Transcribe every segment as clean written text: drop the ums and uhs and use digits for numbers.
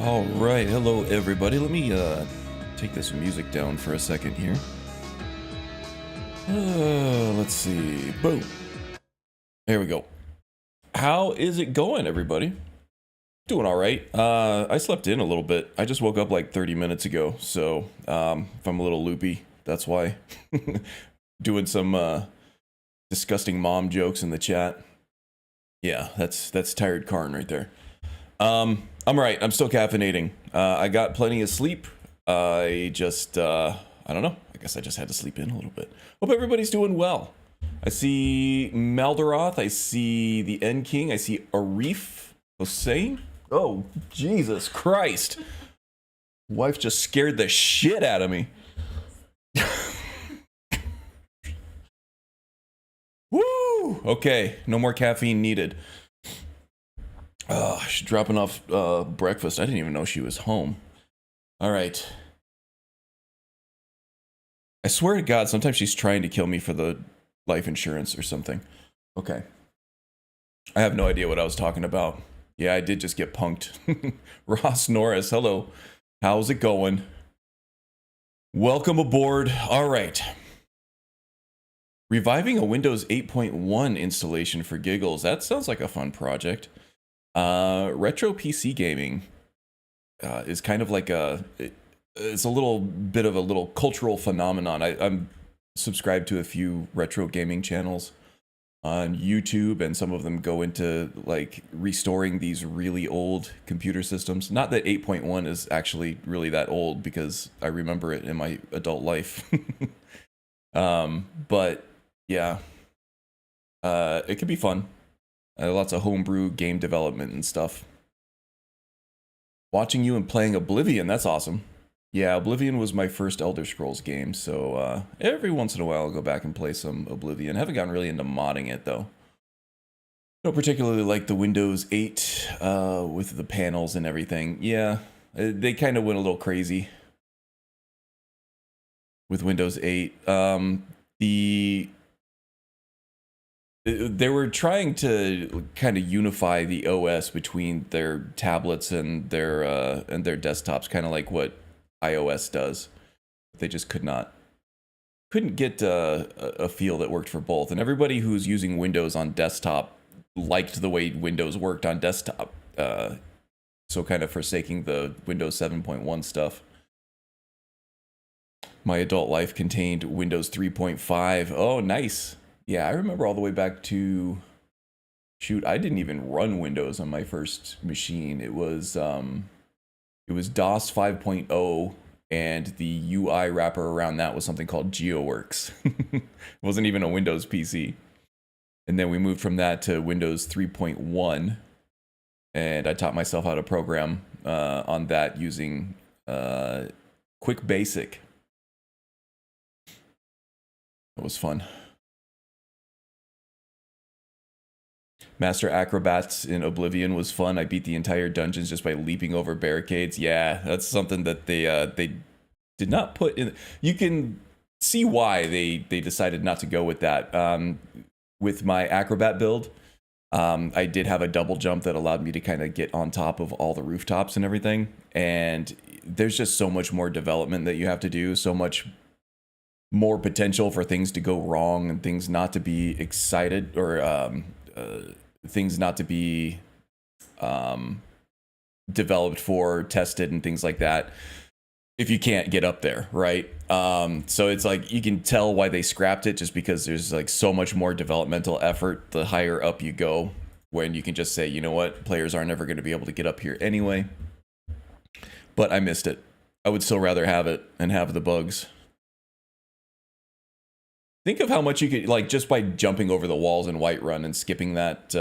All right, hello everybody. Let me take this music down for a second here. Let's see. Boom. There we go. How is it going, everybody? Doing all right. I slept in a little bit. I just woke up like 30 minutes ago, so if I'm a little loopy, that's why. Doing some disgusting mom jokes in the chat. Yeah, that's tired Karn right there. I'm right. I'm still caffeinating. I got plenty of sleep. I just, I don't know. I guess I just had to sleep in a little bit. Hope everybody's doing well. I see Maldaroth. I see the End King. I see Arif Hossein. Oh, Jesus Christ. Wife just scared the shit out of me. Woo! Okay, no more caffeine needed. She's dropping off breakfast. I didn't even know she was home. All right. I swear to God, sometimes she's trying to kill me for the life insurance or something. Okay. I have no idea what I was talking about. Yeah, I did just get punked. Ross Norris, hello. How's it going? Welcome aboard. All right. Reviving a Windows 8.1 installation for giggles. That sounds like a fun project. Retro PC gaming is kind of like it's a little bit of a little cultural phenomenon. I'm subscribed to a few retro gaming channels on YouTube, and some of them go into like restoring these really old computer systems. Not that 8.1 is actually really that old, because I remember it in my adult life. But yeah, it could be fun. Lots of homebrew game development and stuff. Watching you and playing Oblivion, that's awesome. Yeah, Oblivion was my first Elder Scrolls game, so every once in a while I'll go back and play some Oblivion. Haven't gotten really into modding it, though. Don't particularly like the Windows 8 with the panels and everything. Yeah, they kind of went a little crazy with Windows 8. They were trying to kind of unify the OS between their tablets and their desktops, kind of like what iOS does. They just couldn't get a feel that worked for both. And everybody who's using Windows on desktop liked the way Windows worked on desktop, so kind of forsaking the Windows 7.1 stuff. My adult life contained Windows 3.5. Oh, nice. Yeah, I remember all the way back to, shoot, I didn't even run Windows on my first machine. It was DOS 5.0, and the UI wrapper around that was something called GeoWorks. It wasn't even a Windows PC. And then we moved from that to Windows 3.1, and I taught myself how to program on that using Quick Basic. It was fun. Master Acrobats in Oblivion was fun. I beat the entire dungeons just by leaping over barricades. Yeah, that's something that they did not put in. You can see why they decided not to go with that. With my Acrobat build, I did have a double jump that allowed me to kind of get on top of all the rooftops and everything. And there's just so much more development that you have to do, so much more potential for things to go wrong and things not to be excited, or things not to be developed for, tested, and things like that, if you can't get up there, right? So it's like, you can tell why they scrapped it, just because there's like so much more developmental effort the higher up you go, when you can just say, you know what, players are never going to be able to get up here anyway. But I missed it. I would still rather have it and have the bugs. Think of how much you could, like, just by jumping over the walls in Whiterun and skipping that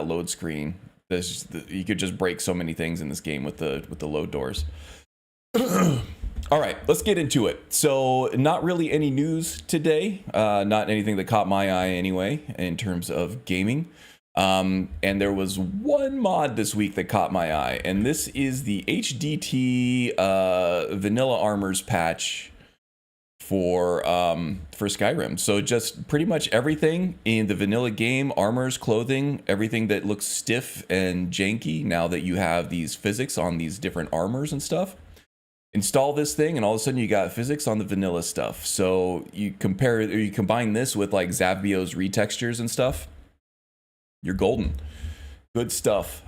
load screen. You could just break so many things in this game with the load doors. All right, let's get into it. So, not really any news today. Not anything that caught my eye anyway, in terms of gaming. And there was one mod this week that caught my eye, and this is the HDT Vanilla Armors patch for Skyrim. So just pretty much everything in the vanilla game, armors, clothing, everything that looks stiff and janky, now that you have these physics on these different armors and stuff. Install this thing and all of a sudden you got physics on the vanilla stuff. So you compare, or you combine this with like Zavbio's retextures and stuff, you're golden. Good stuff.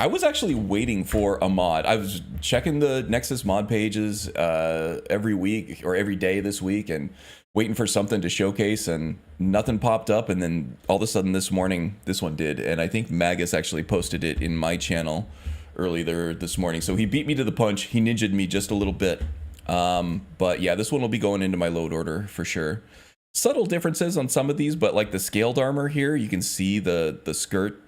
I was actually waiting for a mod. I was checking the Nexus mod pages every week or every day this week and waiting for something to showcase, and nothing popped up. And then all of a sudden this morning, this one did. And I think Magus actually posted it in my channel earlier this morning. So he beat me to the punch. He ninja'd me just a little bit. But yeah, this one will be going into my load order for sure. Subtle differences on some of these, but like the scaled armor here, you can see the skirt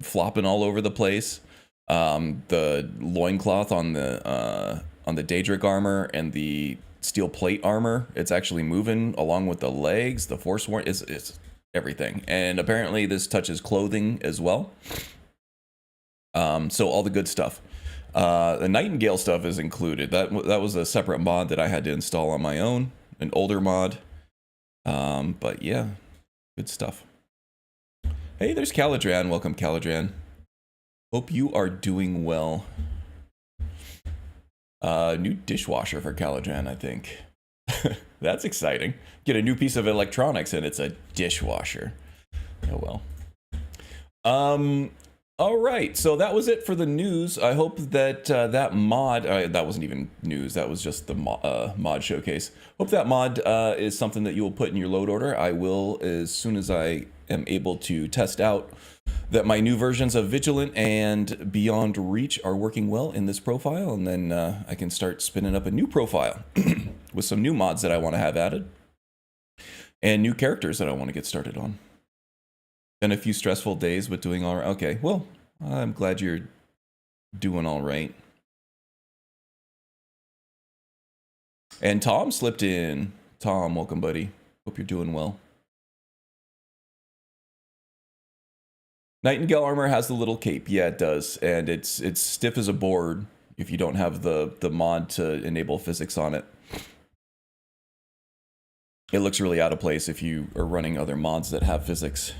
flopping all over the place. The loincloth on the Daedric armor and the steel plate armor, it's actually moving along with the legs. The Forsworn is everything. And apparently this touches clothing as well. So all the good stuff. The Nightingale stuff is included. That was a separate mod that I had to install on my own, an older mod. But yeah, good stuff. Hey, there's Caladran. Welcome, Caladran. Hope you are doing well. New dishwasher for Caladran, I think. That's exciting. Get a new piece of electronics and it's a dishwasher. Oh well. All right, so that was it for the news. I hope that that mod, that wasn't even news, that was just the mod showcase. Hope that mod is something that you will put in your load order. I will, as soon as I am able to test out that my new versions of Vigilant and Beyond Reach are working well in this profile, and then I can start spinning up a new profile with some new mods that I want to have added and new characters that I want to get started on. Been a few stressful days, but doing all right. Okay, well, I'm glad you're doing all right. And Tom slipped in. Tom, welcome, buddy. Hope you're doing well. Nightingale armor has the little cape. Yeah, it does. And it's stiff as a board if you don't have the mod to enable physics on it. It looks really out of place if you are running other mods that have physics.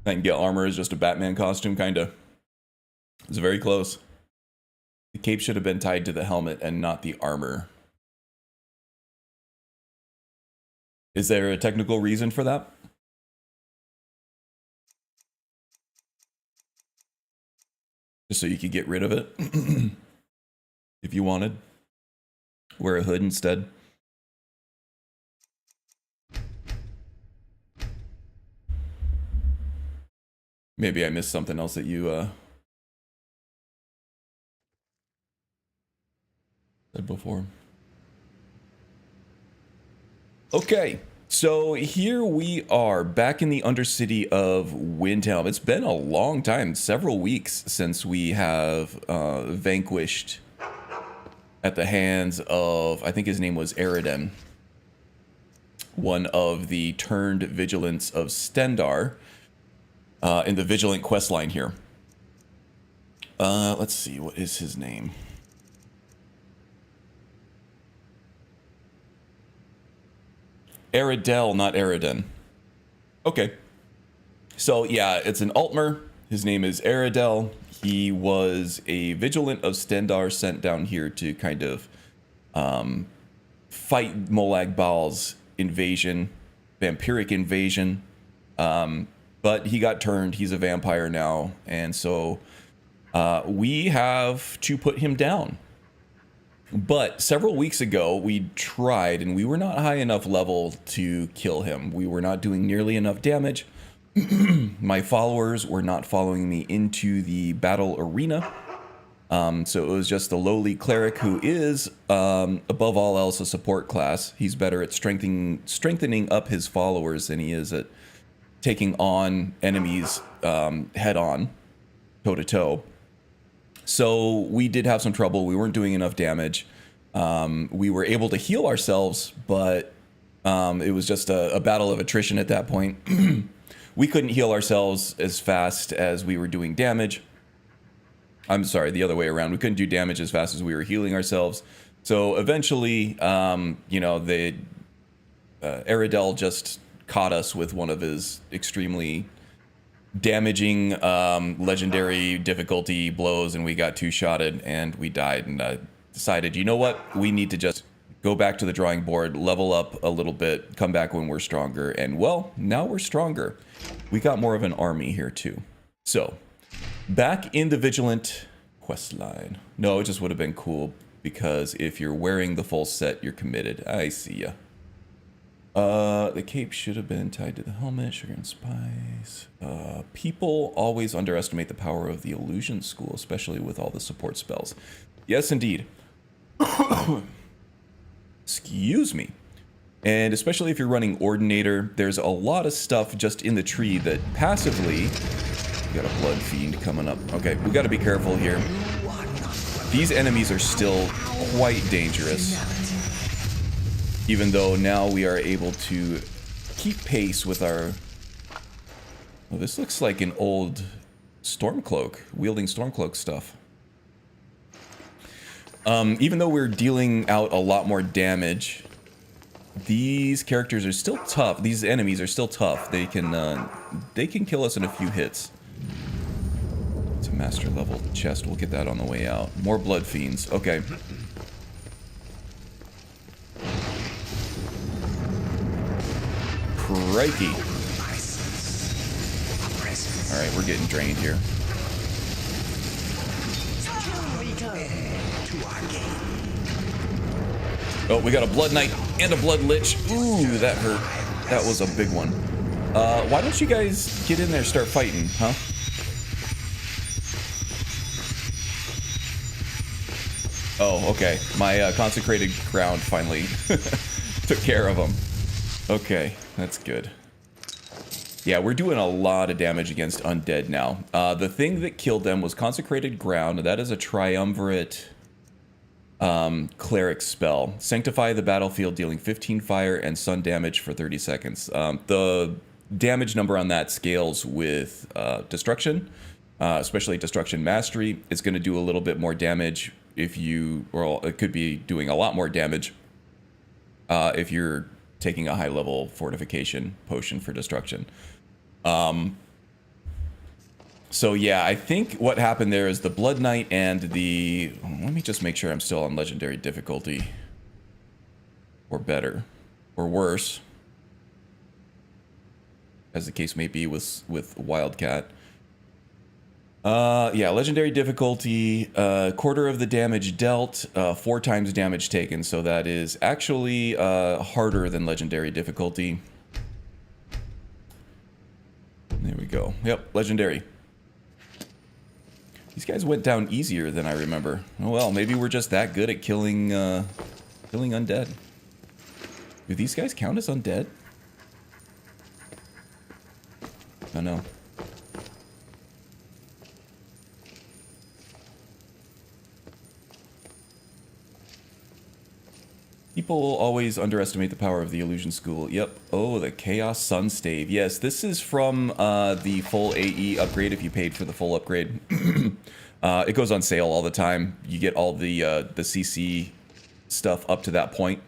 Nightingale armor is just a Batman costume, kinda. It's very close. The cape should have been tied to the helmet and not the armor. Is there a technical reason for that? Just so you could get rid of it? If you wanted. Wear a hood instead. Maybe I missed something else that you said before. Okay, so here we are back in the Undercity of Windhelm. It's been a long time, several weeks since we have vanquished at the hands of, I think his name was Eridan, one of the turned vigilants of Stendar. In the Vigilant quest line here. Let's see, what is his name? Eridel, not Eridan. Okay. So yeah, it's an Altmer. His name is Eridel. He was a Vigilant of Stendar sent down here to kind of fight Molag Bal's invasion, vampiric invasion. But he got turned. He's a vampire now. And so we have to put him down. But several weeks ago, we tried, and we were not high enough level to kill him. We were not doing nearly enough damage. My followers were not following me into the battle arena. So it was just the lowly cleric who is, above all else, a support class. He's better at strengthening up his followers than he is at taking on enemies head on, toe to toe. So we did have some trouble. We weren't doing enough damage. We were able to heal ourselves, but it was just a battle of attrition at that point. We couldn't heal ourselves as fast as we were doing damage. I'm sorry, the other way around. We couldn't do damage as fast as we were healing ourselves. So eventually, you know, Aradel just caught us with one of his extremely damaging legendary difficulty blows, and we got two-shotted and we died, and decided, you know what, we need to just go back to the drawing board, level up a little bit, come back when we're stronger. And well, now we're stronger. We got more of an army here too. So back in the Vigilant quest line. No, it just would have been cool because if you're wearing the full set, you're committed. I see ya. The cape should have been tied to the helmet. Sugar and spice. People always underestimate the power of the illusion school, especially with all the support spells. Yes, indeed. Excuse me. And especially if you're running Ordinator, there's a lot of stuff just in the tree that passively... We got a blood fiend coming up. Okay, we got to be careful here. These enemies are still quite dangerous. Even though now we are able to keep pace with our... Well, this looks like an old Stormcloak, wielding Stormcloak stuff. Even though we're dealing out a lot more damage, these characters are still tough. These enemies are still tough. They can kill us in a few hits. It's a master level chest. We'll get that on the way out. More blood fiends. Okay. Crikey. Alright, we're getting drained here. Oh, we got a Blood Knight and a Blood Lich. Ooh, that hurt. That was a big one. Why don't you guys get in there and start fighting, huh? Oh, okay. My consecrated ground finally took care of them. Okay, that's good. Yeah, we're doing a lot of damage against undead now. The thing that killed them was consecrated ground. That is a triumvirate cleric spell. Sanctify the battlefield, dealing 15 fire and sun damage for 30 seconds. The damage number on that scales with destruction, especially destruction mastery. It's going to do a little bit more damage if you, or it could be doing a lot more damage if you're taking a high level fortification potion for destruction. So yeah, I think what happened there is the Blood Knight and the... Let me just make sure I'm still on legendary difficulty. Or better. Or worse. As the case may be with Wildcat. Yeah, legendary difficulty, quarter of the damage dealt, 4 times damage taken. So that is actually harder than legendary difficulty. There we go. Yep, legendary. These guys went down easier than I remember. Oh well, maybe we're just that good at killing undead. Do these guys count as undead? I don't know. People always underestimate the power of the illusion school. Yep. Oh, the Chaos Sun Stave. Yes, this is from the full AE upgrade if you paid for the full upgrade. It goes on sale all the time. You get all the CC stuff up to that point.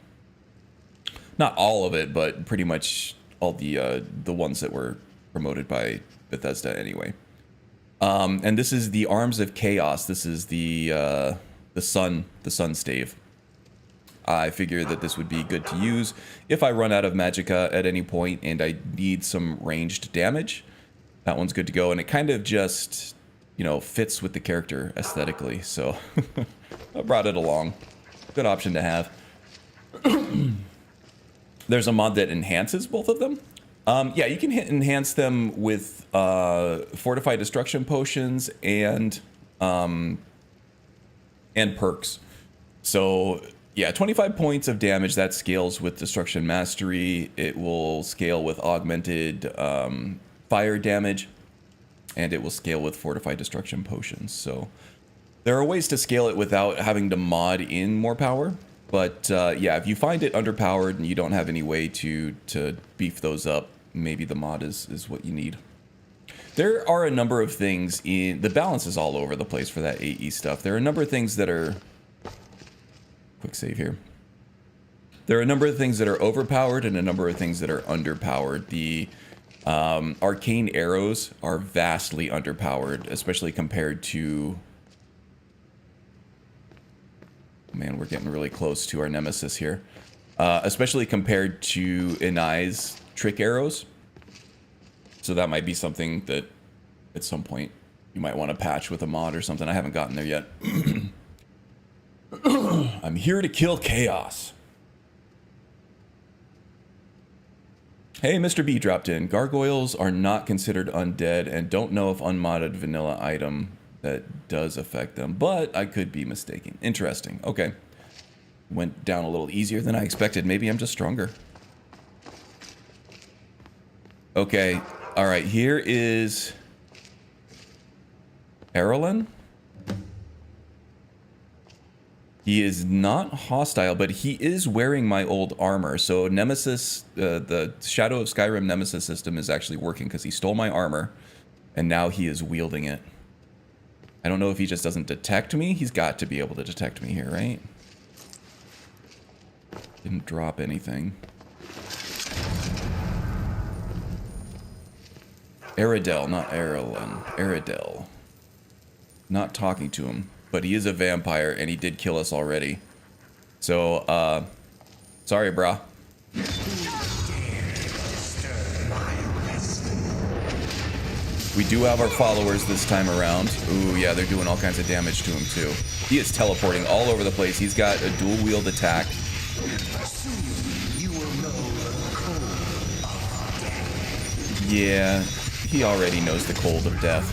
Not all of it, but pretty much all the ones that were promoted by Bethesda anyway. And this is the Arms of Chaos. This is the Sun Stave. I figure that this would be good to use if I run out of magicka at any point and I need some ranged damage. That one's good to go, and it kind of just, you know, fits with the character aesthetically, so I brought it along. Good option to have. There's a mod that enhances both of them. Yeah, you can enhance them with fortified destruction potions and perks. So yeah, 25 points of damage, that scales with destruction mastery. It will scale with augmented fire damage, and it will scale with fortified destruction potions. So there are ways to scale it without having to mod in more power. But yeah, if you find it underpowered and you don't have any way to beef those up, maybe the mod is what you need. There are a number of things in... The balance is all over the place for that AE stuff. There are a number of things that are... Quick save here. There are a number of things that are overpowered and a number of things that are underpowered. The arcane arrows are vastly underpowered, especially compared to... Man, we're getting really close to our nemesis here. Especially compared to Inai's trick arrows. So that might be something that at some point you might want to patch with a mod or something. I haven't gotten there yet. I'm here to kill chaos. Hey, Mr. B dropped in. Gargoyles are not considered undead and don't know if unmodded vanilla item that does affect them, but I could be mistaken. Interesting. Okay. Went down a little easier than I expected. Maybe I'm just stronger. Okay. All right. Here is Erlen. He is not hostile, but he is wearing my old armor. So Nemesis, the Shadow of Skyrim Nemesis system is actually working because he stole my armor and now he is wielding it. I don't know if he just doesn't detect me. He's got to be able to detect me here, right? Didn't drop anything. Aridel, not Erlen. Aridel. Not talking to him, but he is a vampire and he did kill us already. So, sorry, brah. We do have our followers this time around. Ooh, yeah, they're doing all kinds of damage to him, too. He is teleporting all over the place. He's got a dual-wield attack. Yeah, he already knows the cold of death.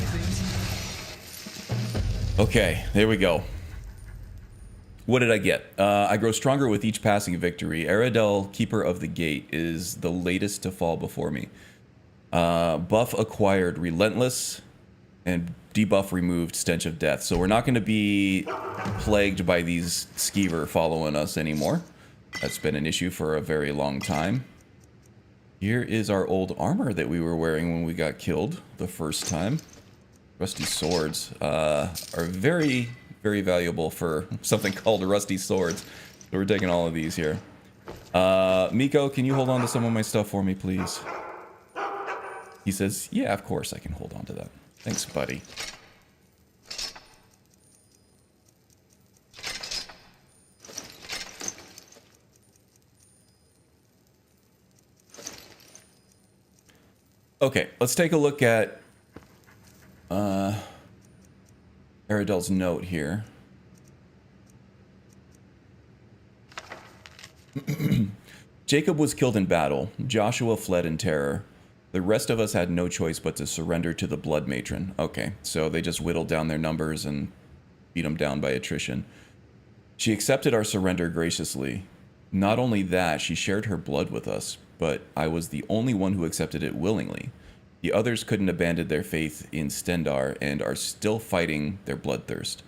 Okay, there we go. What did I get? I grow stronger with each passing victory. Aridel, Keeper of the Gate, is the latest to fall before me. Buff acquired, Relentless, and debuff removed, Stench of Death. So we're not going to be plagued by these skeever following us anymore. That's been an issue for a very long time. Here is our old armor that we were wearing when we got killed the first time. Rusty swords are very, very valuable for something called rusty swords. So we're taking all of these here. Miko, can you hold on to some of my stuff for me, please? He says, yeah, of course I can hold on to that. Thanks, buddy. Okay, let's take a look at Aridel's note here. Jacob was killed in battle. Joshua fled in terror. The rest of us had no choice but to surrender to the Blood Matron. Okay, so they just whittled down their numbers and beat them down by attrition. She accepted our surrender graciously. Not only that, she shared her blood with us, but I was the only one who accepted it willingly. The others couldn't abandon their faith in Stendar and are still fighting their bloodthirst.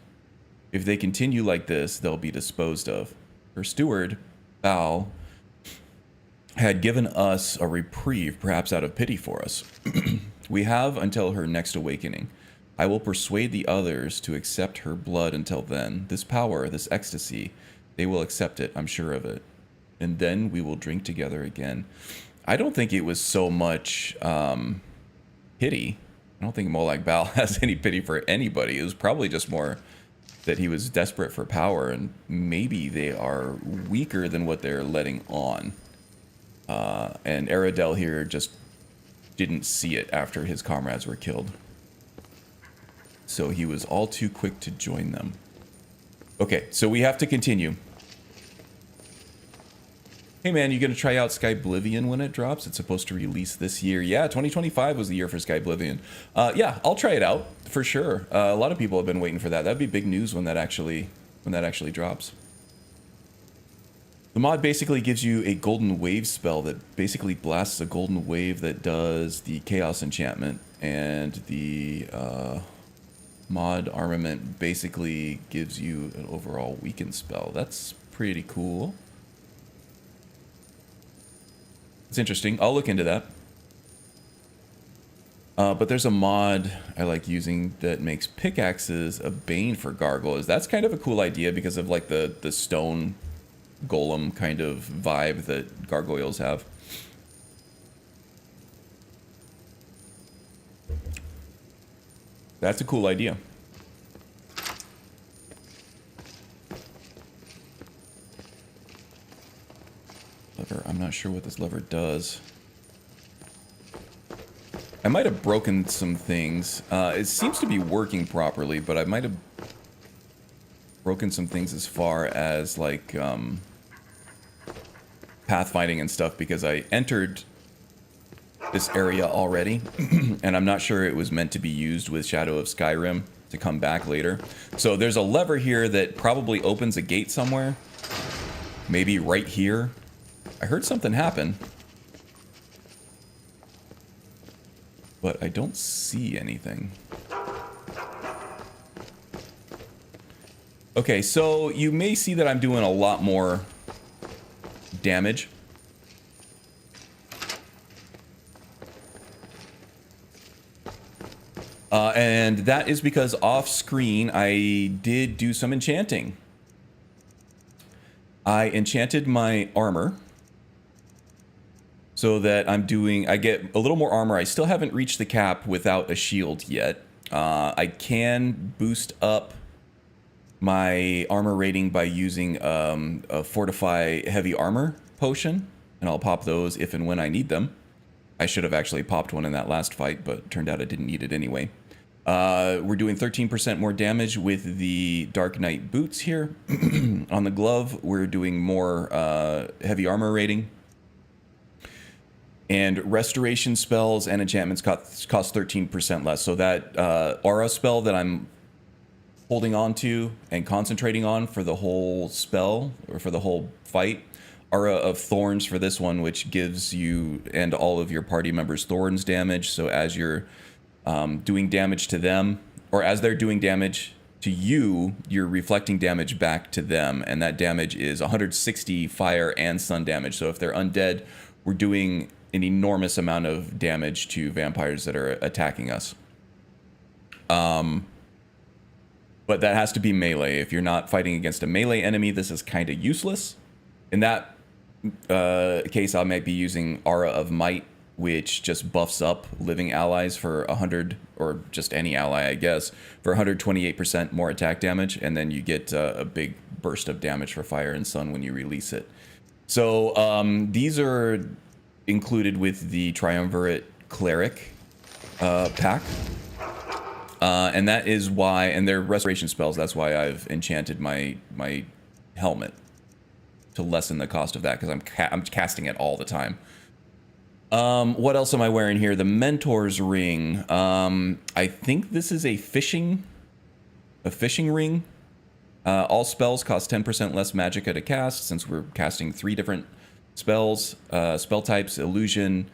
If they continue like this, they'll be disposed of. Her steward, Baal, had given us a reprieve, perhaps out of pity for us. We have until her next awakening. I will persuade the others to accept her blood until then. This power, this ecstasy, they will accept it, I'm sure of it. And then we will drink together again. I don't think it was so much pity. I don't think Molag Bal has any pity for anybody. It was probably just more that he was desperate for power, and maybe they are weaker than what they're letting on. And Aridel here just didn't see it after his comrades were killed. So he was all too quick to join them. Okay, so we have to continue. Hey man, you gonna try out Skyblivion when it drops? It's supposed to release this year. Yeah, 2025 was the year for Skyblivion. Yeah, I'll try it out for sure. A lot of people have been waiting for that. That'd be big news when that actually drops. The mod basically gives you a golden wave spell that basically blasts a golden wave that does the chaos enchantment, and the mod armament basically gives you an overall weaken spell. That's pretty cool. It's interesting. I'll look into that. But there's a mod I like using that makes pickaxes a bane for gargoyles. That's kind of a cool idea because of like the stone golem kind of vibe that gargoyles have. That's a cool idea. Lever. I'm not sure what this lever does. I might have broken some things. It seems to be working properly, but I might have broken some things as far as like pathfinding and stuff because I entered this area already and I'm not sure it was meant to be used with Shadow of Skyrim to come back later. So there's a lever here that probably opens a gate somewhere. Maybe right here. I heard something happen. But I don't see anything. Okay, so you may see that I'm doing a lot more damage. And that is because off screen I did do some enchanting. I enchanted my armor so that I get a little more armor. I still haven't reached the cap without a shield yet. I can boost up my armor rating by using a Fortify Heavy Armor potion, and I'll pop those if and when I need them. I should have actually popped one in that last fight, but it turned out I didn't need it anyway. We're doing 13% more damage with the Dark Knight boots here. On the glove, we're doing more heavy armor rating. And restoration spells and enchantments cost 13% less. So that aura spell that I'm holding on to and concentrating on for the whole spell, or for the whole fight, Aura of Thorns for this one, which gives you and all of your party members thorns damage. So as you're doing damage to them, or as they're doing damage to you, you're reflecting damage back to them. And that damage is 160 fire and sun damage. So if they're undead, we're doing an enormous amount of damage to vampires that are attacking us. But that has to be melee. If you're not fighting against a melee enemy, this is kind of useless. In that case, I might be using Aura of Might, which just buffs up living allies for 100, or just any ally, I guess, for 128% more attack damage, and then you get a big burst of damage for fire and sun when you release it. So these are included with the Triumvirate Cleric pack. And that is why, and they're restoration spells, that's why I've enchanted my helmet to lessen the cost of that, because I'm casting it all the time. What else am I wearing here? The Mentor's Ring. I think this is a fishing ring. All spells cost 10% less magicka to cast, since we're casting 3 different spells, spell types: illusion,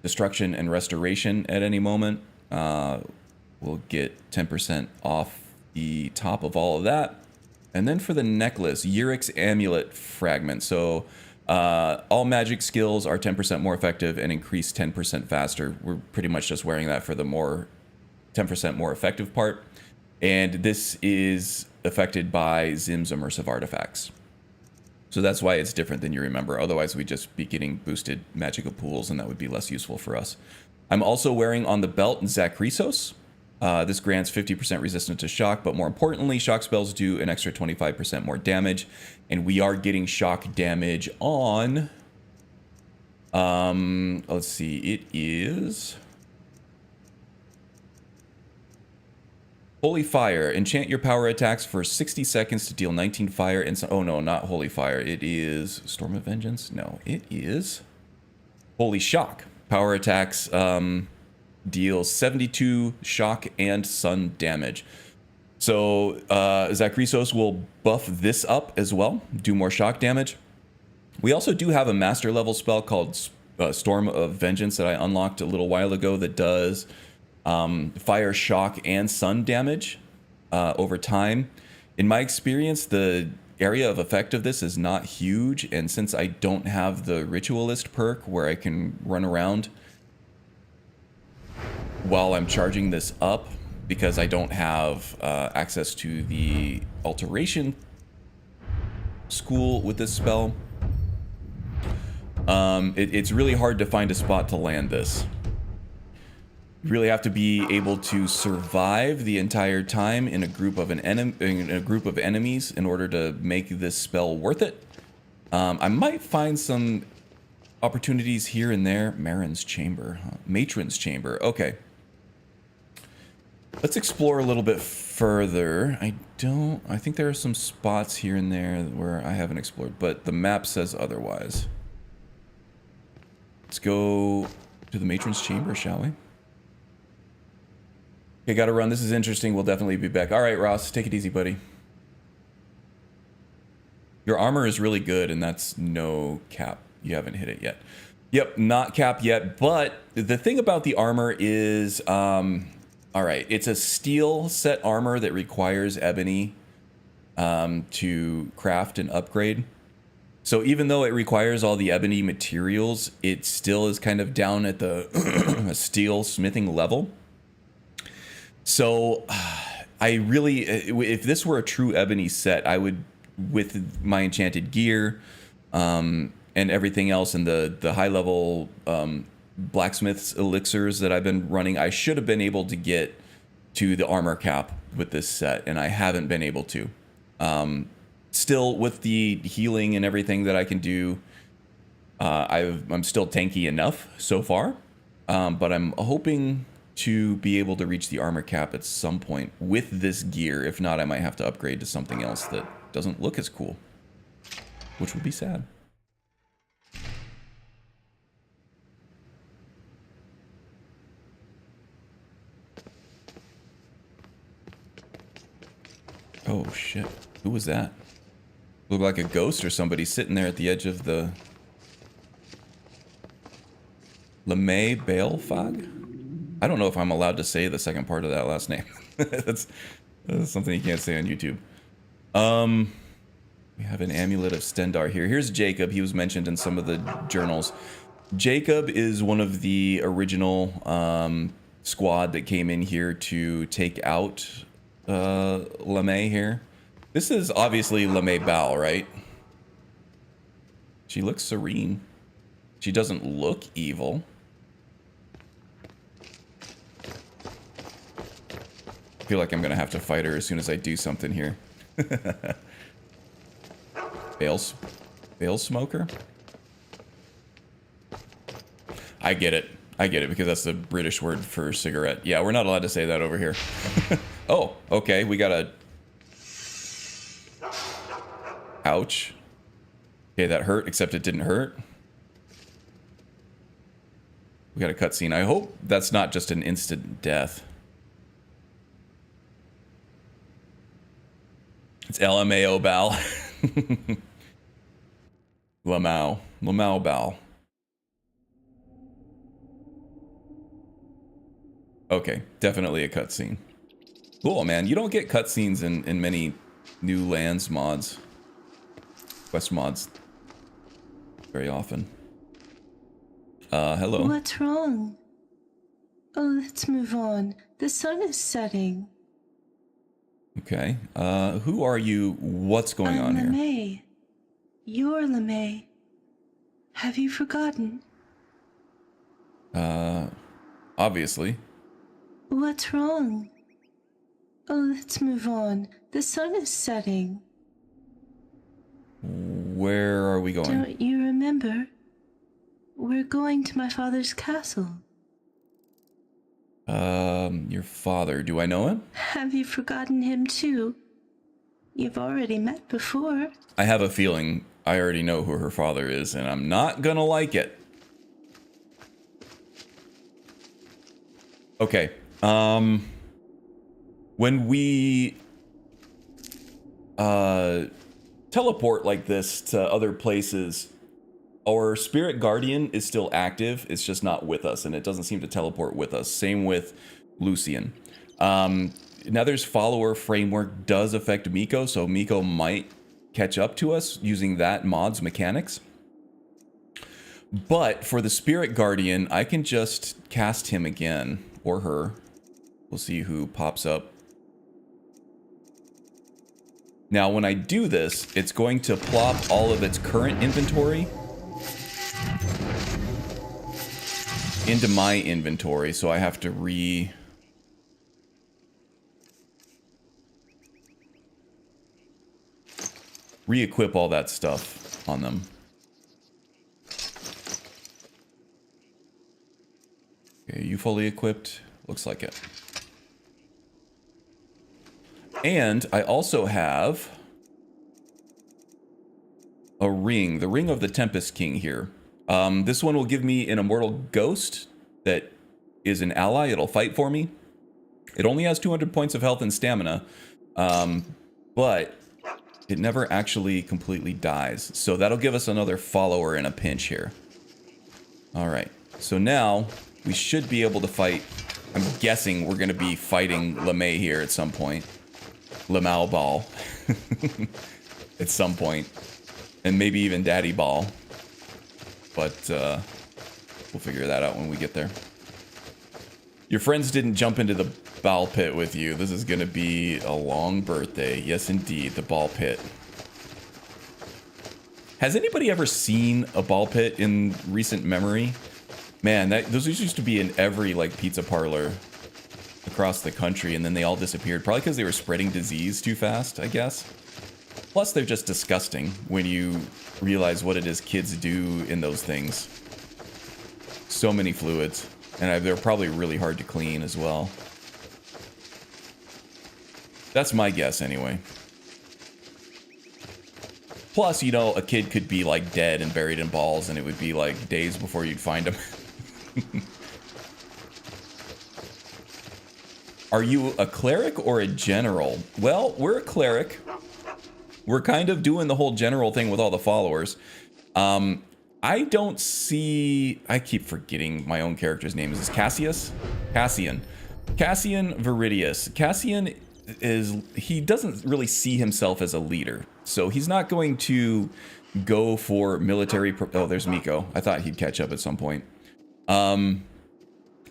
destruction, and restoration at any moment. We'll get 10% off the top of all of that. And then for the necklace, Urik's Amulet Fragment. So all magic skills are 10% more effective and increase 10% faster. We're pretty much just wearing that for the 10% more effective part. And this is affected by Zim's Immersive Artifacts. So that's why it's different than you remember. Otherwise, we'd just be getting boosted magical pools, and that would be less useful for us. I'm also wearing on the belt Zakrisos. This grants 50% resistance to shock, but more importantly, shock spells do an extra 25% more damage, and we are getting shock damage on, let's see, it is Holy Fire. Enchant your power attacks for 60 seconds to deal 19 fire and oh no, not Holy Fire. It is Storm of Vengeance. No, it is Holy Shock. Power attacks deal 72 shock and sun damage. So Zakrisos will buff this up as well, do more shock damage. We also do have a master level spell called Storm of Vengeance that I unlocked a little while ago that does fire, shock, and sun damage over time. In my experience, the area of effect of this is not huge, and since I don't have the ritualist perk where I can run around while I'm charging this up, because I don't have access to the alteration school with this spell, it's really hard to find a spot to land this. You really have to be able to survive the entire time in a group of enemies in order to make this spell worth it. I might find some opportunities here and there. Marin's Chamber, huh? Matron's Chamber. Okay. Let's explore a little bit further. I think there are some spots here and there where I haven't explored, but the map says otherwise. Let's go to the Matron's Chamber, shall we? Okay, gotta run. This is interesting. We'll definitely be back. All right, Ross, take it easy, buddy. Your armor is really good, and that's no cap. You haven't hit it yet. Yep, not cap yet, but the thing about the armor is, all right, it's a steel set armor that requires ebony to craft and upgrade. So even though it requires all the ebony materials, it still is kind of down at the steel smithing level. So I really, if this were a true ebony set, I would, with my enchanted gear and everything else and the high level blacksmith's elixirs that I've been running, I should have been able to get to the armor cap with this set, and I haven't been able to. Still, with the healing and everything that I can do, I'm still tanky enough so far, but I'm hoping to be able to reach the armor cap at some point with this gear. If not, I might have to upgrade to something else that doesn't look as cool, which would be sad. Oh shit, who was that? Looked like a ghost or somebody sitting there at the edge of the LeMay Balefag? I don't know if I'm allowed to say the second part of that last name. that's something you can't say on YouTube. We have an amulet of Stendar here. Here's Jacob. He was mentioned in some of the journals. Jacob is one of the original squad that came in here to take out LeMay here. This is obviously LeMay Bao, right? She looks serene. She doesn't look evil. I feel like I'm gonna have to fight her as soon as I do something here. Bale smoker? I get it because that's the British word for cigarette. Yeah, we're not allowed to say that over here. Oh, okay, we got a... Ouch. Okay, that hurt, except it didn't hurt. We got a cutscene. I hope that's not just an instant death. It's LMAO Bal. Lamau Bal. Okay, definitely a cutscene. Cool, man. You don't get cutscenes in many new lands mods. Quest mods. Very often. Hello. What's wrong? Oh, let's move on. The sun is setting. Okay. Who are you? What's going on here? LeMay. You're LeMay. Have you forgotten? Obviously. What's wrong? Oh, let's move on. The sun is setting. Where are we going? Don't you remember? We're going to my father's castle. Your father. Do I know him? Have you forgotten him too? You've already met before. I have a feeling I already know who her father is, and I'm not gonna like it. Okay. When we teleport like this to other places, our spirit guardian is still active. It's just not with us, and it doesn't seem to teleport with us. Same with Lucian. Nether's follower framework does affect Miko, so Miko might catch up to us using that mod's mechanics. But for the Spirit Guardian, I can just cast him again, or her. We'll see who pops up. Now, when I do this, it's going to plop all of its current inventory into my inventory, so I have to re-equip all that stuff on them. Okay, you fully equipped? Looks like it. And I also have a ring, the Ring of the Tempest King here. This one will give me an immortal ghost that is an ally. It'll fight for me. It only has 200 points of health and stamina, but it never actually completely dies. So that'll give us another follower in a pinch here. All right, so now we should be able to fight. I'm guessing we're going to be fighting LeMay here at some point. Lamau Ball. At some point. And maybe even Daddy Ball. But we'll figure that out when we get there. Your friends didn't jump into the ball pit with you. This is going to be a long birthday. Yes, indeed. The ball pit. Has anybody ever seen a ball pit in recent memory? Man, those used to be in every like pizza parlor across the country, and then they all disappeared. Probably because they were spreading disease too fast, I guess. Plus, they're just disgusting when you realize what it is kids do in those things. So many fluids. And they're probably really hard to clean as well. That's my guess, anyway. Plus, you know, a kid could be, like, dead and buried in balls, and it would be, like, days before you'd find him. Are you a cleric or a general? Well, we're a cleric. We're kind of doing the whole general thing with all the followers. I don't see... I keep forgetting my own character's name. Is this Cassius? Cassian. Cassian Viridius. Cassian is... He doesn't really see himself as a leader. So he's not going to go for military... Oh, there's Miko. I thought he'd catch up at some point.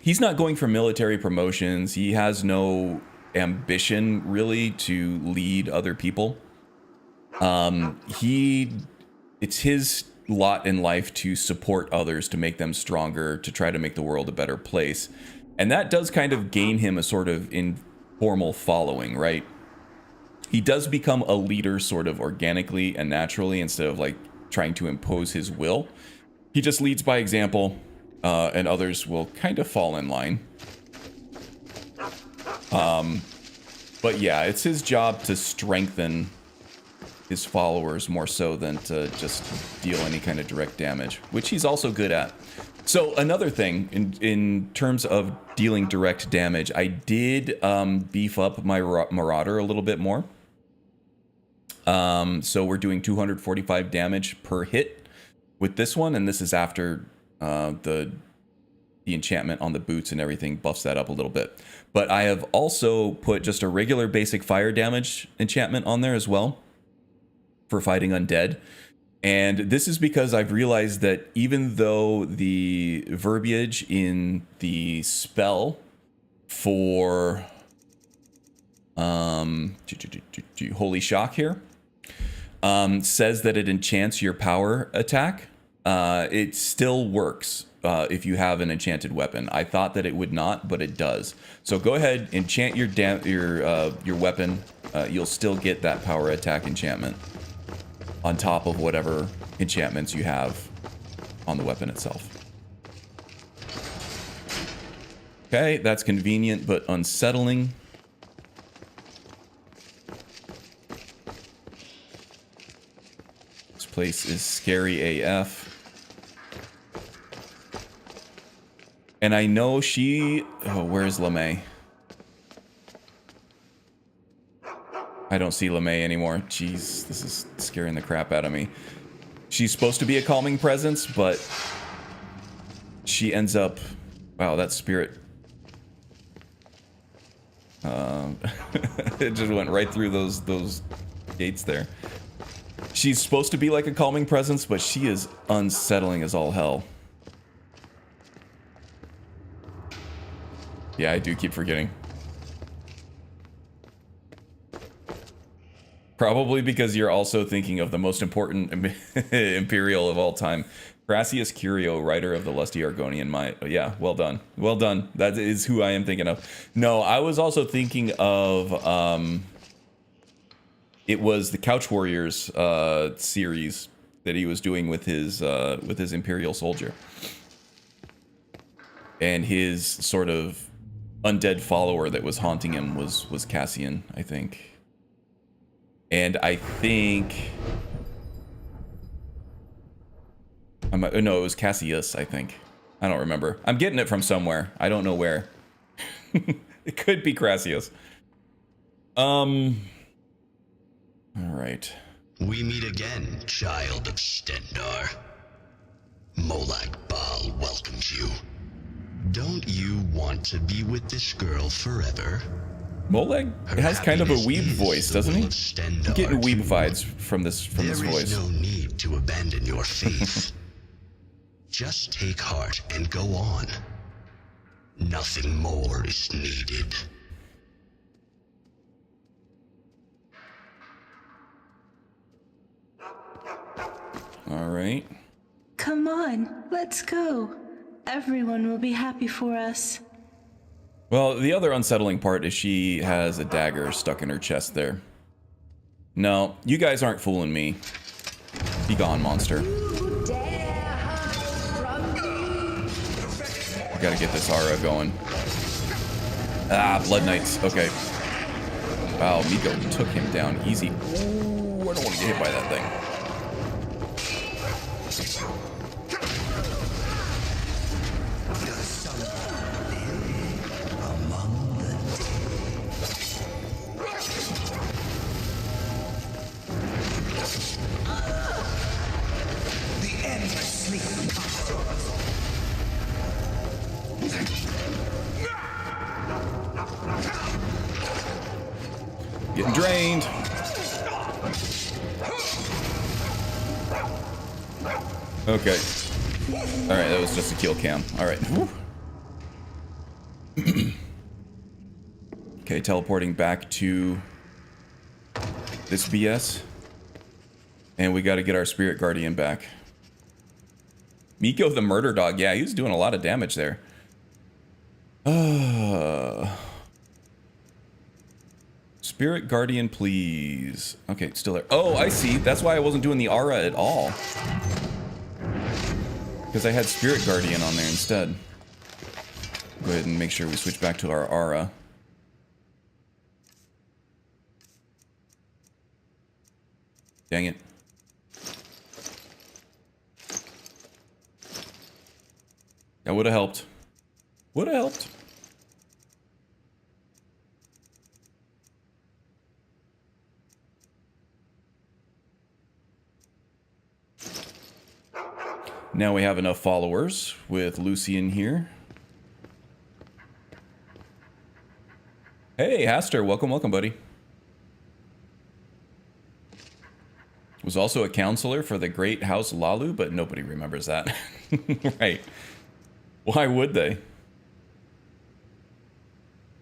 He's not going for military promotions. He has no ambition, really, to lead other people. It's his lot in life to support others, to make them stronger, to try to make the world a better place. And that does kind of gain him a sort of informal following, right? He does become a leader sort of organically and naturally instead of like trying to impose his will. He just leads by example, and others will kind of fall in line. But yeah, it's his job to strengthen his followers more so than to just deal any kind of direct damage, which he's also good at. So another thing in terms of dealing direct damage, I did beef up my Marauder a little bit more. So we're doing 245 damage per hit with this one, and this is after the enchantment on the boots and everything buffs that up a little bit. But I have also put just a regular basic fire damage enchantment on there as well for fighting undead. And this is because I've realized that even though the verbiage in the spell for Holy Shock here says that it enchants your power attack, it still works if you have an enchanted weapon. I thought that it would not, but it does. So go ahead, enchant your weapon. You'll still get that power attack enchantment on top of whatever enchantments you have on the weapon itself. Okay, that's convenient but unsettling. This place is scary AF. And I know she... Oh, where's LeMay? I don't see LeMay anymore. Jeez, this is scaring the crap out of me. She's supposed to be a calming presence, but she ends up... Wow, that spirit... it just went right through those gates there. She's supposed to be like a calming presence, but she is unsettling as all hell. Yeah, I do keep forgetting. Probably because you're also thinking of the most important Imperial of all time. Gracius Curio, writer of the Lusty Argonian Might. Yeah, well done. Well done. That is who I am thinking of. No, I was also thinking of... it was the Couch Warriors series that he was doing with his Imperial soldier. And his sort of undead follower that was haunting him was Cassian, I think. And I think... no, it was Cassius, I think. I don't remember. I'm getting it from somewhere. I don't know where. It could be Cassius. Alright. We meet again, child of Stendar. Molag Bal welcomes you. Don't you want to be with this girl forever? Molag has kind of a weeb voice, doesn't he? I'm getting weeb vibes from this voice. There is no need to abandon your faith. Just take heart and go on. Nothing more is needed. All right. Come on, let's go. Everyone will be happy for us. Well, the other unsettling part is she has a dagger stuck in her chest there. No, you guys aren't fooling me. Be gone, monster. I gotta get this aura going. Ah, Blood Knights. Okay. Wow, Miko took him down easy. Ooh, I don't want to get hit by that thing. Getting drained. Okay. Alright, that was just a kill cam. Alright. Okay, teleporting back to this BS. And we gotta get our Spirit Guardian back. Miko the Murder Dog. Yeah, he was doing a lot of damage there. Spirit Guardian, please. Okay, still there. Oh, I see. That's why I wasn't doing the aura at all. Because I had Spirit Guardian on there instead. Go ahead and make sure we switch back to our aura. Dang it. That would have helped. Would have helped. Now we have enough followers with Lucian here. Hey, Haster, welcome, welcome, buddy. Was also a counselor for the great House Lalu, but nobody remembers that. Right. Why would they?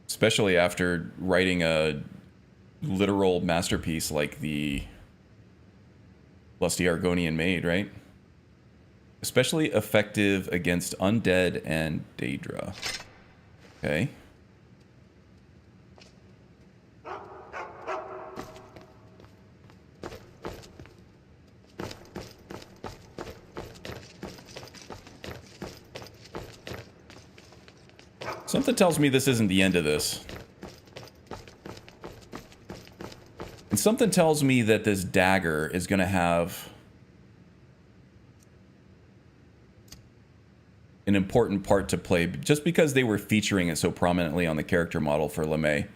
Especially after writing a literal masterpiece like the Lusty Argonian Maid, right? Especially effective against undead and Daedra. Okay. Something tells me this isn't the end of this. And something tells me that this dagger is going to have an important part to play, just because they were featuring it so prominently on the character model for LeMay.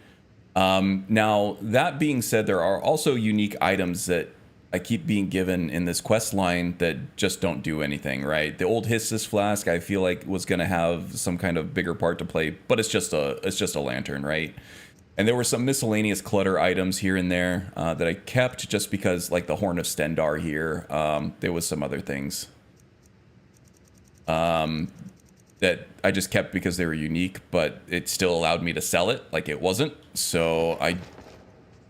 Now, that being said, there are also unique items that I keep being given in this quest line that just don't do anything, right? The old Hissus flask, I feel like was going to have some kind of bigger part to play, but it's just a lantern, right? And there were some miscellaneous clutter items here and there that I kept just because, like the Horn of Stendar here. There was some other things that I just kept because they were unique, but it still allowed me to sell it like it wasn't. So I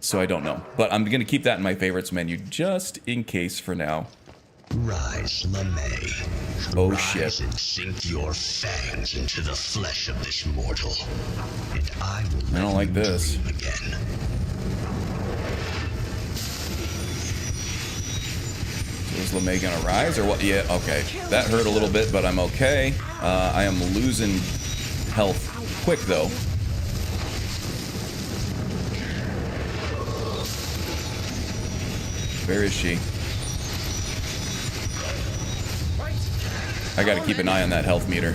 don't know. But I'm going to keep that in my favorites menu just in case for now. Rise, LeMay. Oh, Rise shit. and sink your fangs into the flesh of this mortal, and I will let I don't like you this. dream again. Is LeMay gonna rise or what? Yeah, okay. That hurt a little bit, but I'm okay. I am losing health quick though. Where is she? I gotta keep an eye on that health meter.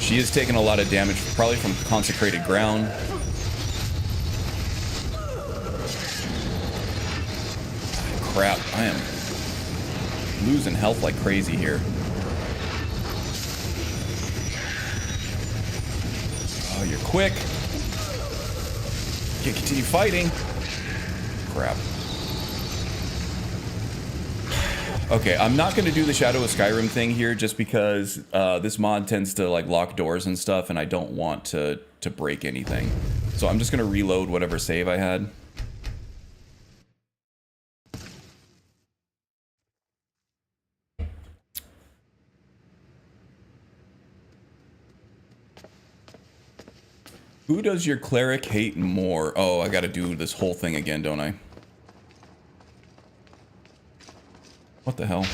She is taking a lot of damage, probably from consecrated ground. Crap, I am losing health like crazy here. Oh, you're quick. Can't continue fighting. Crap. Okay, I'm not going to do the Shadow of Skyrim thing here just because this mod tends to like lock doors and stuff, and I don't want to break anything. So I'm just going to reload whatever save I had. Who does your cleric hate more? Oh, I gotta do this whole thing again, don't I? What the hell?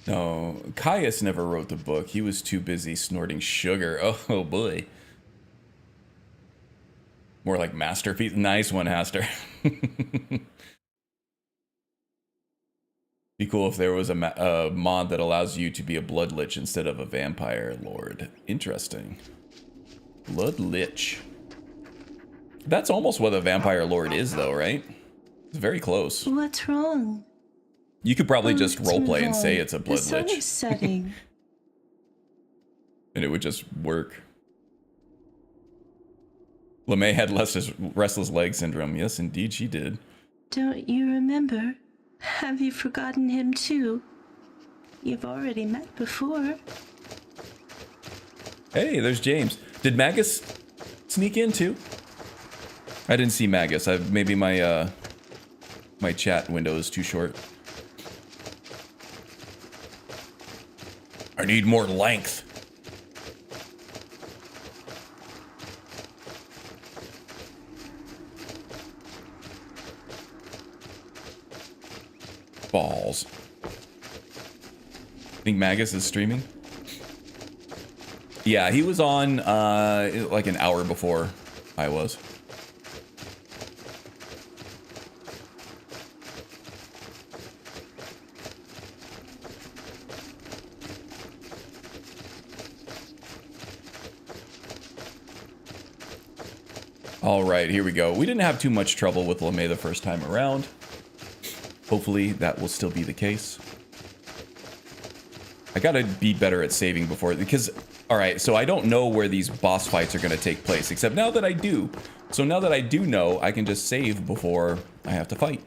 No, Caius never wrote the book. He was too busy snorting sugar. Oh boy. More like masterpiece. Nice one, Haster. Be cool if there was a mod that allows you to be a blood lich instead of a vampire lord. Interesting. Blood lich. That's almost what a vampire lord is, though, right? It's very close. What's wrong? You could probably just Let's roleplay move and say on. it's a blood The sun lich. is setting. And it would just work. LeMay had restless leg syndrome. Yes, indeed she did. Don't you remember? Have you forgotten him too? You've already met before. Hey, there's James. Did Magus sneak in too? I didn't see Magus. Maybe my my chat window is too short. I need more length. Balls. Think Magus is streaming? Yeah, he was on like an hour before I was. All right, here we go. We didn't have too much trouble with LeMay the first time around. Hopefully that will still be the case. I gotta be better at saving before, because, all right, so I don't know where these boss fights are gonna take place, except now that I do. So now that I do know, I can just save before I have to fight.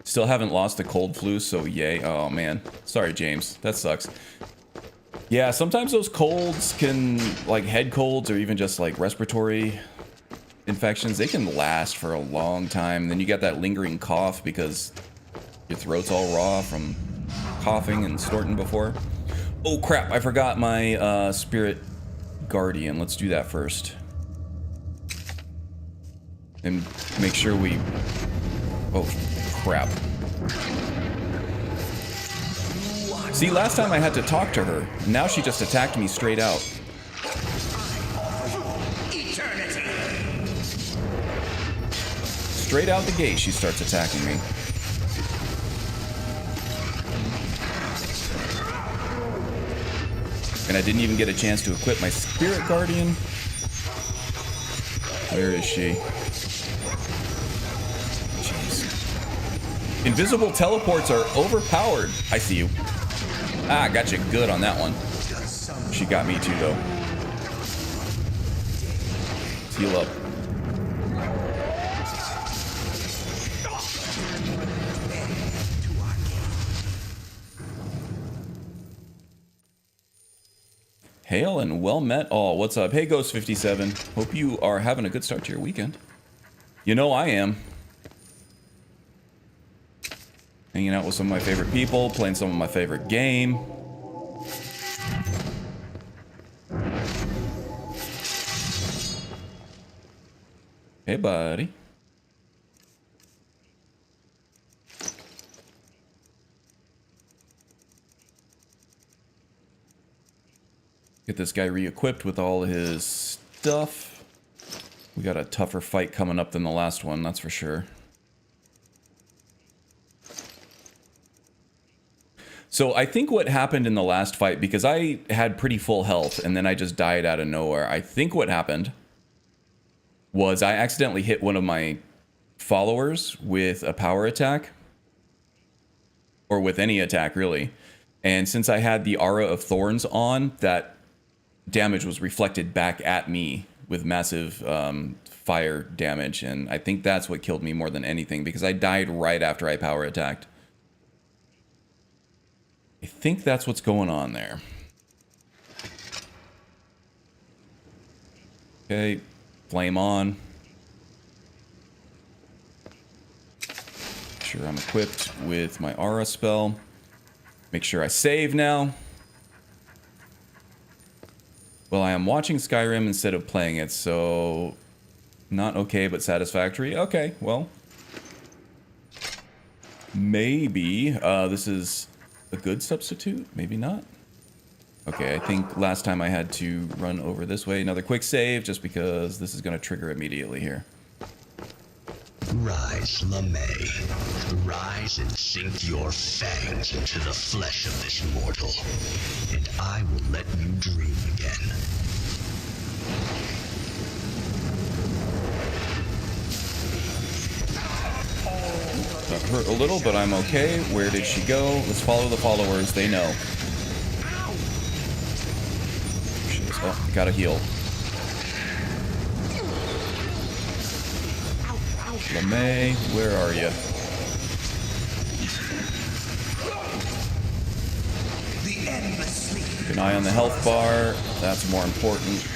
Still haven't lost the cold flu, so yay. Oh man, sorry James, that sucks. Yeah, sometimes those colds can, like head colds or even just like respiratory infections, they can last for a long time. Then you got that lingering cough because your throat's all raw from coughing and snorting before. Oh crap, I forgot my spirit guardian. Let's do that first. And make sure we... Oh crap. See, last time I had to talk to her. Now she just attacked me straight out. Straight out the gate, she starts attacking me. And I didn't even get a chance to equip my Spirit Guardian. Where is she? Invisible teleports are overpowered. I see you. Ah, got you good on that one. She got me too, though. Let's heal up. Hail and well met all. What's up? Hey, Ghost57. Hope you are having a good start to your weekend. You know I am. Hanging out with some of my favorite people, playing some of my favorite game. Hey, buddy. Get this guy re-equipped with all his stuff. We got a tougher fight coming up than the last one, that's for sure. So I think what happened in the last fight, because I had pretty full health and then I just died out of nowhere. I think what happened was I accidentally hit one of my followers with a power attack. Or with any attack, really. And since I had the Aura of Thorns on, that damage was reflected back at me with massive fire damage. And I think that's what killed me more than anything, because I died right after I power attacked. I think that's what's going on there. Okay, flame on. Make sure I'm equipped with my aura spell. Make sure I save now. Well, I am watching Skyrim instead of playing it, so not okay but satisfactory. Okay, well, maybe this is a good substitute, maybe not. Okay, I think last time I had to run over this way. Another quick save, just because this is going to trigger immediately here. Rise, LeMay. Rise and sink your fangs into the flesh of this mortal, and I will let you dream again. That hurt a little, but I'm okay. Where did she go? Let's follow the followers. They know. Oh, gotta heal. LeMay, where are you? Keep an eye on the health bar. That's more important.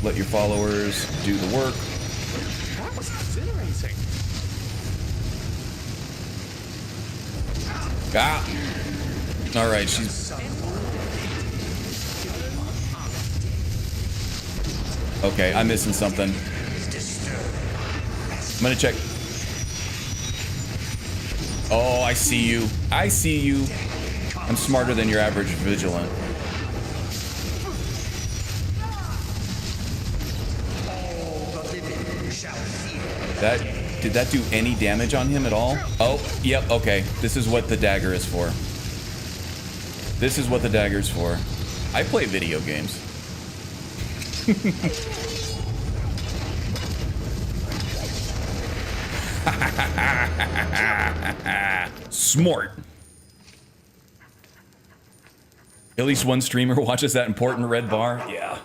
Let your followers do the work. That was exhilarating. Ah! Alright, she's... Okay, I'm missing something. I'm gonna check. Oh, I see you. I see you. I'm smarter than your average vigilant. Did that do any damage on him at all? Oh, yep, okay. This is what the dagger is for. This is what the dagger is for. I play video games. Smart. At least one streamer watches that important red bar. Yeah.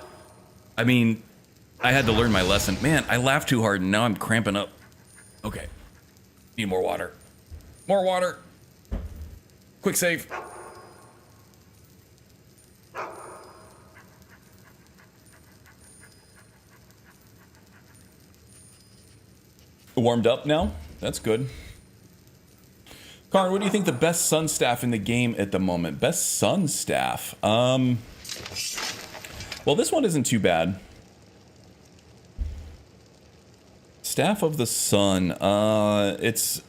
I mean, I had to learn my lesson. Man, I laughed too hard and now I'm cramping up. Okay. Need more water. More water. Quick save. Warmed up now? That's good. Karn, what do you think the best sun staff in the game at the moment? Best sun staff? Well, this one isn't too bad. Staff of the Sun. It's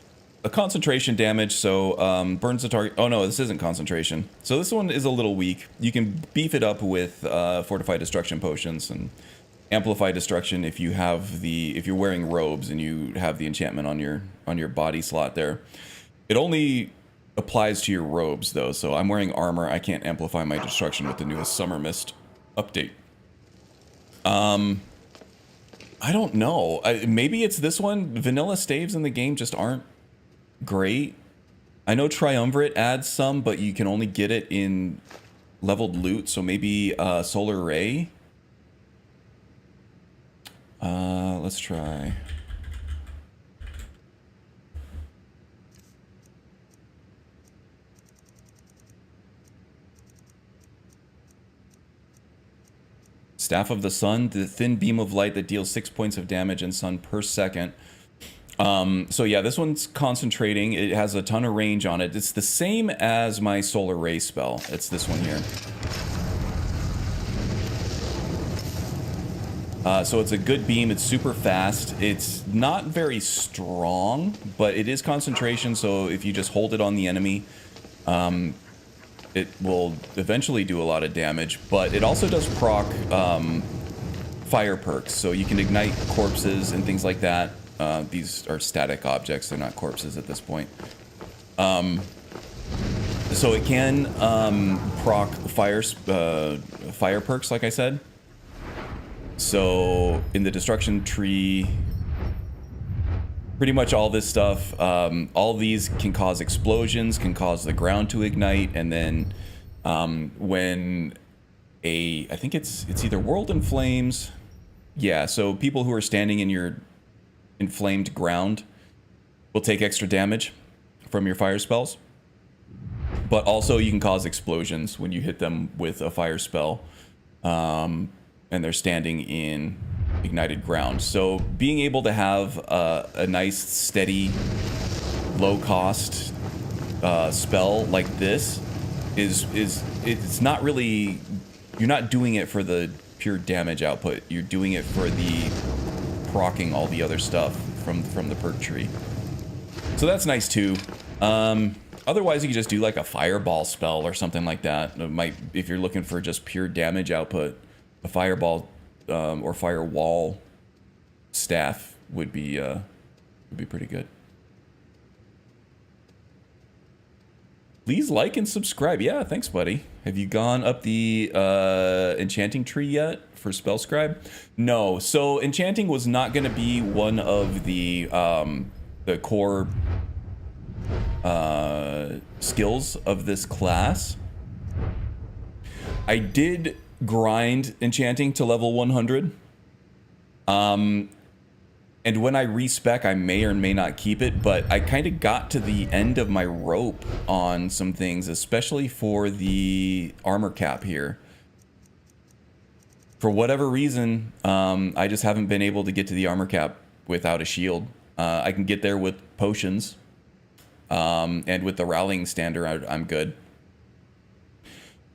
a concentration damage, so burns the target. Oh no, this isn't concentration. So this one is a little weak. You can beef it up with fortified destruction potions and amplify destruction if you have if you're wearing robes and you have the enchantment on your body slot there. It only applies to your robes though, so I'm wearing armor. I can't amplify my destruction with the newest Summer Mist update. I don't know. Maybe it's this one. Vanilla staves in the game just aren't great. I know Triumvirate adds some, but you can only get it in leveled loot, so maybe Solar Ray. Let's try. Staff of the Sun, the thin beam of light that deals 6 points of damage and sun per second. So yeah, this one's concentrating. It has a ton of range on it. It's the same as my Solar Ray spell. It's this one here. So it's a good beam. It's super fast. It's not very strong, but it is concentration. So if you just hold it on the enemy, it will eventually do a lot of damage. But it also does proc fire perks. So you can ignite corpses and things like that. These are static objects. They're not corpses at this point. So it can proc fire perks, like I said. So in the destruction tree, pretty much all this stuff, all these can cause explosions, can cause the ground to ignite, and then when I think it's either world in flames, yeah. So people who are standing in your inflamed ground will take extra damage from your fire spells, but also you can cause explosions when you hit them with a fire spell. And they're standing in ignited ground. So being able to have a nice, steady, low-cost spell like this it's not really, you're not doing it for the pure damage output. You're doing it for the proccing all the other stuff from the perk tree. So that's nice too. Otherwise, you can just do like a fireball spell or something like that. It might, if you're looking for just pure damage output. A fireball or firewall staff would be pretty good. Please like and subscribe. Yeah, thanks, buddy. Have you gone up the enchanting tree yet for Spellscribe? No. So enchanting was not going to be one of the core skills of this class. I did grind enchanting to level 100. And when I respec, I may or may not keep it, but I kind of got to the end of my rope on some things, especially for the armor cap here. For whatever reason, I just haven't been able to get to the armor cap without a shield. I can get there with potions, and with the rallying standard, I'm good.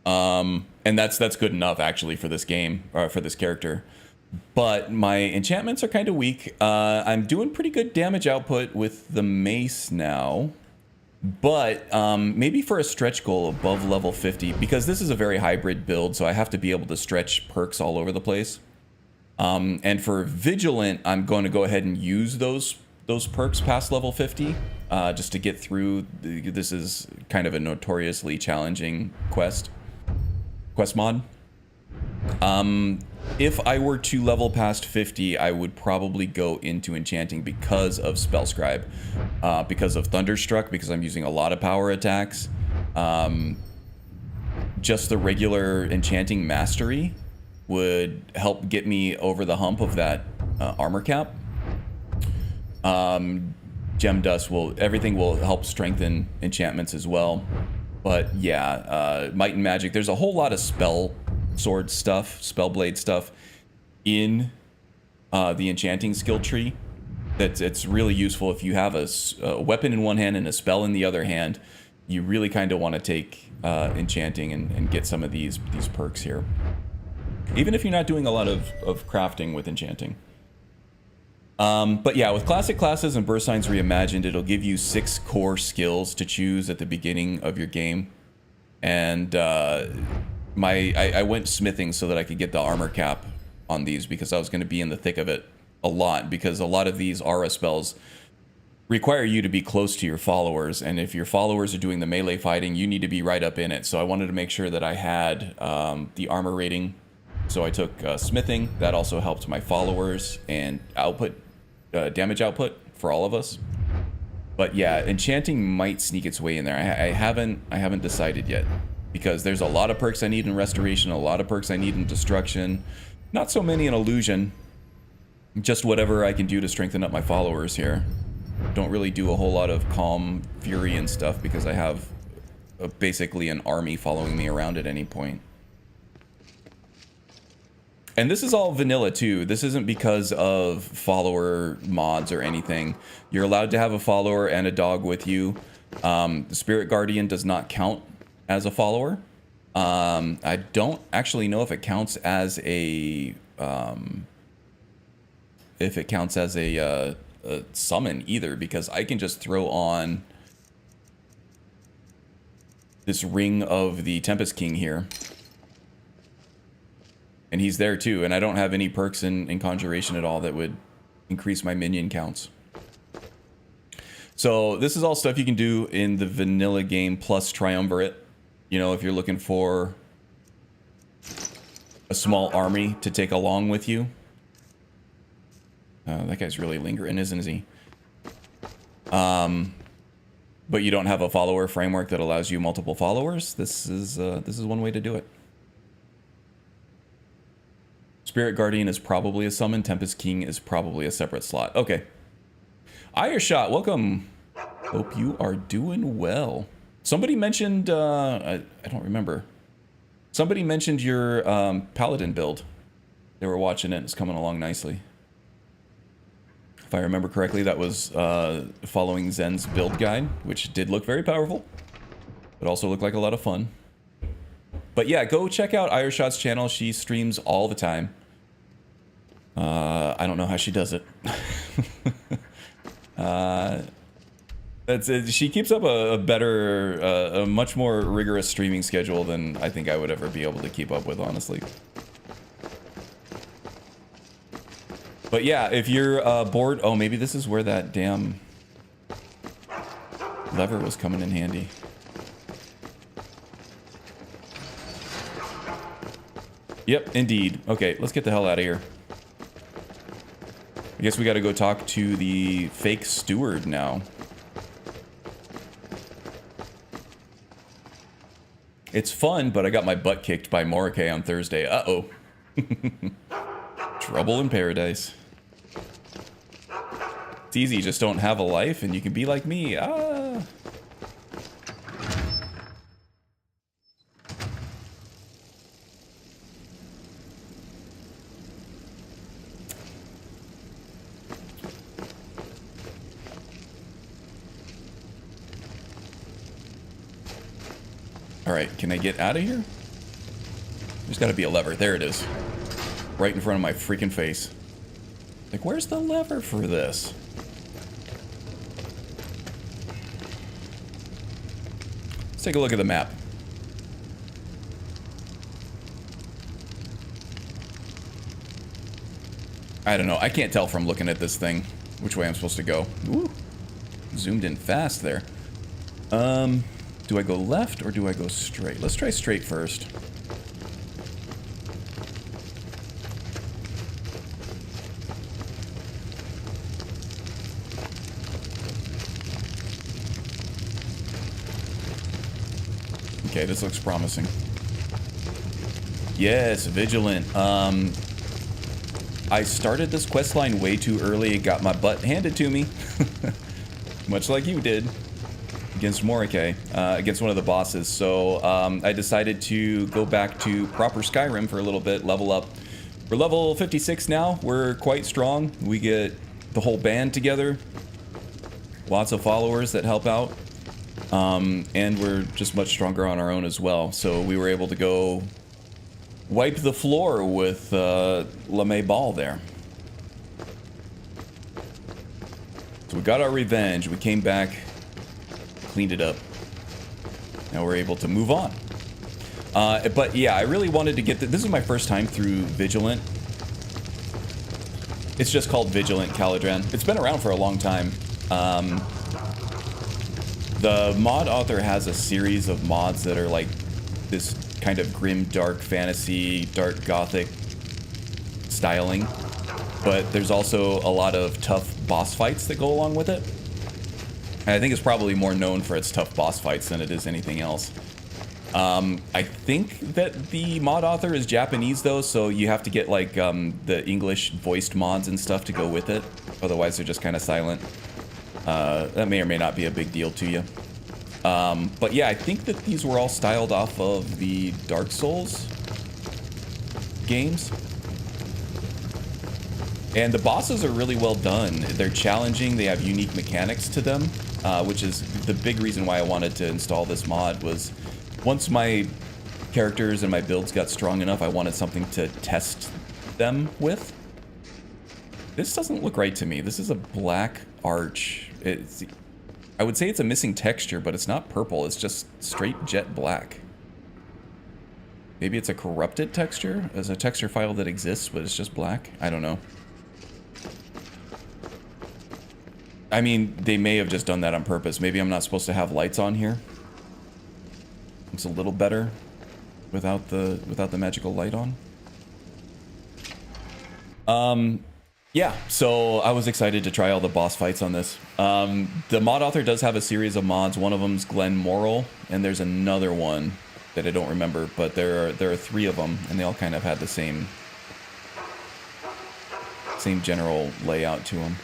And that's good enough actually for this game, or for this character. But my enchantments are kind of weak. I'm doing pretty good damage output with the mace now, but maybe for a stretch goal above level 50, because this is a very hybrid build, so I have to be able to stretch perks all over the place. And for vigilant, I'm going to go ahead and use those perks past level 50, just to get through. This is kind of a notoriously challenging quest mod. If I were to level past 50, I would probably go into enchanting because of Spellscribe, because of Thunderstruck, because I'm using a lot of power attacks. Just the regular enchanting mastery would help get me over the hump of that armor cap. Gem Dust everything will help strengthen enchantments as well. But yeah, Might and Magic, there's a whole lot of spell sword stuff, spellblade stuff in the enchanting skill tree. It's really useful if you have a weapon in one hand and a spell in the other hand. You really kind of want to take enchanting and get some of these perks here. Even if you're not doing a lot of crafting with enchanting. But yeah, with classic classes and Burst Signs Reimagined, it'll give you 6 core skills to choose at the beginning of your game. And I went smithing so that I could get the armor cap on these, because I was going to be in the thick of it a lot, because a lot of these aura spells require you to be close to your followers, and if your followers are doing the melee fighting, you need to be right up in it. So I wanted to make sure that I had the armor rating. So I took smithing. That also helped my followers and output, damage output for all of us. But yeah, enchanting might sneak its way in there. I haven't decided yet, because there's a lot of perks I need in restoration, a lot of perks I need in destruction, not so many in illusion. Just whatever I can do to strengthen up my followers here. Don't really do a whole lot of calm fury and stuff because I have basically an army following me around at any point. And this is all vanilla too. This isn't because of follower mods or anything. You're allowed to have a follower and a dog with you. The Spirit Guardian does not count as a follower. I don't actually know if it counts as a summon either, because I can just throw on this ring of the Tempest King here. And he's there too, and I don't have any perks in Conjuration at all that would increase my minion counts. So this is all stuff you can do in the vanilla game plus Triumvirate. You know, if you're looking for a small army to take along with you. That guy's really lingering, isn't he? But you don't have a follower framework that allows you multiple followers. This is one way to do it. Spirit Guardian is probably a summon. Tempest King is probably a separate slot. Okay. Ireshot, welcome. Hope you are doing well. Somebody mentioned, I don't remember. Somebody mentioned your Paladin build. They were watching it. It's coming along nicely. If I remember correctly, that was following Zen's build guide, which did look very powerful. It also looked like a lot of fun. But yeah, go check out Ireshot's channel. She streams all the time. I don't know how she does it. That's it. She keeps up a better, a much more rigorous streaming schedule than I think I would ever be able to keep up with, honestly. But yeah, if you're bored, oh, maybe this is where that damn lever was coming in handy. Yep, indeed. Okay, let's get the hell out of here. I guess we gotta go talk to the fake steward now. It's fun, but I got my butt kicked by Morike on Thursday. Uh-oh. Trouble in paradise. It's easy, just don't have a life and you can be like me. Ah. Alright, can I get out of here? There's gotta be a lever. There it is. Right in front of my freaking face. Like, where's the lever for this? Let's take a look at the map. I don't know. I can't tell from looking at this thing which way I'm supposed to go. Ooh. Zoomed in fast there. Do I go left or do I go straight? Let's try straight first. Okay, this looks promising. Yes, Vigilant. I started this questline way too early. Got my butt handed to me. Much like you did. Against Morike, against one of the bosses. So I decided to go back to proper Skyrim for a little bit, level up. We're level 56 now. We're quite strong. We get the whole band together. Lots of followers that help out. And we're just much stronger on our own as well. So we were able to go wipe the floor with LeMay Ball there. So we got our revenge. We came back, cleaned it up. Now we're able to move on. But yeah, I really wanted to get this is my first time through Vigilant. It's just called Vigilant Caladran. It's been around for a long time. The mod author has a series of mods that are like this kind of grim, dark fantasy, dark gothic styling. But there's also a lot of tough boss fights that go along with it. And I think it's probably more known for its tough boss fights than it is anything else. I think that the mod author is Japanese though, so you have to get like the English voiced mods and stuff to go with it. Otherwise they're just kind of silent. That may or may not be a big deal to you. But yeah, I think that these were all styled off of the Dark Souls games. And the bosses are really well done. They're challenging, they have unique mechanics to them, which is the big reason why I wanted to install this mod. Was once my characters and my builds got strong enough, I wanted something to test them with. This doesn't look right to me. This is a black arch. I would say it's a missing texture, but it's not purple. It's just straight jet black. Maybe it's a corrupted texture? As a texture file that exists, but it's just black? I don't know. I mean, they may have just done that on purpose. Maybe I'm not supposed to have lights on here. It's a little better without the magical light on. Yeah, so I was excited to try all the boss fights on this. The mod author does have a series of mods. One of them's Glen Morrill, and there's another one that I don't remember, but there are 3 of them, and they all kind of had the same general layout to them.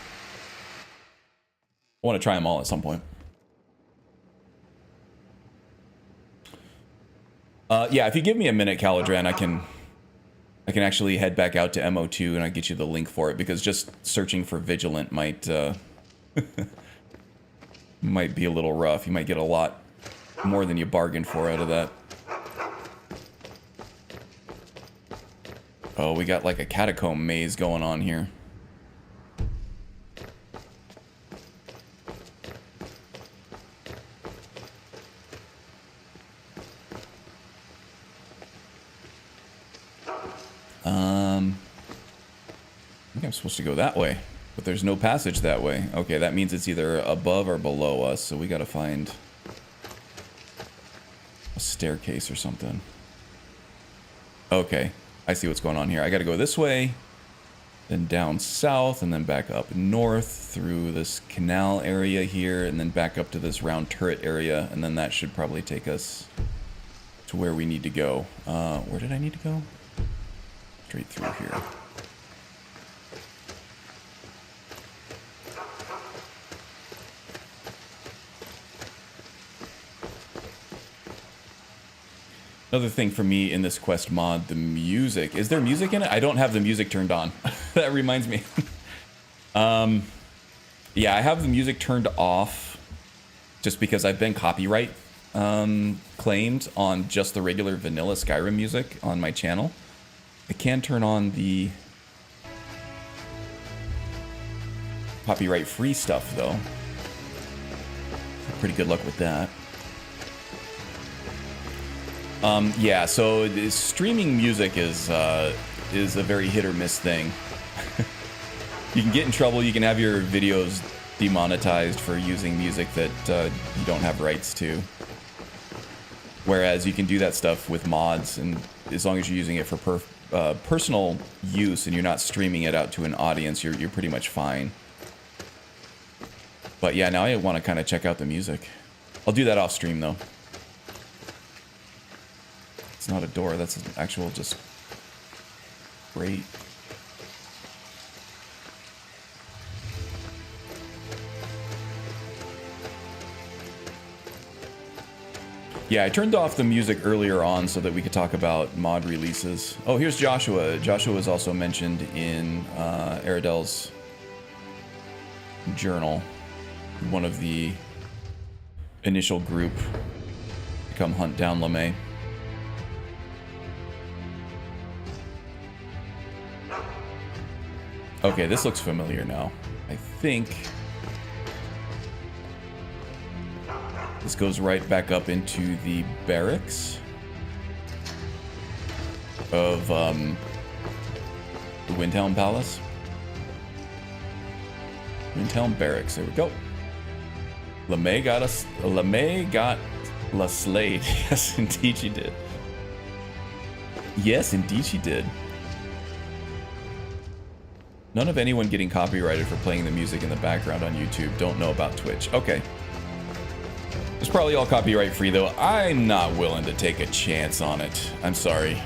I want to try them all at some point. Yeah, if you give me a minute, Caladran, I can actually head back out to MO2 and I get you the link for it, because just searching for Vigilant might might be a little rough. You might get a lot more than you bargained for out of that. Oh, we got like a catacomb maze going on here. I think I'm supposed to go that way, but there's no passage that way. Okay, that means it's either above or below us, so we gotta find a staircase or something. Okay, I see what's going on here. I gotta go this way, then down south, and then back up north through this canal area here, and then back up to this round turret area, and then that should probably take us to where we need to go. Where did I need to go? Straight through here. Another thing for me in this quest mod, the music. Is there music in it? I don't have the music turned on. That reminds me. Yeah, I have the music turned off just because I've been copyright claimed on just the regular vanilla Skyrim music on my channel. I can turn on the copyright free stuff though. Pretty good luck with that. Yeah, so streaming music is a very hit or miss thing. You can get in trouble. You can have your videos demonetized for using music that you don't have rights to. Whereas you can do that stuff with mods, and as long as you're using it for personal use and you're not streaming it out to an audience, you're pretty much fine. But yeah, now I want to kind of check out the music. I'll do that off stream though. It's not a door, that's an actual just grate. Yeah, I turned off the music earlier on so that we could talk about mod releases. Oh, here's Joshua. Joshua is also mentioned in Aradel's journal. One of the initial group to come hunt down LeMay. Okay, this looks familiar now. I think this goes right back up into the barracks of the Windhelm Palace. Windhelm Barracks, there we go. LeMay got us. LeMay got La Slade. Yes, indeed she did. Yes, indeed she did. None of anyone getting copyrighted for playing the music in the background on YouTube don't know about Twitch. Okay. It's probably all copyright free though. I'm not willing to take a chance on it. I'm sorry.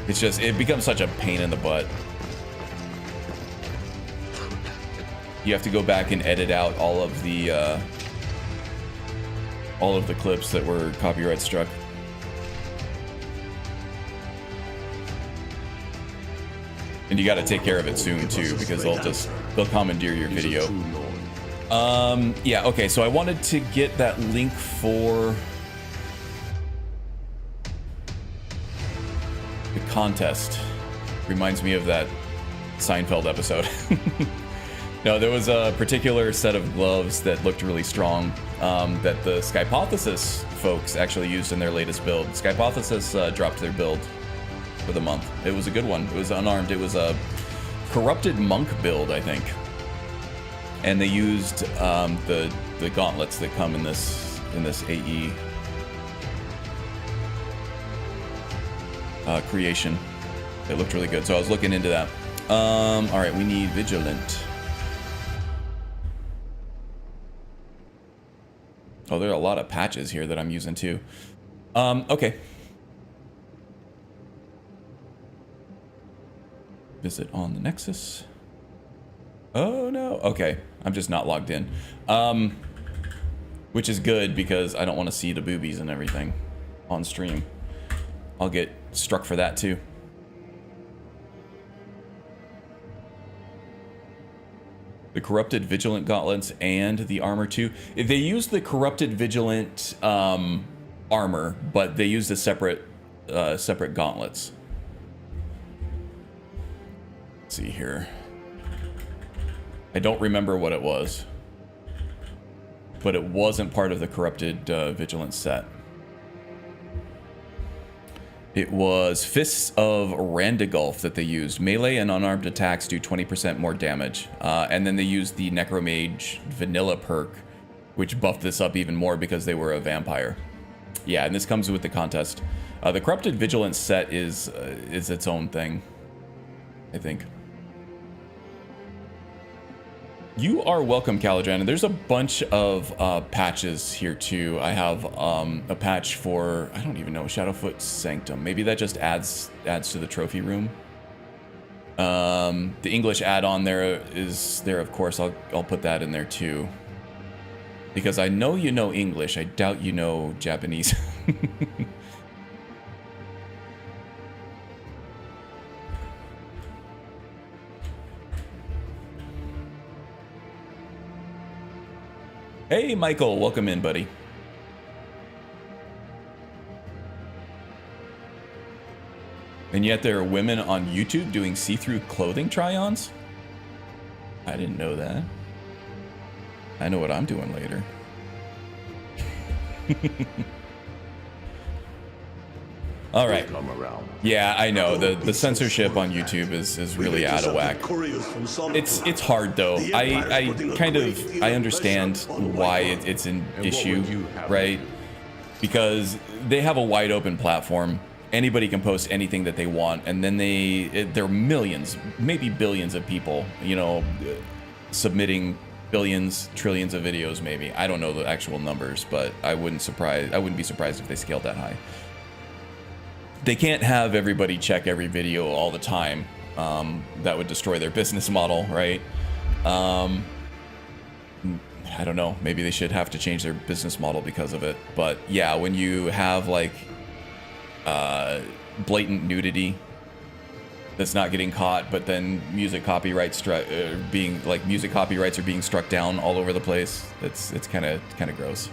It's just, it becomes such a pain in the butt. You have to go back and edit out all of the clips that were copyright struck. And you got to take care of it soon too, because they'll commandeer your video. Yeah, okay, so I wanted to get that link for the contest. Reminds me of that Seinfeld episode. No, there was a particular set of gloves that looked really strong that the Skypothesis folks actually used in their latest build. Skypothesis dropped their build for the month. It was a good one. It was unarmed. It was a corrupted monk build, I think. And they used the gauntlets that come in this AE creation. It looked really good, so I was looking into that. All right, we need vigilant. Oh, there are a lot of patches here that I'm using too. Okay. Visit on the Nexus. Oh no, okay. I'm just not logged in. Which is good because I don't want to see the boobies and everything on stream. I'll get struck for that too. The corrupted vigilant gauntlets and the armor too. They used the corrupted vigilant armor, but they used a separate gauntlets. Let's see here. I don't remember what it was, but it wasn't part of the corrupted vigilant set. It was Fists of Randagulf that they used. Melee and unarmed attacks do 20% more damage. And then they used the Necromage vanilla perk, which buffed this up even more because they were a vampire. Yeah, and this comes with the contest. The Corrupted Vigilance set is its own thing, I think. You are welcome, Calajan. And there's a bunch of patches here too. I have a patch for, I don't even know, Shadowfoot Sanctum. Maybe that just adds to the trophy room. The English add-on there is there, of course. I'll put that in there too. Because I know you know English. I doubt you know Japanese. Hey, Michael, welcome in, buddy. And yet there are women on YouTube doing see-through clothing try-ons? I didn't know that. I know what I'm doing later. All right. Yeah, I know. The censorship on YouTube is really out of whack. It's hard though. I understand why it's an issue, right? Because they have a wide open platform. Anybody can post anything that they want, and then there are millions, maybe billions of people, you know, submitting billions, trillions of videos. Maybe I don't know the actual numbers, but I wouldn't be surprised if they scaled that high. They can't have everybody check every video all the time. That would destroy their business model, right? I don't know. Maybe they should have to change their business model because of it. But yeah, when you have like blatant nudity that's not getting caught, but then music copyrights are being struck down all over the place, it's kind of gross.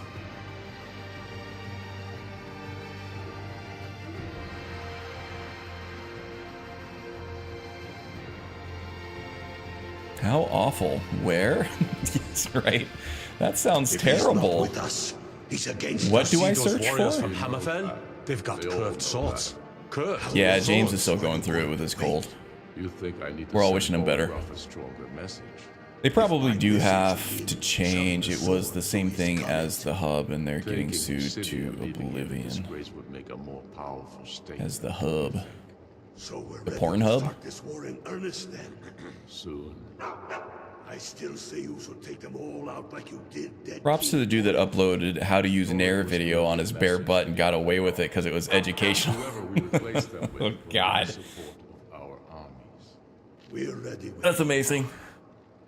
How awful. Where? Yes, right. That sounds terrible. What do I search for? From Hammerfell, they've got curved swords. Yeah, James is still going through it with his cold. We're all wishing him better. They probably do have to change. It was the same thing as the hub, and they're getting sued to oblivion as the hub. So we're The porn hub? this war in earnest then. Soon. I still say you should take them all out like you did that. Props to the dude that uploaded how to use an air video on his bare butt and got away with it because it was educational. Oh God. Our armies. We're ready. That's amazing.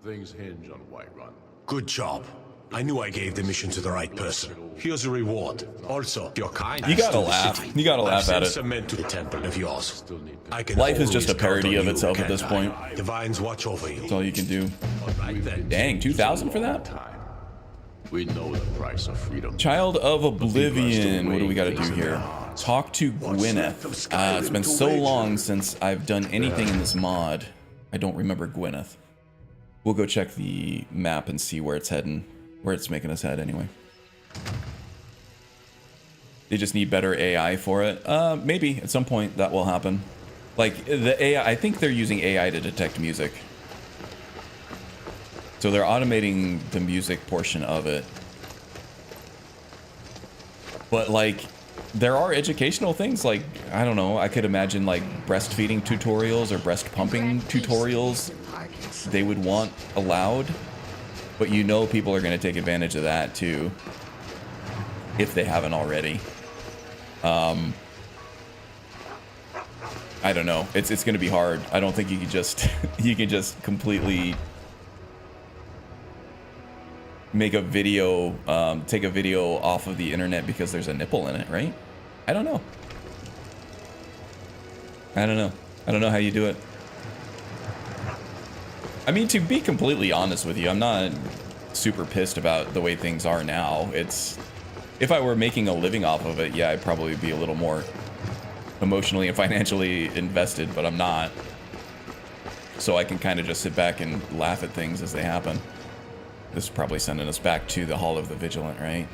Things hinge on Whiterun. Good job. I knew I gave the mission to the right person. Here's a reward. Also, if you're kind. You gotta laugh. You gotta laugh at I've it. sent some men to the temple of yours. I can Life is just a always count parody on of you, itself at can't this I? point. Divines watch over you. That's all you can do. All right then. Dang, 2,000 for that? We know the price of freedom. Child of Oblivion. What do we gotta do here? Talk to Gwyneth. It's been so long since I've done anything in this mod. I don't remember Gwyneth. We'll go check the map and see where it's heading. Where it's making us head anyway. They just need better AI for it. Maybe at some point that will happen. Like the AI, I think they're using AI to detect music. So they're automating the music portion of it. But like, there are educational things like, I don't know, I could imagine like breastfeeding tutorials or breast pumping tutorials they would want allowed. But you know people are going to take advantage of that too, if they haven't already. I don't know. It's going to be hard. I don't think you can just you can just completely make a video, take a video off of the internet because there's a nipple in it, right? I don't know. I don't know how you do it. I mean, to be completely honest with you, I'm not super pissed about the way things are now. It's, if I were making a living off of it, yeah, I'd probably be a little more emotionally and financially invested, but I'm not. So I can kind of just sit back and laugh at things as they happen. This is probably sending us back to the Hall of the Vigilant, right?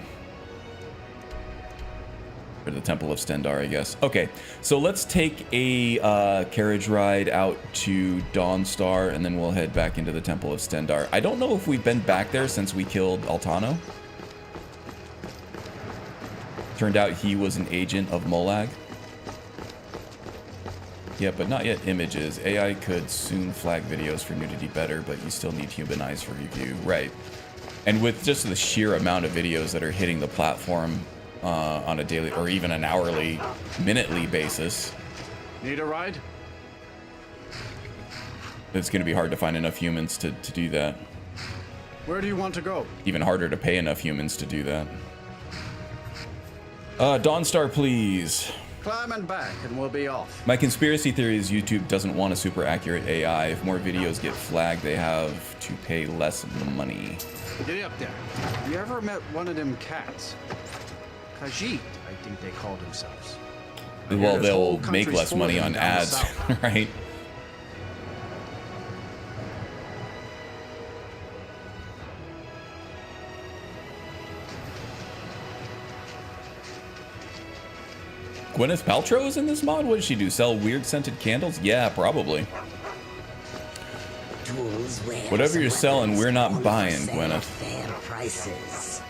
Or the Temple of Stendarr, I guess. Okay, so let's take a carriage ride out to Dawnstar, and then we'll head back into the Temple of Stendarr. I don't know if we've been back there since we killed Altano. Turned out he was an agent of Molag. Yeah, but not yet images. AI could soon flag videos for nudity better, but you still need human eyes for review. Right. And with just the sheer amount of videos that are hitting the platform on a daily or even an hourly, minutely basis. Need a ride? It's going to be hard to find enough humans to do that. Where do you want to go? Even harder to pay enough humans to do that. Dawnstar, please. Climb and back and we'll be off. My conspiracy theory is YouTube doesn't want a super accurate AI. If more videos get flagged, they have to pay less money. Get up there. You ever met one of them cats? Khajiit, I think they call themselves. Well, they'll make less money on ads, right? Gwyneth Paltrow is in this mod? What does she do? Sell weird scented candles? Yeah, probably. Whatever you're selling, we're not buying, Gwyneth.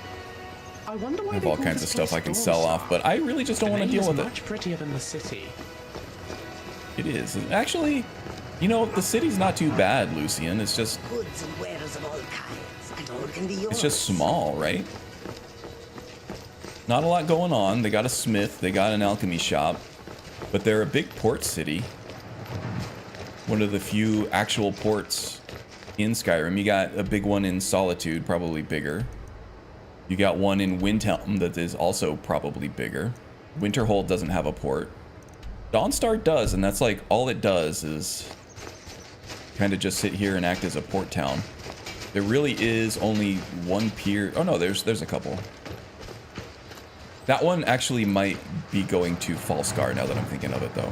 I wonder why I have all kinds of stuff I can sell off, but I really just don't want to deal with it. Much prettier than the city. It is. Actually, you know, the city's not too bad, Lucian. It's just... Goods and wares of all kinds, and all can be yours. It's just small, right? Not a lot going on. They got a smith, they got an alchemy shop, but they're a big port city. One of the few actual ports in Skyrim. You got a big one in Solitude, probably bigger. You got one in Windhelm that is also probably bigger. Winterhold doesn't have a port. Dawnstar does, and that's like all it does is kind of just sit here and act as a port town. There really is only one pier. Oh no, there's a couple. That one actually might be going to Falskar now that I'm thinking of it, though.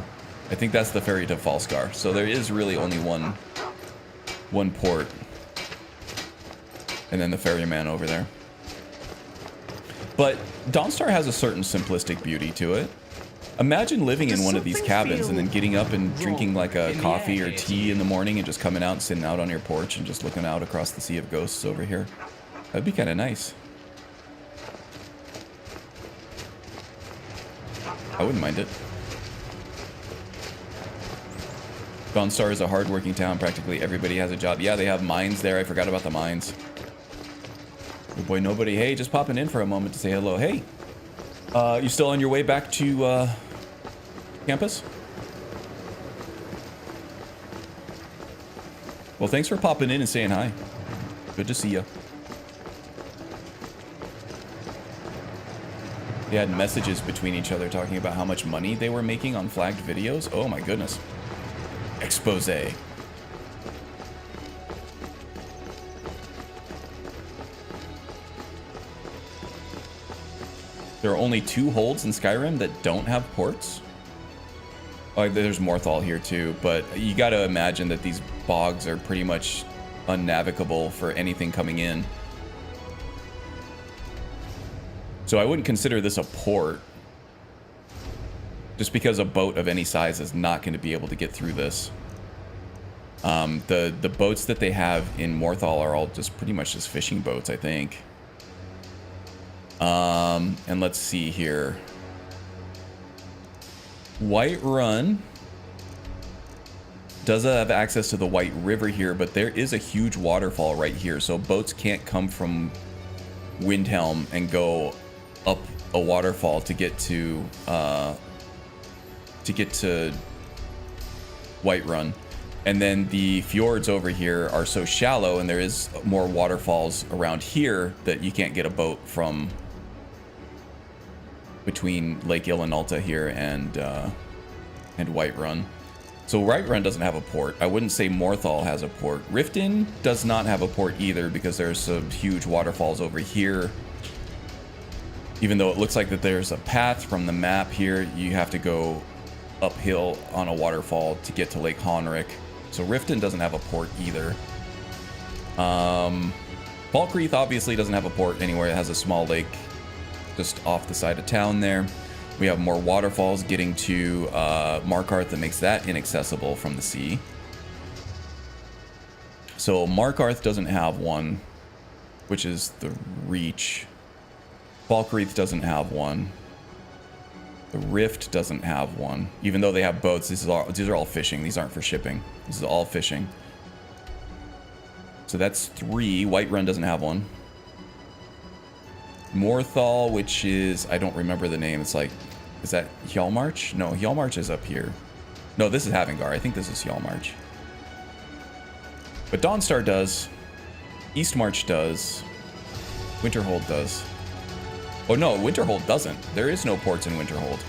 I think that's the ferry to Falskar. So there is really only one port. And then the ferryman over there. But Dawnstar has a certain simplistic beauty to it. Imagine living in one of these cabins and then getting up and drinking like a coffee or tea in the morning and just coming out and sitting out on your porch and just looking out across the Sea of Ghosts over here. That'd be kind of nice. I wouldn't mind it. Dawnstar is a hardworking town. Practically everybody has a job. Yeah, they have mines there. I forgot about the mines. Good boy, nobody. Hey, just popping in for a moment to say hello. Hey, you still on your way back to campus? Well, thanks for popping in and saying hi. Good to see you. They had messages between each other talking about how much money they were making on flagged videos. Oh my goodness. Expose. There are only 2 holds in Skyrim that don't have ports. Oh, there's Morthal here too, but you got to imagine that these bogs are pretty much unnavigable for anything coming in. So I wouldn't consider this a port, just because a boat of any size is not going to be able to get through this. The boats that they have in Morthal are all just pretty much just fishing boats, I think. And let's see here. Whiterun does have access to the White River here, but there is a huge waterfall right here, so boats can't come from Windhelm and go up a waterfall to get to Whiterun. And then the fjords over here are so shallow, and there is more waterfalls around here that you can't get a boat from between Lake Ilinalta here and Whiterun. So Whiterun doesn't have a port. I wouldn't say Morthal has a port. Riften does not have a port either, because there's some huge waterfalls over here. Even though it looks like that there's a path from the map here, you have to go uphill on a waterfall to get to Lake Honrick. So Riften doesn't have a port either. Falkreath obviously doesn't have a port anywhere. It has a small lake just off the side of town there. We have more waterfalls getting to Markarth that makes that inaccessible from the sea. So Markarth doesn't have one, which is the Reach. Falkreath doesn't have one. The Rift doesn't have one. Even though they have boats, these are all fishing. These aren't for shipping. This is all fishing. So that's 3. Whiterun doesn't have one. Morthal, which is, I don't remember the name. It's like, is that Hjalmarch? No, Hjalmarch is up here. No, this is Havengar. I think this is Hjalmarch. But Dawnstar does. Eastmarch does. Winterhold does. Oh no, Winterhold doesn't. There is no ports in Winterhold.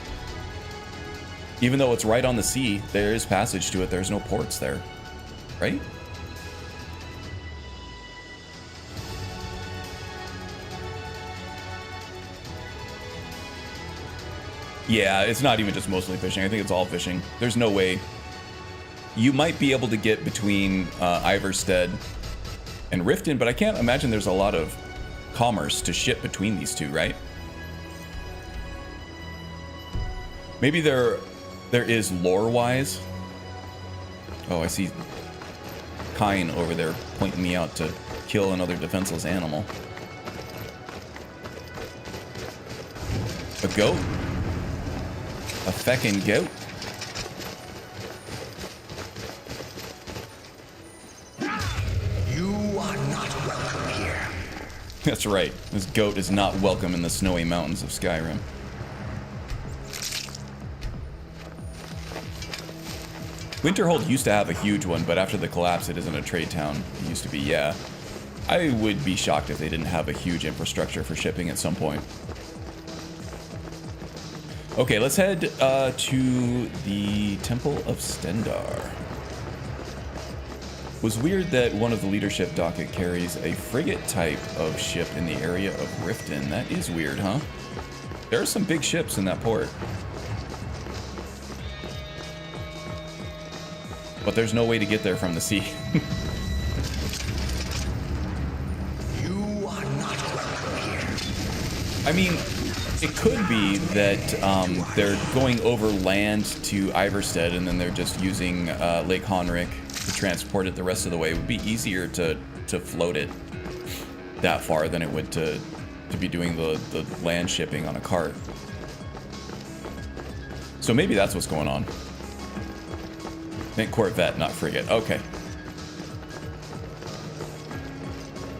Even though it's right on the sea, there is passage to it. There's no ports there. Right? Yeah, it's not even just mostly fishing. I think it's all fishing. There's no way. You might be able to get between Ivarstead and Riften, but I can't imagine there's a lot of commerce to ship between these two, right? Maybe there is lore-wise. Oh, I see Kine over there pointing me out to kill another defenseless animal. A goat? A feckin' goat? You are not welcome here. That's right. This goat is not welcome in the snowy mountains of Skyrim. Winterhold used to have a huge one, but after the collapse, it isn't a trade town. It used to be, yeah. I would be shocked if they didn't have a huge infrastructure for shipping at some point. Okay, let's head to the Temple of Stendarr. It was weird that one of the leadership docket carries a frigate type of ship in the area of Riften. That is weird, huh? There are some big ships in that port. But there's no way to get there from the sea. You are not welcome here. I mean, it could be that they're going over land to Ivarstead and then they're just using Lake Honrick to transport it the rest of the way. It would be easier to float it that far than it would to be doing the land shipping on a cart. So maybe that's what's going on. Think Corvette, not frigate. Okay.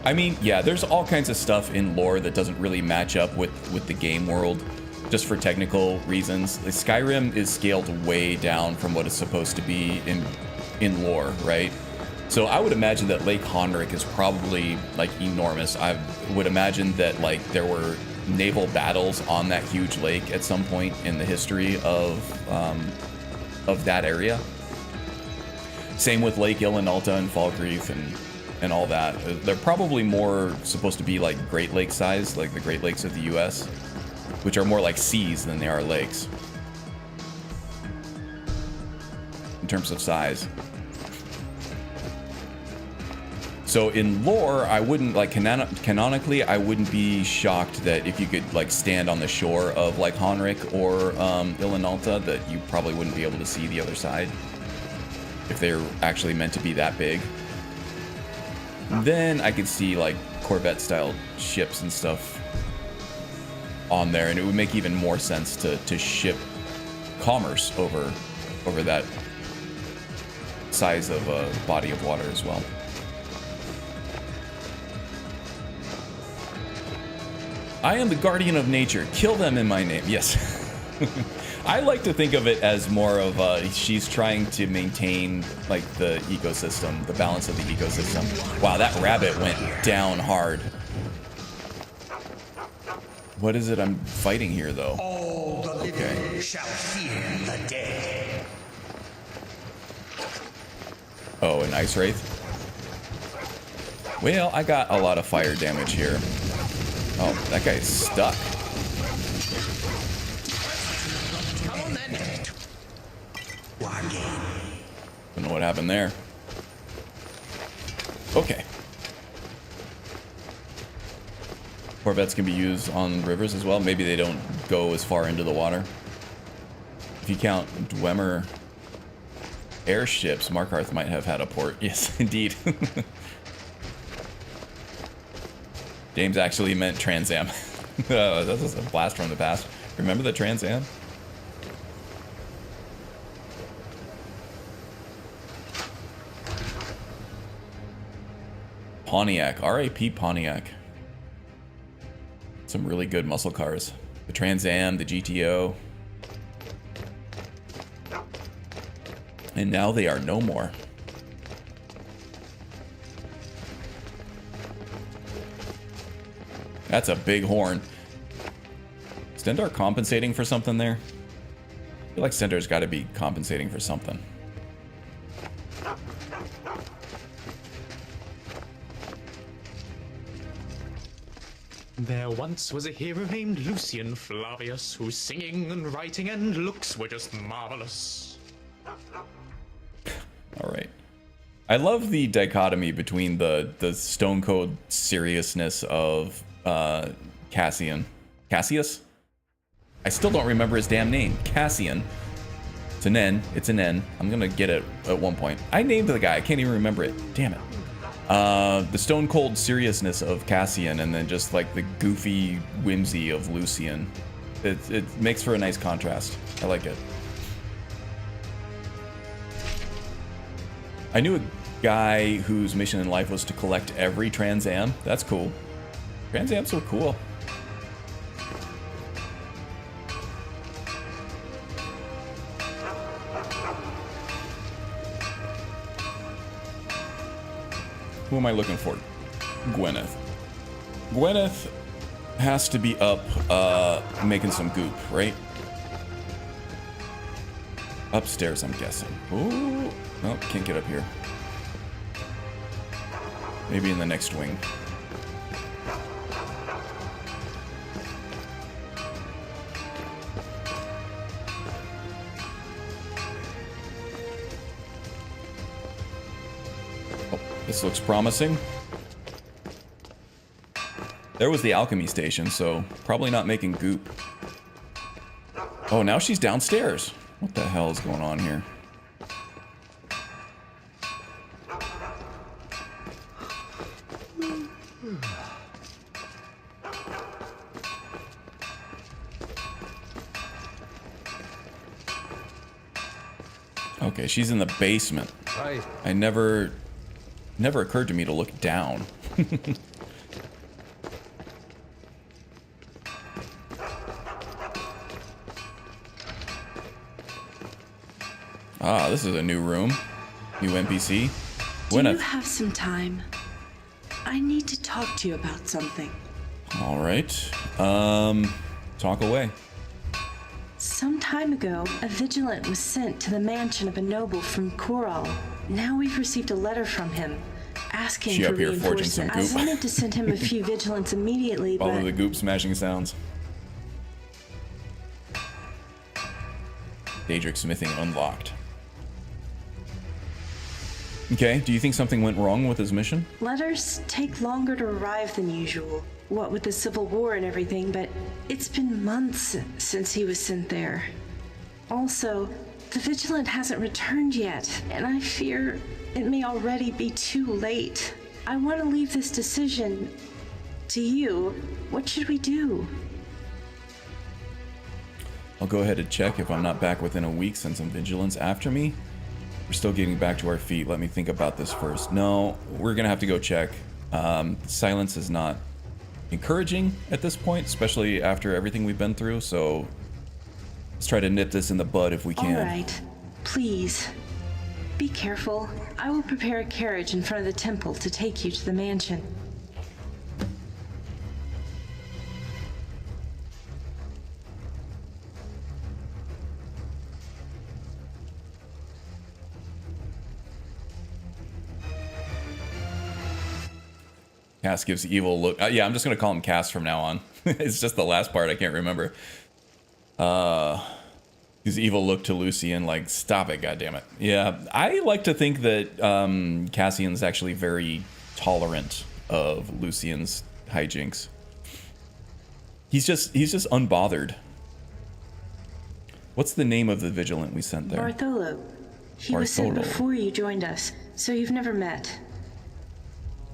I mean, yeah, there's all kinds of stuff in lore that doesn't really match up with the game world, just for technical reasons. Like, Skyrim is scaled way down from what it's supposed to be in lore, right? So I would imagine that Lake Honric is probably like enormous. I would imagine that like there were naval battles on that huge lake at some point in the history of that area. Same with Lake Ilinalta and Falkreath and all that. They're probably more supposed to be like Great Lake size, like the Great Lakes of the US, which are more like seas than they are lakes in terms of size. So in lore, I wouldn't, like, canonically, I wouldn't be shocked that if you could, like, stand on the shore of, like, Honric or Ilinalta, that you probably wouldn't be able to see the other side if they're actually meant to be that big. Then I could see, like, Corvette-style ships and stuff on there, and it would make even more sense to ship commerce over that size of a body of water as well. I am the guardian of nature. Kill them in my name. Yes. I like to think of it as more of she's trying to maintain like the ecosystem, the balance of the ecosystem. Wow, that rabbit went down hard. What is it I'm fighting here, though? All the living shall fear the dead. Oh, an ice wraith? Well, I got a lot of fire damage here. Oh, that guy's stuck. Come on then. Don't know what happened there. Okay. Corvettes can be used on rivers as well. Maybe they don't go as far into the water. If you count Dwemer airships, Markarth might have had a port. Yes, indeed. James actually meant Trans Am. That was a blast from the past. Remember the Trans Am? Pontiac. R.I.P. Pontiac. Some really good muscle cars. The Trans Am, the GTO. And now they are no more. That's a big horn. Stendar compensating for something there? I feel like Stendar's got to be compensating for something. There once was a hero named Lucian Flavius, whose singing and writing and looks were just marvelous. All right. I love the dichotomy between the stone cold seriousness of Cassius? I still don't remember his damn name. Cassian. It's an N. It's an N. I'm gonna get it at one point. I named the guy. I can't even remember it. Damn it. The stone cold seriousness of Cassian, and then just like the goofy whimsy of Lucian. It makes for a nice contrast. I like it. I knew a guy whose mission in life was to collect every Trans Am. That's cool. Trans Am's so cool. Who am I looking for? Gwyneth. Gwyneth has to be up making some goop, right? Upstairs, I'm guessing. Ooh. Oh, can't get up here. Maybe in the next wing. Oh, this looks promising. There was the alchemy station, so probably not making goop. Oh, now she's downstairs. What the hell is going on here? Okay, she's in the basement. Hi. I never occurred to me to look down. Ah, this is a new room. New NPC. Do you Gwyneth. have some time? I need to talk to you about something. All right. Talk away. Some time ago, a vigilant was sent to the mansion of a noble from Coral. Now we've received a letter from him asking She for up here forging some reinforcements. goop. I wanted to send him a few vigilants immediately, Follow but the goop smashing sounds. Daedric smithing unlocked. Okay, do you think something went wrong with his mission? letters take longer to arrive than usual. What with the Civil War and everything, but it's been months since he was sent there. Also, the Vigilant hasn't returned yet, and I fear it may already be too late. I want to leave this decision to you. What should we do? I'll go ahead and check if I'm not back within a week. Send some vigilance after me. We're still getting back to our feet. Let me think about this first. No, we're gonna have to go check. Silence is not encouraging at this point, especially after everything we've been through, so let's try to nip this in the bud if we can. All right. Please. Be careful. I will prepare a carriage in front of the temple to take you to the mansion. Cass gives evil look. Yeah, I'm just gonna call him Cass from now on. It's just the last part I can't remember. His evil look to Lucian, like, stop it, goddammit. Yeah, I like to think that Cassian's actually very tolerant of Lucian's hijinks. He's just unbothered. What's the name of the vigilant we sent there? Bartholo. He was sent Bartholo. before you joined us, so you've never met.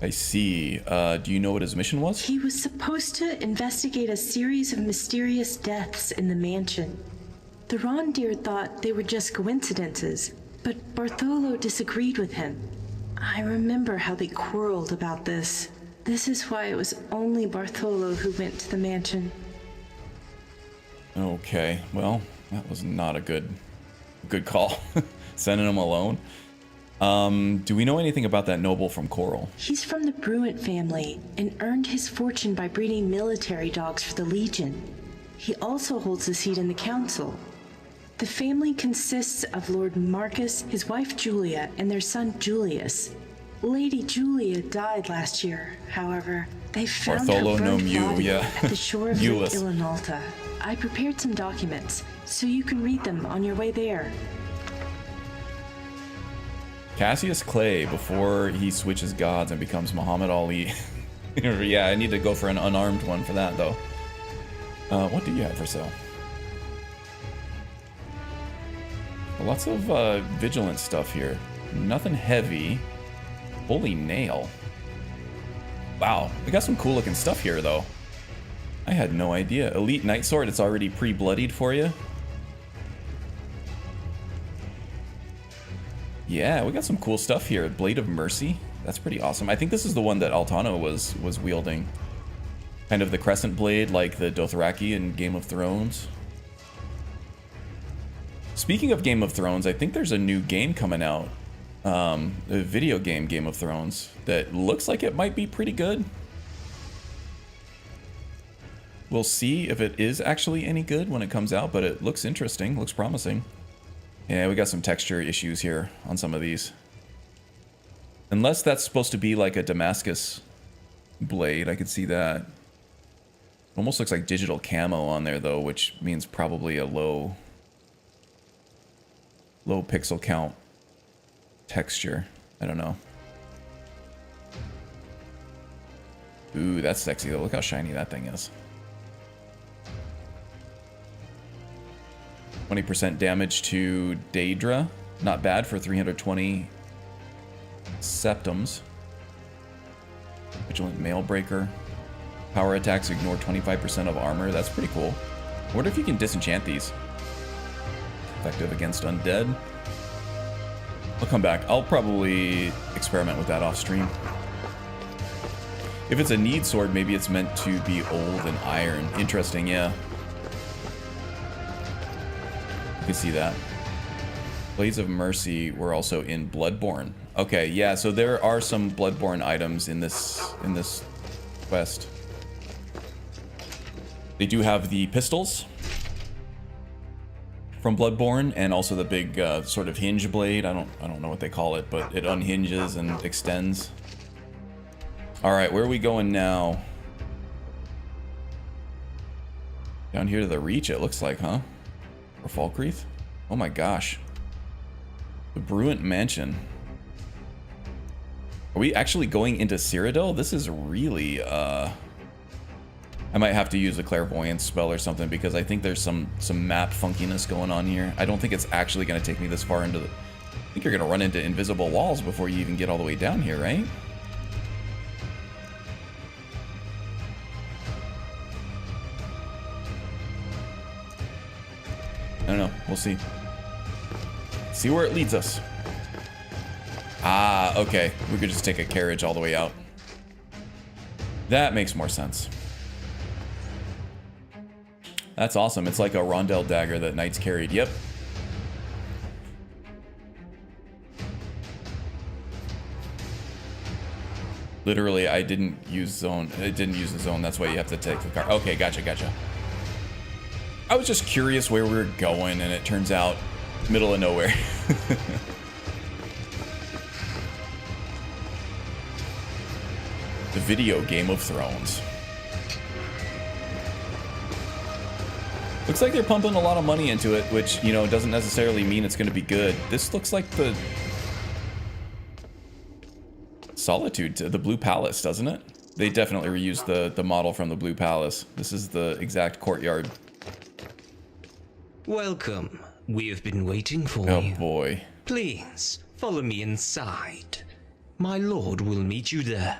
I see. Do you know what his mission was? He was supposed to investigate a series of mysterious deaths in the mansion. The Rondir thought they were just coincidences, but Bartholo disagreed with him. I remember how they quarreled about this. This is why it was only Bartholo who went to the mansion. Okay, well, that was not a good call. Sending him alone. Do we know anything about that noble from Coral? He's from the Bruant family and earned his fortune by breeding military dogs for the Legion. He also holds a seat in the council. The family consists of Lord Marcus, his wife Julia, and their son Julius. Lady Julia died last year, however. They found Bartholo her no burnt Mew, body yeah. at the shore of Lake Euless. Ilanalta. I prepared some documents, so you can read them on your way there. Cassius Clay before he switches gods and becomes Muhammad Ali. Yeah, I need to go for an unarmed one for that though. What do you have for sale? Lots of vigilant stuff here. Nothing heavy. Holy nail. Wow, we got some cool looking stuff here though. I had no idea. Elite Night Sword, it's already pre-bloodied for you. Yeah, we got some cool stuff here. Blade of Mercy. That's pretty awesome. I think this is the one that Altano was wielding. Kind of the crescent blade like the Dothraki in Game of Thrones. Speaking of Game of Thrones, I think there's a new game coming out. A video game Game of Thrones that looks like it might be pretty good. We'll see if it is actually any good when it comes out, but it looks interesting, looks promising. Yeah, we got some texture issues here on some of these. Unless that's supposed to be like a Damascus blade, I could see that. Almost looks like digital camo on there though, which means probably a low pixel count texture. I don't know. Ooh, that's sexy though. Look how shiny that thing is. 20% damage to Daedra. Not bad for 320 septums. Vigilant Mailbreaker. Power attacks ignore 25% of armor. That's pretty cool. I wonder if you can disenchant these. Effective against undead. I'll come back. I'll probably experiment with that off stream. If it's a need sword, maybe it's meant to be old and iron. Interesting, yeah. You can see that. Blades of Mercy were also in Bloodborne. Okay, yeah, so there are some Bloodborne items in this quest. They do have the pistols from Bloodborne, and also the big sort of hinge blade. I don't know what they call it, but it unhinges and extends. All right, where are we going now? Down here to the Reach, it looks like, huh? Or Falkreath? Oh my gosh. The Bruant Mansion. Are we actually going into Cyrodiil? This is really, I might have to use a clairvoyance spell or something, because I think there's some map funkiness going on here. I don't think it's actually going to take me this far into the... I think you're going to run into invisible walls before you even get all the way down here, right? I don't know. We'll see. See where it leads us. Ah, okay. We could just take a carriage all the way out. That makes more sense. That's awesome. It's like a rondel dagger that knights carried. Yep. Literally, I didn't use zone. It didn't use the zone. That's why you have to take the car. Okay, gotcha. I was just curious where we were going, and it turns out middle of nowhere. The video Game of Thrones. Looks like they're pumping a lot of money into it, which, you know, doesn't necessarily mean it's going to be good. This looks like the Solitude, the Blue Palace, doesn't it? They definitely reused the model from the Blue Palace. This is the exact courtyard. Welcome. We have been waiting for you. Oh boy. Please, follow me inside. My lord will meet you there.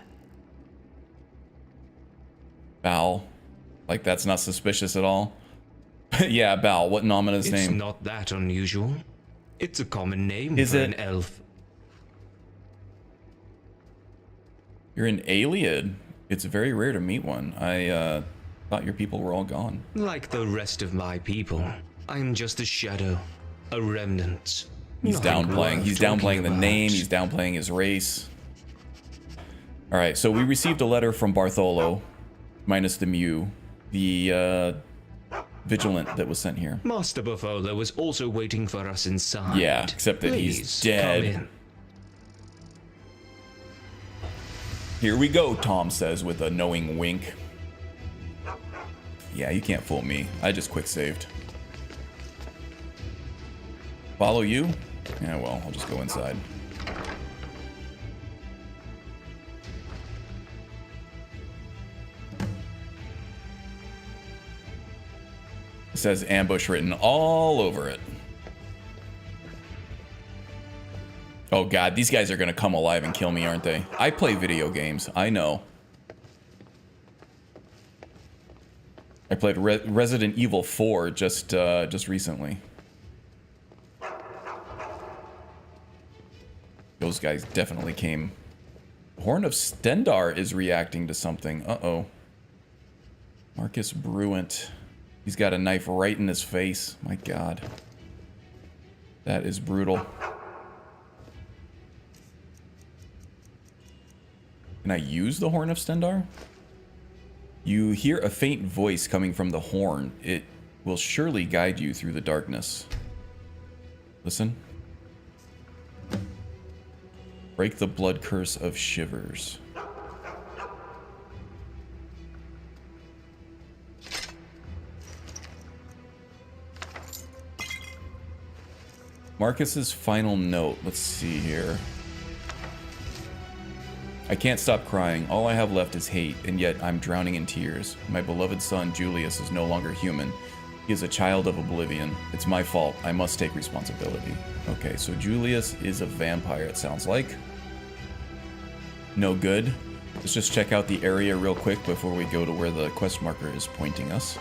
Bal. Like, that's not suspicious at all. Yeah, Bal. What an ominous name. It's not that unusual. It's a common name Is for it? an elf. You're an alien. It's very rare to meet one. I thought your people were all gone. Like the rest of my people, I'm just a shadow, a remnant. He's downplaying. He's downplaying the name. He's about. downplaying his race. All right, so we received a letter from Bartholo, minus the Mew, the vigilant that was sent here. Master Bartholo was also waiting for us inside. Yeah, except that Please, he's come dead. in. Here we go, Tom says with a knowing wink. Yeah, you can't fool me. I just quick saved. Follow you? Yeah, well, I'll just go inside. It says ambush written all over it. Oh god, these guys are gonna come alive and kill me, aren't they? I play video games, I know. I played Resident Evil 4 just recently. Those guys definitely came. Horn of Stendar is reacting to something. Uh-oh. Marcus Bruant. He's got a knife right in his face. My god. That is brutal. Can I use the Horn of Stendar? You hear a faint voice coming from the horn. It will surely guide you through the darkness. Listen. Break the blood curse of shivers. Marcus's final note. Let's see here. I can't stop crying. All I have left is hate, and yet I'm drowning in tears. My beloved son, Julius, is no longer human. He is a child of oblivion. It's my fault. I must take responsibility. Okay, so Julius is a vampire, it sounds like. No good. Let's just check out the area real quick before we go to where the quest marker is pointing us.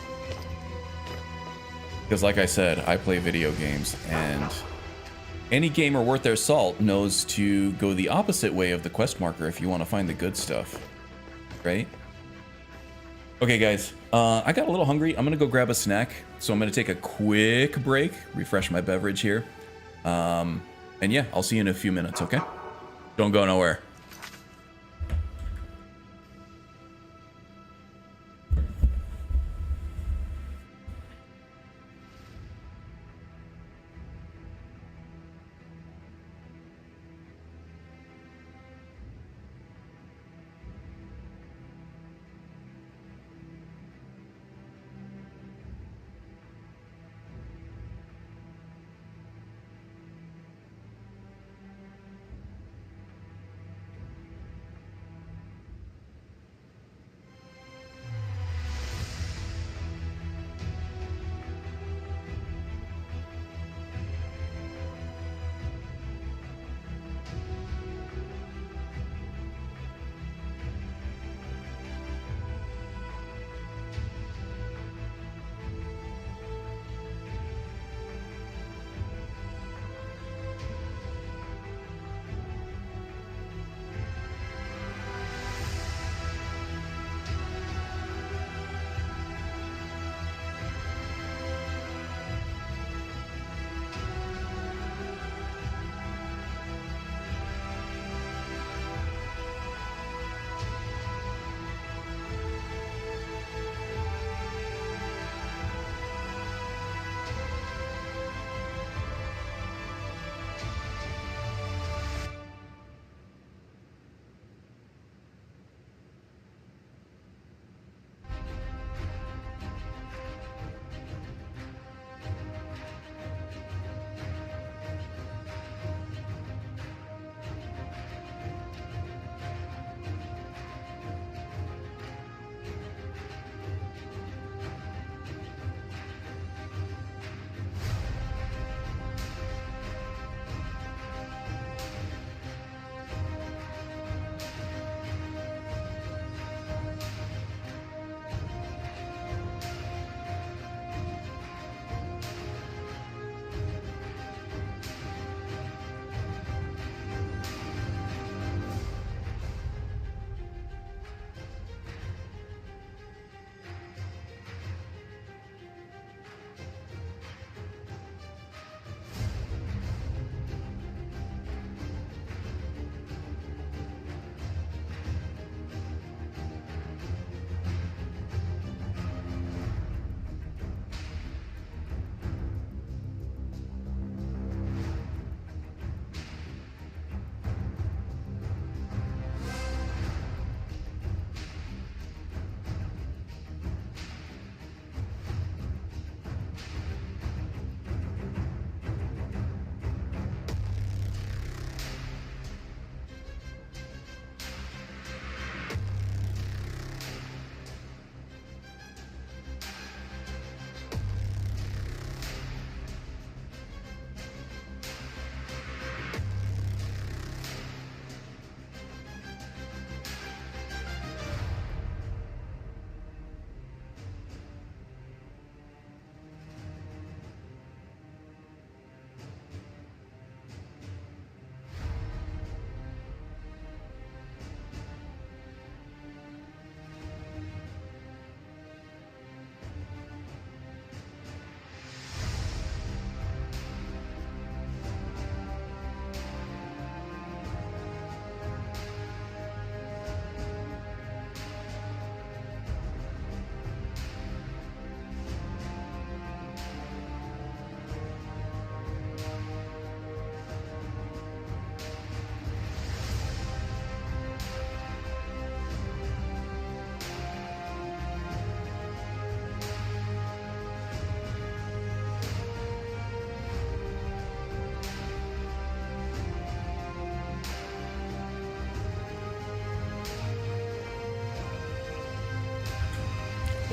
Because like I said, I play video games, and Any gamer worth their salt knows to go the opposite way of the quest marker if you want to find the good stuff, right? Okay, guys, I got a little hungry. I'm gonna go grab a snack, so I'm gonna take a quick break, refresh my beverage here, and yeah, I'll see you in a few minutes, okay? Don't go nowhere.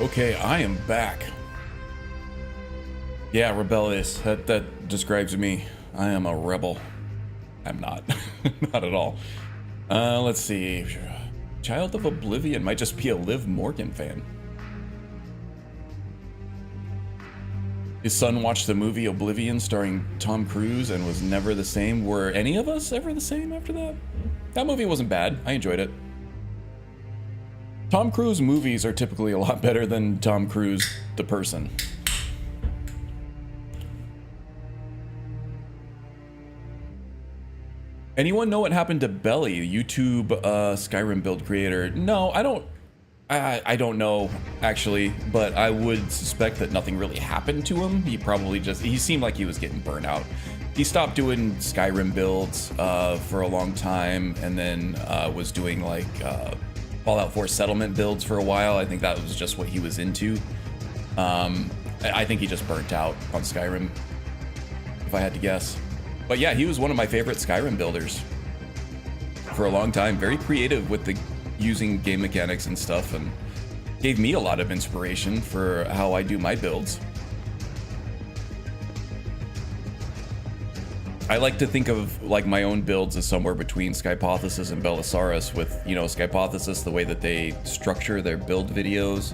Okay, I am back. Yeah, rebellious. That describes me. I am a rebel. I'm not. Not at all. Let's see. Child of Oblivion might just be a Liv Morgan fan. His son watched the movie Oblivion starring Tom Cruise and was never the same. Were any of us ever the same after that? That movie wasn't bad. I enjoyed it. Tom Cruise movies are typically a lot better than Tom Cruise the person. Anyone know what happened to Belly, the YouTube Skyrim build creator? No, I don't. I don't know, actually, but I would suspect that nothing really happened to him. He probably just, he seemed like he was getting burnt out. He stopped doing Skyrim builds for a long time, and then was doing like Fallout 4 settlement builds for a while. I think that was just what he was into. I think he just burnt out on Skyrim, if I had to guess. But yeah, he was one of my favorite Skyrim builders for a long time. Very creative with the using game mechanics and stuff, and gave me a lot of inspiration for how I do my builds. I like to think of like my own builds as somewhere between Skypothesis and Belisarius, with, you know, Skypothesis, the way that they structure their build videos,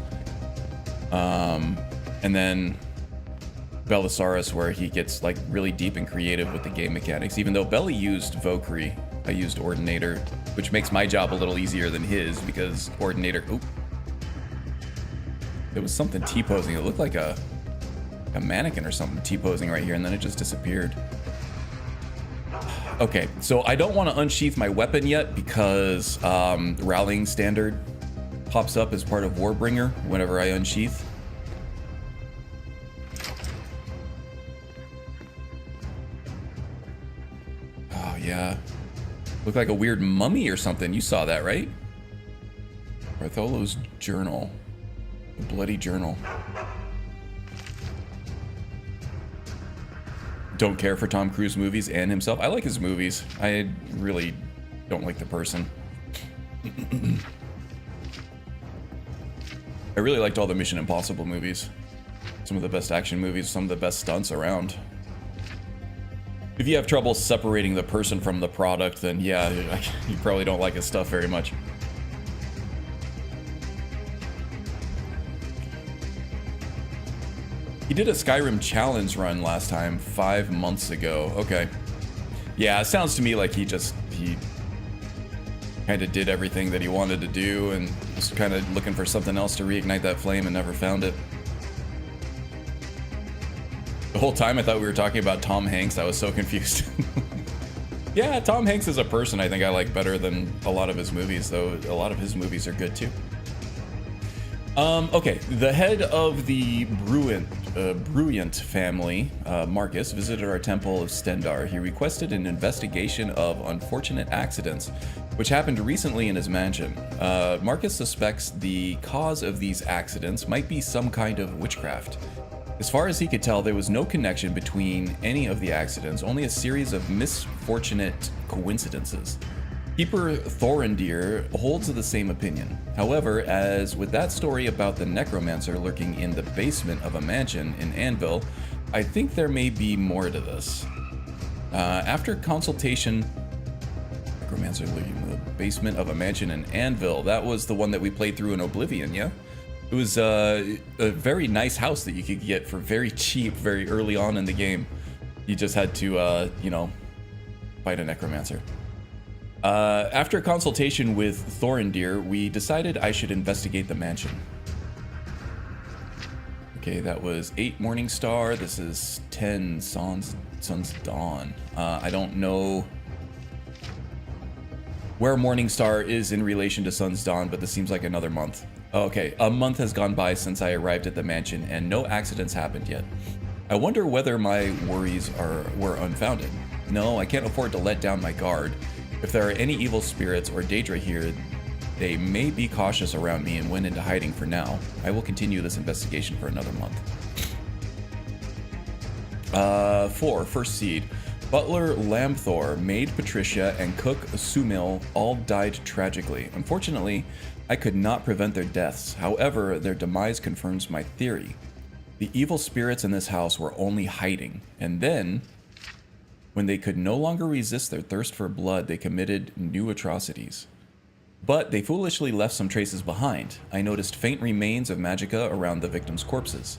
and then Belisarius, where he gets like really deep and creative with the game mechanics. Even though Belly used Valkyrie, I used Ordinator, which makes my job a little easier than his, because Ordinator, oop, there was something T-posing. It looked like a mannequin or something T-posing right here, and then it just disappeared. Okay, so I don't want to unsheath my weapon yet, because Rallying Standard pops up as part of Warbringer whenever I unsheath. Oh yeah, looked like a weird mummy or something. You saw that, right? Bartholo's journal, a bloody journal. Don't care for Tom Cruise movies and himself. I like his movies. I really don't like the person. I really liked all the Mission Impossible movies. Some of the best action movies, some of the best stunts around. If you have trouble separating the person from the product, then yeah, you probably don't like his stuff very much. He did a Skyrim challenge run last time, 5 months ago. Okay. Yeah, it sounds to me like he kind of did everything that he wanted to do and was kind of looking for something else to reignite that flame and never found it. The whole time I thought we were talking about Tom Hanks. I was so confused. Yeah, Tom Hanks as a person I think I like better than a lot of his movies, though a lot of his movies are good too. Okay, the head of the Bruyant family, Marcus, visited our temple of Stendar. He requested an investigation of unfortunate accidents which happened recently in his mansion. Marcus suspects the cause of these accidents might be some kind of witchcraft. As far as he could tell, there was no connection between any of the accidents, only a series of misfortunate coincidences. Keeper Thorindir holds the same opinion. However, as with that story about the necromancer lurking in the basement of a mansion in Anvil, I think there may be more to this. After consultation, necromancer lurking in the basement of a mansion in Anvil, that was the one that we played through in Oblivion, yeah? It was a very nice house that you could get for very cheap very early on in the game. You just had to, you know, fight a necromancer. After consultation with Thorindir, we decided I should investigate the mansion. Okay, that was 8 Morning Star. This is 10 Sun's Dawn. I don't know where Morning Star is in relation to Sun's Dawn, but this seems like another month. Okay, a month has gone by since I arrived at the mansion and no accidents happened yet. I wonder whether my worries were unfounded. No, I can't afford to let down my guard. If there are any evil spirits or Daedra here, they may be cautious around me and went into hiding for now. I will continue this investigation for another month. 4, First Seed. Butler Lamthor, maid Patricia, and cook Sumil all died tragically. Unfortunately, I could not prevent their deaths. However, their demise confirms my theory. The evil spirits in this house were only hiding, and then, when they could no longer resist their thirst for blood, they committed new atrocities. But they foolishly left some traces behind. I noticed faint remains of magicka around the victims' corpses.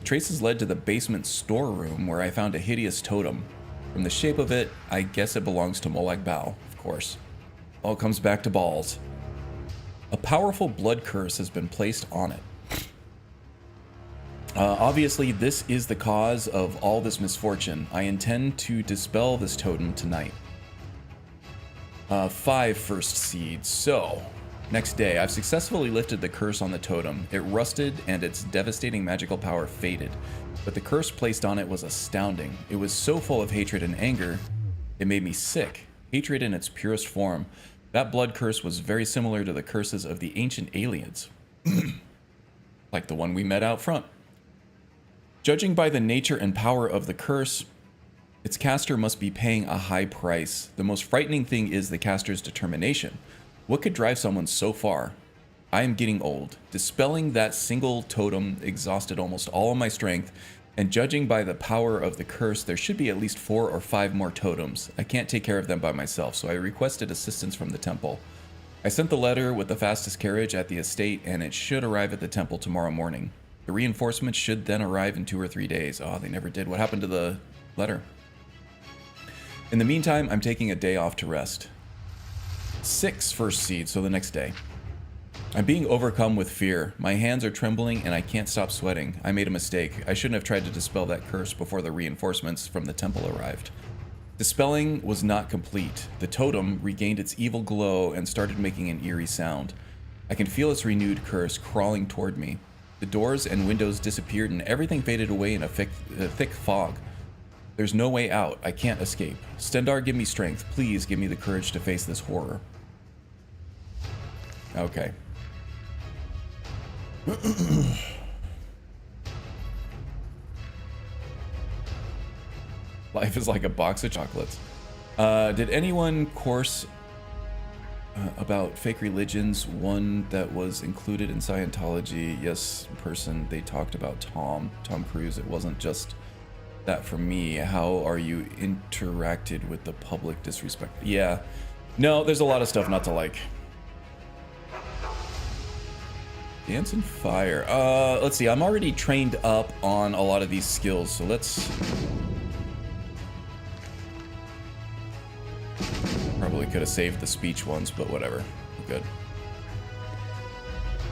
Traces led to the basement storeroom where I found a hideous totem. From the shape of it, I guess it belongs to Molag Bal, of course. All comes back to balls. A powerful blood curse has been placed on it. Obviously, this is the cause of all this misfortune. I intend to dispel this totem tonight. 5 first seeds. So, next day, I've successfully lifted the curse on the totem. It rusted and its devastating magical power faded, but the curse placed on it was astounding. It was so full of hatred and anger, it made me sick. Hatred in its purest form. That blood curse was very similar to the curses of the ancient aliens. Like the one we met out front. Judging by the nature and power of the curse, its caster must be paying a high price. The most frightening thing is the caster's determination. What could drive someone so far? I am getting old. Dispelling that single totem exhausted almost all of my strength, and judging by the power of the curse, there should be at least 4 or 5 more totems. I can't take care of them by myself, so I requested assistance from the temple. I sent the letter with the fastest carriage at the estate, and it should arrive at the temple tomorrow morning. The reinforcements should then arrive in 2 or 3 days. Oh, they never did. What happened to the letter? In the meantime, I'm taking a day off to rest. 6 first seeds, so the next day. I'm being overcome with fear. My hands are trembling and I can't stop sweating. I made a mistake. I shouldn't have tried to dispel that curse before the reinforcements from the temple arrived. Dispelling was not complete. The totem regained its evil glow and started making an eerie sound. I can feel its renewed curse crawling toward me. The doors and windows disappeared and everything faded away in a thick fog. There's no way out. I can't escape. Stendar, give me strength. Please give me the courage to face this horror. Okay. Life is like a box of chocolates. Did anyone course about fake religions? One that was included in Scientology. Yes, person. They talked about Tom Cruise. It wasn't just that for me. How are you interacted with the public disrespect? Yeah. No, there's a lot of stuff not to like. Dance and fire. Let's see. I'm already trained up on a lot of these skills, so let's... Probably could have saved the speech ones, but whatever. We're good.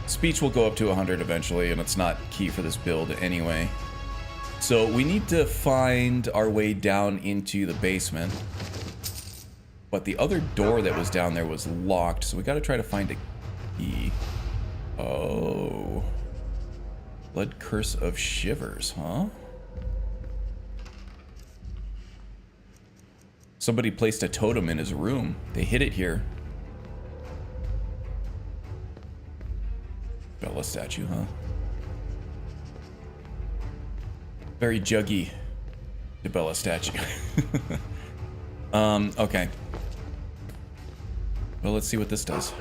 Speech will go up to 100 eventually, and it's not key for this build anyway. So we need to find our way down into the basement. But the other door that was down there was locked, so we got to try to find a key. Oh. Blood Curse of Shivers, huh? Somebody placed a totem in his room. They hid it here. Bella statue, huh? Very juggy. The Bella statue. Okay. Well, let's see what this does.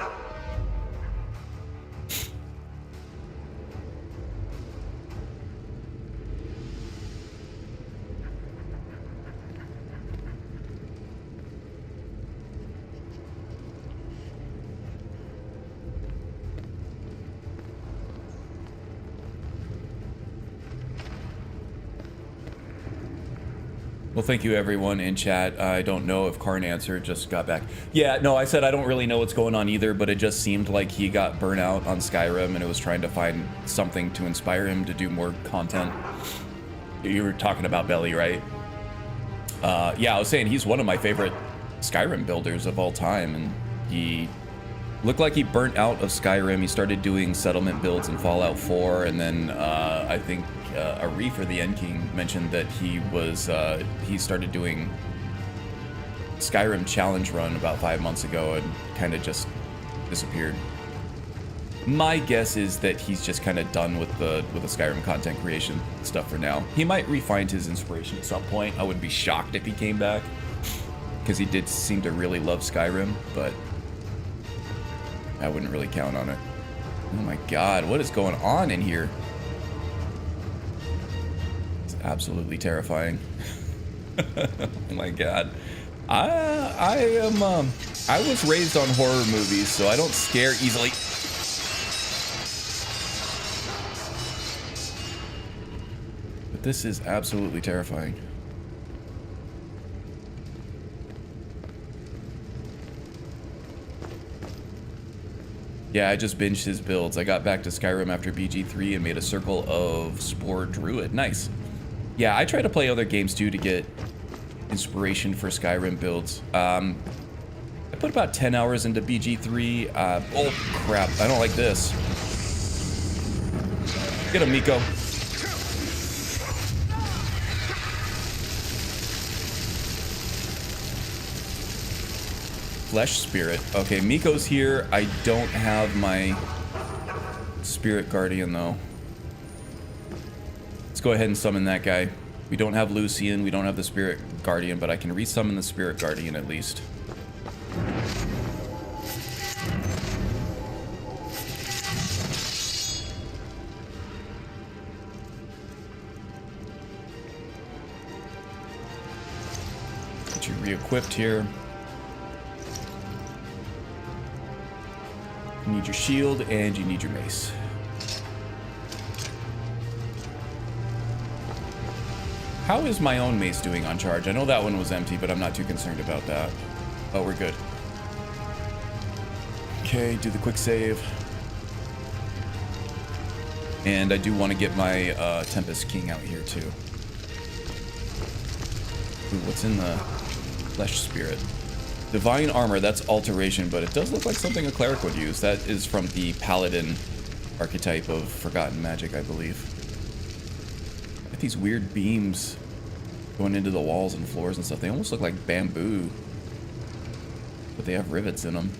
Well, thank you everyone in chat. I don't know if Karn answered, just got back. Yeah, no, I said I don't really know what's going on either, but it just seemed like he got burnt out on Skyrim and it was trying to find something to inspire him to do more content. You were talking about Belly, right? Yeah, I was saying he's one of my favorite Skyrim builders of all time, and he looked like he burnt out of Skyrim. He started doing settlement builds in Fallout 4, and then I think Arif, or the End King, mentioned that he started doing Skyrim challenge run about 5 months ago and kind of just disappeared. My guess is that he's just kind of done with the Skyrim content creation stuff for now. He might re-find his inspiration at some point. I wouldn't be shocked if he came back, because he did seem to really love Skyrim, but I wouldn't really count on it. Oh my god, what is going on in here? It's absolutely terrifying. Oh my god. I was raised on horror movies, so I don't scare easily. But this is absolutely terrifying. Yeah, I just binged his builds. I got back to Skyrim after BG3 and made a circle of Spore Druid. Nice. Yeah, I try to play other games too to get inspiration for Skyrim builds. I put about 10 hours into BG3. Oh, crap. I don't like this. Get him, Miko. Flesh Spirit. Okay, Miko's here. I don't have my Spirit Guardian, though. Let's go ahead and summon that guy. We don't have Lucian. We don't have the Spirit Guardian, but I can resummon the Spirit Guardian at least. Get you re-equipped here. You need your shield and you need your mace. How is my own mace doing on charge? I know that one was empty, but I'm not too concerned about that. Oh, we're good. Okay, do the quick save. And I do want to get my Tempest King out here too. Ooh, what's in the Flesh Spirit? Divine Armor, that's alteration, but it does look like something a cleric would use. That is from the Paladin archetype of Forgotten Magic, I believe. Got these weird beams going into the walls and floors and stuff. They almost look like bamboo, but they have rivets in them.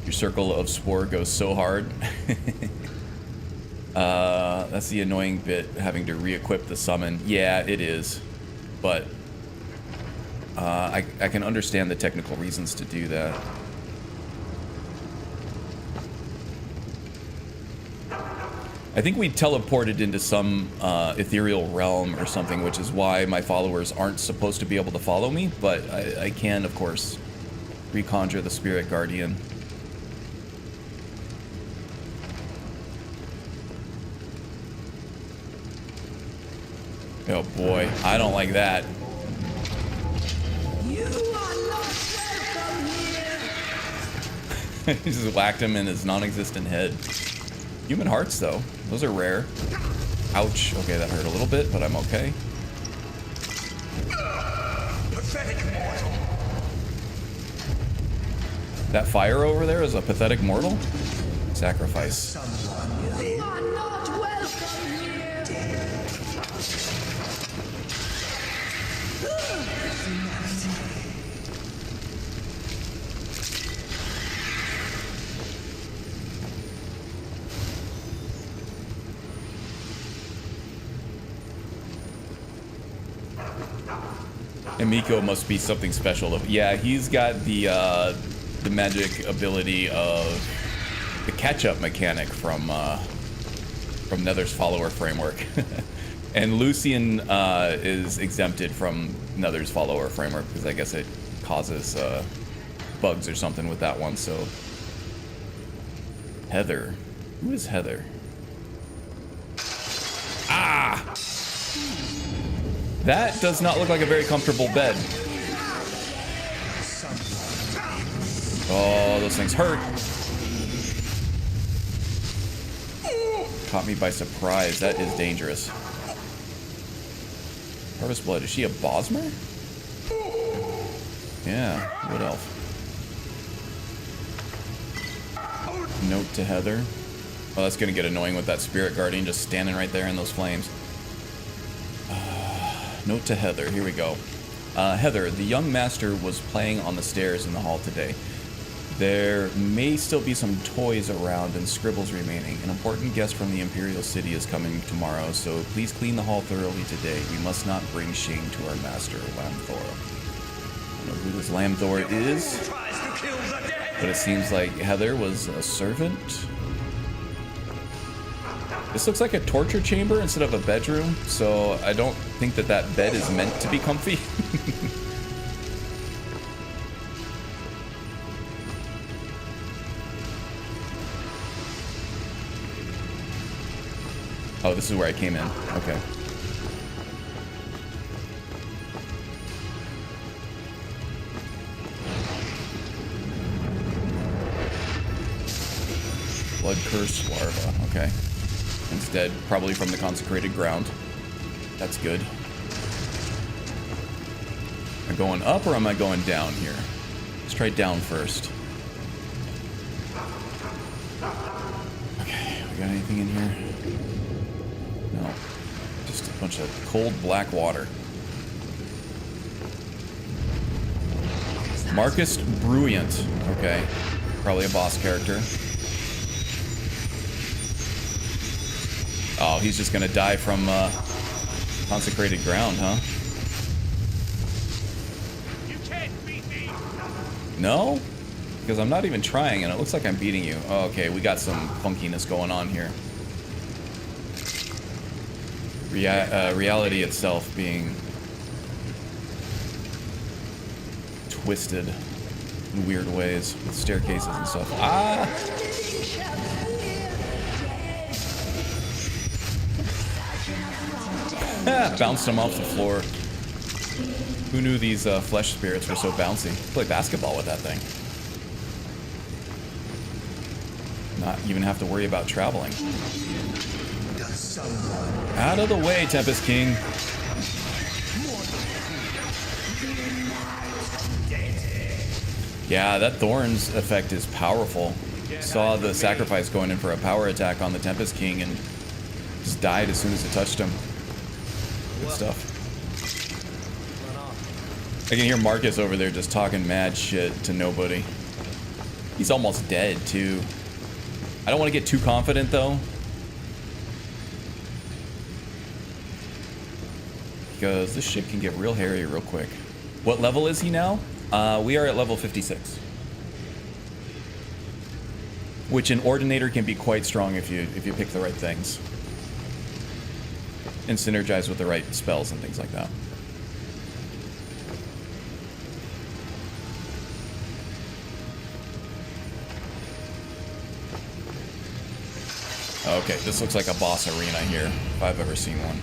Your circle of spore goes so hard. That's the annoying bit, having to re-equip the summon. Yeah, it is. But I can understand the technical reasons to do that. I think we teleported into some ethereal realm or something, which is why my followers aren't supposed to be able to follow me. But I can, of course, reconjure the Spirit Guardian. Oh boy, I don't like that. You are not welcome here. He just whacked him in his non-existent head. Human hearts, though. Those are rare. Ouch. Okay, that hurt a little bit, but I'm okay. Pathetic mortal. That fire over there is a pathetic mortal? Sacrifice. You are not welcome here. And Miko must be something special. Yeah, he's got the magic ability of the catch-up mechanic from Nether's follower framework. And Lucian is exempted from Nether's follower framework because I guess it causes bugs or something with that one. So Heather, who is Heather? Ah! That does not look like a very comfortable bed. Oh, those things hurt. Caught me by surprise. That is dangerous. Harvest Blood. Is she a Bosmer? Yeah, what else? Note to Heather. Oh, that's gonna get annoying with that Spirit Guardian just standing right there in those flames. Note to Heather. Here we go. Heather, the young master was playing on the stairs in the hall today. There may still be some toys around and scribbles remaining. An important guest from the Imperial City is coming tomorrow, so please clean the hall thoroughly today. We must not bring shame to our master, Lamthor. I don't know who this Lamthor is, but it seems like Heather was a servant. This looks like a torture chamber instead of a bedroom, so I don't think that that bed is meant to be comfy. Oh, this is where I came in. Okay. Blood curse larva. Okay. Instead, probably from the consecrated ground. That's good. Am I going up or am I going down here? Let's try down first. Okay, we got anything in here? No. Just a bunch of cold black water. Marcus Bruyant. Okay. Probably a boss character. Oh, he's just gonna die from consecrated ground, huh? You can't beat me. No? Because I'm not even trying and it looks like I'm beating you. Oh, okay, we got some funkiness going on here. Reality itself being twisted in weird ways with staircases and stuff. Ah! Bounced him off the floor. Who knew these flesh spirits were so bouncy? Play basketball with that thing. Not even have to worry about traveling. Out of the way, Tempest King. Yeah, that Thorns effect is powerful. Saw the sacrifice going in for a power attack on the Tempest King and just died as soon as it touched him. Good stuff. I can hear Marcus over there just talking mad shit to nobody. He's almost dead, too. I don't want to get too confident, though. Because this shit can get real hairy real quick. What level is he now? We are at level 56. Which an Ordinator can be quite strong if you pick the right things. And synergize with the right spells and things like that. Okay, this looks like a boss arena here, if I've ever seen one.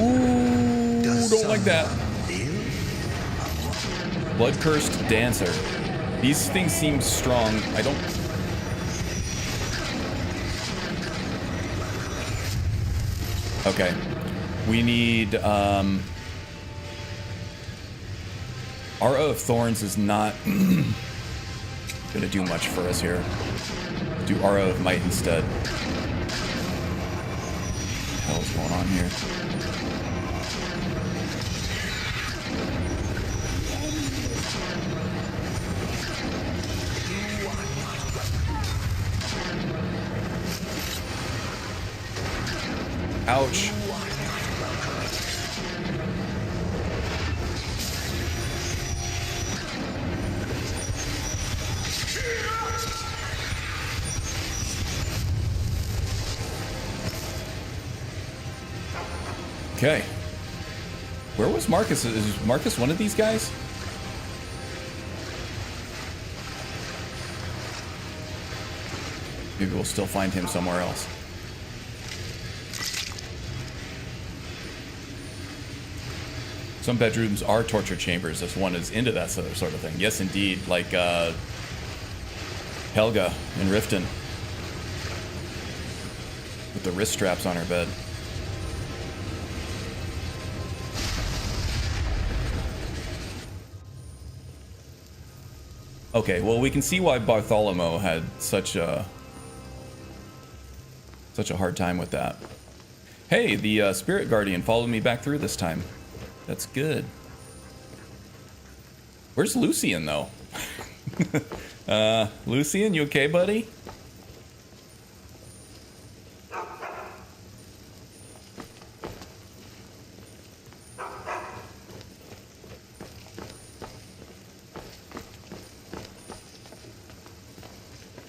Ooh, don't like that. Blood-cursed dancer. These things seem strong. I don't... Okay. We need, Aura of Thorns is not gonna do much for us here. Do Aura of Might instead. What the hell is going on here? Ouch. Okay. Where was Marcus? Is Marcus one of these guys? Maybe we'll still find him somewhere else. Some bedrooms are torture chambers. This one is into that sort of thing. Yes, indeed. Like Helga in Riften. With the wrist straps on her bed. Okay, well, we can see why Bartholomew had such a hard time with that. Hey, the Spirit Guardian followed me back through this time. That's good. Where's Lucian, though? Lucian, you okay, buddy?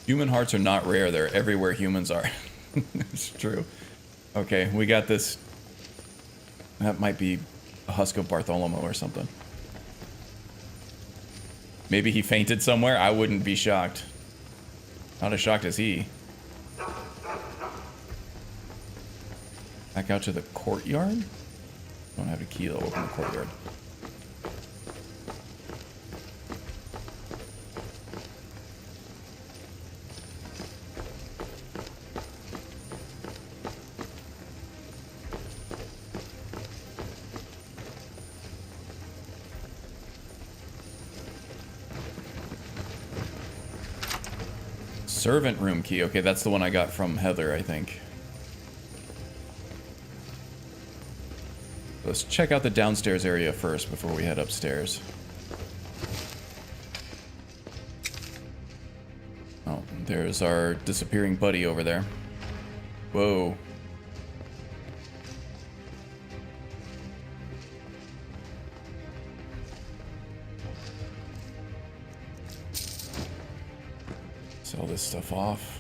Human hearts are not rare. They're everywhere humans are. It's true. Okay, we got this. That might be a husk of Bartholomew or something. Maybe he fainted somewhere. I wouldn't be shocked. Not as shocked as he. Back out to the courtyard. Don't have a key to open the courtyard. Servant room key. Okay, that's the one I got from Heather, I think. Let's check out the downstairs area first before we head upstairs. Oh, there's our disappearing buddy over there. Whoa. Sell this stuff off.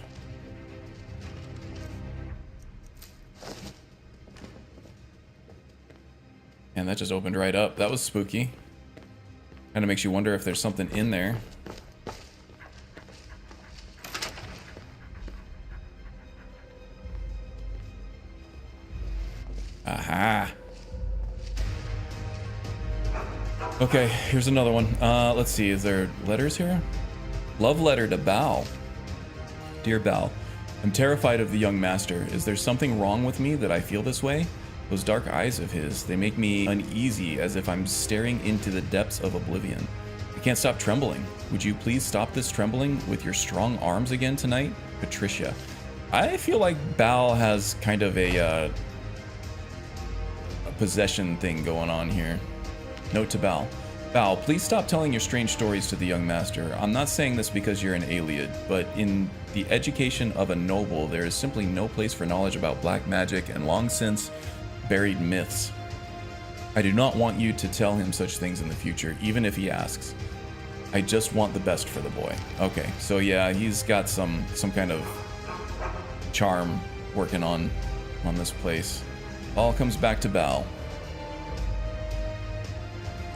And that just opened right up. That was spooky. Kind of makes you wonder if there's something in there. Aha. Okay, here's another one. Let's see, is there letters here? Love letter to Bao. Dear Bao, I'm terrified of the young master. Is there something wrong with me that I feel this way? Those dark eyes of his, they make me uneasy as if I'm staring into the depths of oblivion. I can't stop trembling. Would you please stop this trembling with your strong arms again tonight? Patricia. I feel like Bao has kind of a possession thing going on here. Note to Bao. Bao, please stop telling your strange stories to the young master. I'm not saying this because you're an alienate, but in the education of a noble, there is simply no place for knowledge about black magic and long since buried myths. I do not want you to tell him such things in the future, even if he asks. I just want the best for the boy. Okay, so yeah, he's got some kind of charm working on this place. All comes back to Bao.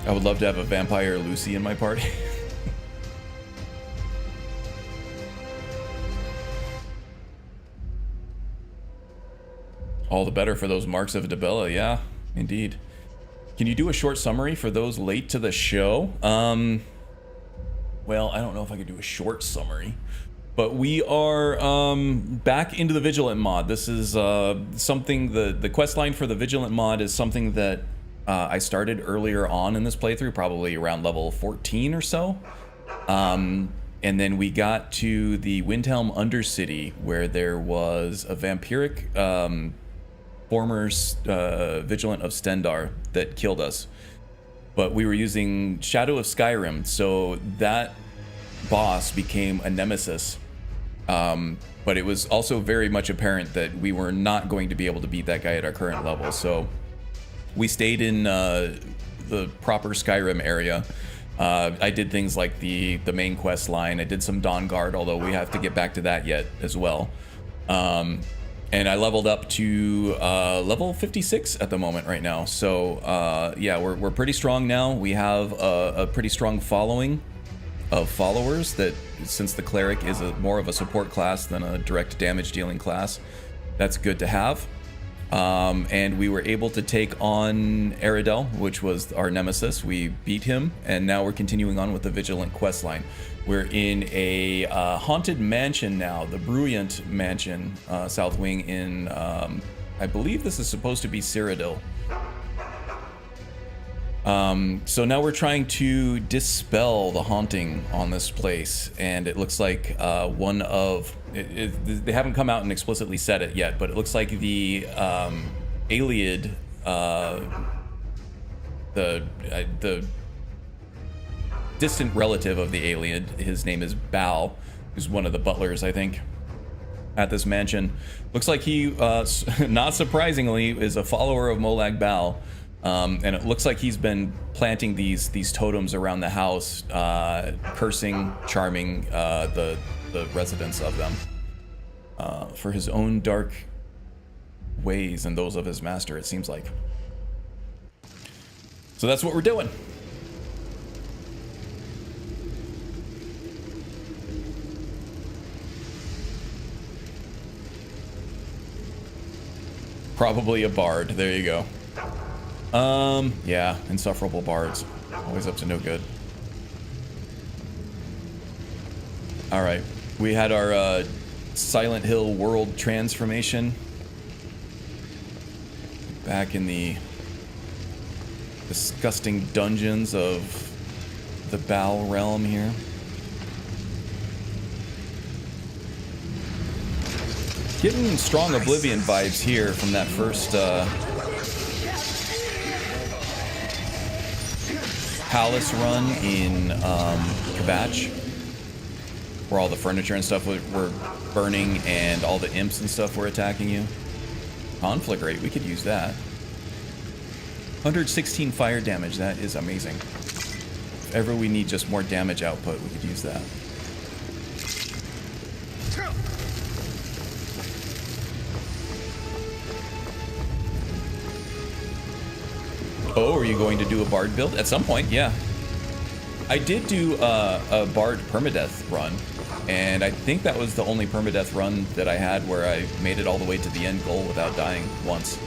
I would love to have a vampire Lucy in my party. All the better for those marks of Debella, yeah, indeed. Can you do a short summary for those late to the show? Well, I don't know if I could do a short summary, but we are back into the Vigilant mod. This is something, the quest line for the Vigilant mod is something that I started earlier on in this playthrough, probably around level 14 or so. And then we got to the Windhelm Undercity, where there was a vampiric former Vigilant of Stendar that killed us. But we were using Shadow of Skyrim, so that boss became a nemesis. But it was also very much apparent that we were not going to be able to beat that guy at our current level, so we stayed in the proper Skyrim area. I did things like the main quest line. I did some Dawn Guard, although we have to get back to that yet as well. And I leveled up to level 56 at the moment right now. So yeah, we're pretty strong now. We have a pretty strong following of followers, that since the cleric is more of a support class than a direct damage dealing class, that's good to have. And we were able to take on Aradel, which was our nemesis. We beat him, and now we're continuing on with the Vigilant questline. We're in a haunted mansion now, the Bruyant Mansion, South Wing in, I believe this is supposed to be Cyrodiil. So now we're trying to dispel the haunting on this place, and it looks like one of... they haven't come out and explicitly said it yet, but it looks like the Aliad, the distant relative of the Aliad, his name is Bao, who's one of the butlers, I think, at this mansion. Looks like he, not surprisingly, is a follower of Molag Bal. And it looks like he's been planting these totems around the house, cursing, charming the residents of them for his own dark ways and those of his master, it seems like. So that's what we're doing. Probably a bard. There you go. Yeah, insufferable bards. Always up to no good. Alright. We had our Silent Hill world transformation. Back in the disgusting dungeons of the Baal realm here. Getting strong Oblivion vibes here from that first palace run in Kabach, where all the furniture and stuff were burning and all the imps and stuff were attacking you. Conflagrate, we could use that. 116 fire damage, that is amazing. If ever we need just more damage output, we could use that. Oh, are you going to do a bard build? At some point, yeah. I did do a bard permadeath run, and I think that was the only permadeath run that I had where I made it all the way to the end goal without dying once.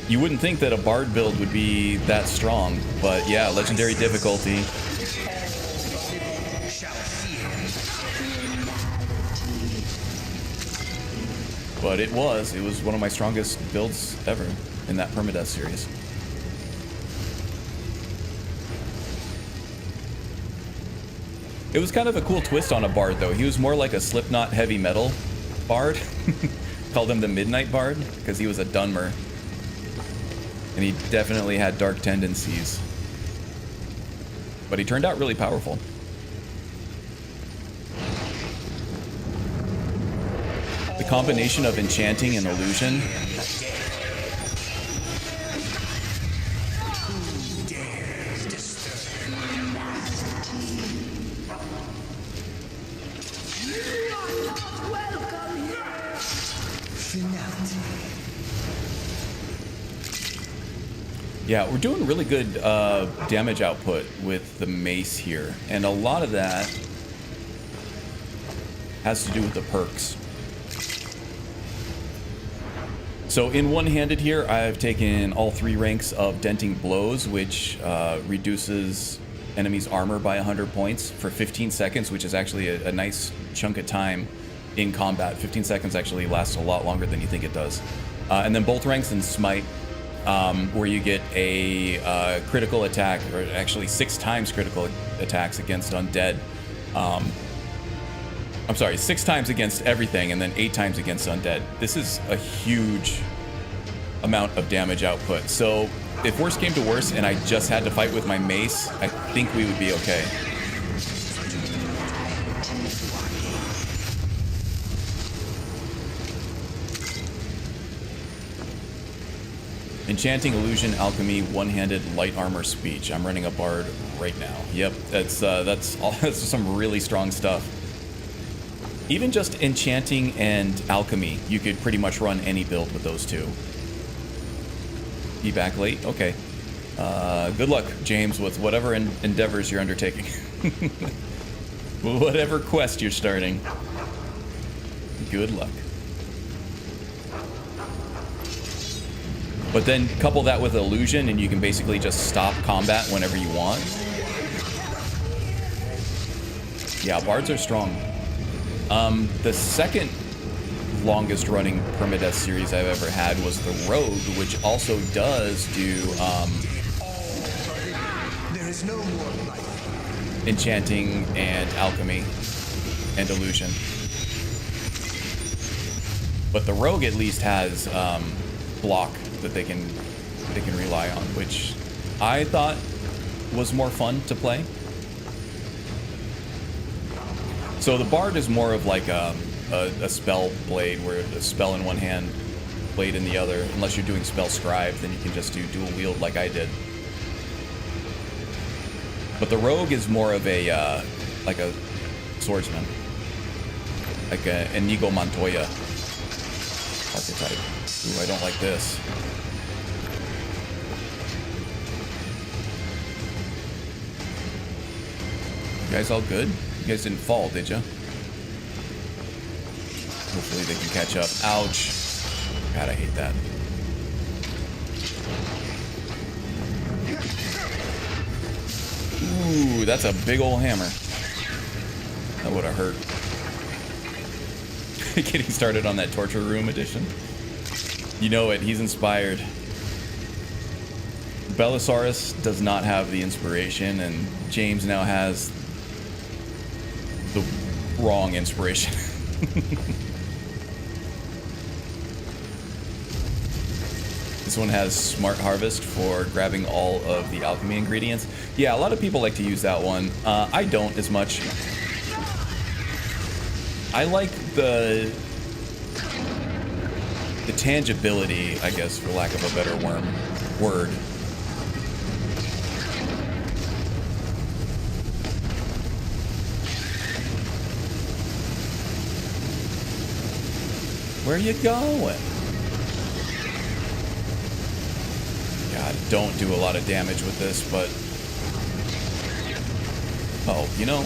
You wouldn't think that a bard build would be that strong, but yeah, legendary difficulty. But it was one of my strongest builds ever in that permadeath series. It was kind of a cool twist on a bard, though. He was more like a Slipknot heavy metal bard. Called him the Midnight Bard, because he was a Dunmer. And he definitely had dark tendencies. But he turned out really powerful. The combination of enchanting and illusion. Yeah, we're doing really good damage output with the mace here, and a lot of that has to do with the perks. So in one-handed here, I've taken all 3 ranks of Denting Blows, which reduces enemies' armor by 100 points for 15 seconds, which is actually a nice chunk of time in combat. 15 seconds actually lasts a lot longer than you think it does. And then both ranks in Smite, where you get a critical attack, or actually 6 times critical attacks against undead. I'm sorry, 6 times against everything, and then 8 times against undead. This is a huge amount of damage output. So if worse came to worse and I just had to fight with my mace, I think we would be okay. Enchanting, illusion, alchemy, one-handed, light armor, speech. I'm running a bard right now. Yep, that's some really strong stuff. Even just enchanting and alchemy, you could pretty much run any build with those 2. Be back late? Okay. Good luck, James, with whatever endeavors you're undertaking. Whatever quest you're starting. Good luck. But then couple that with illusion and you can basically just stop combat whenever you want. Yeah, bards are strong. The second longest running permadeath series I've ever had was the Rogue, which also does do There is no more life. enchanting and alchemy and illusion. But the Rogue at least has block that they can rely on, which I thought was more fun to play. So the Bard is more of like a spell blade, where a spell in one hand, blade in the other. Unless you're doing spell scribe, then you can just do dual wield like I did. But the Rogue is more of a like a swordsman, like a Inigo Montoya archetype. Ooh, I don't like this. You guys all good? You guys didn't fall, did you? Hopefully they can catch up. Ouch. God, I hate that. Ooh, that's a big old hammer. That would have hurt. Getting started on that torture room edition. You know it, he's inspired. Belisarius does not have the inspiration, and James now has the wrong inspiration. This one has Smart Harvest for grabbing all of the alchemy ingredients. Yeah, a lot of people like to use that one. I don't as much. I like the tangibility, I guess, for lack of a better word. Where are you going? God, don't do a lot of damage with this, but... Oh, you know...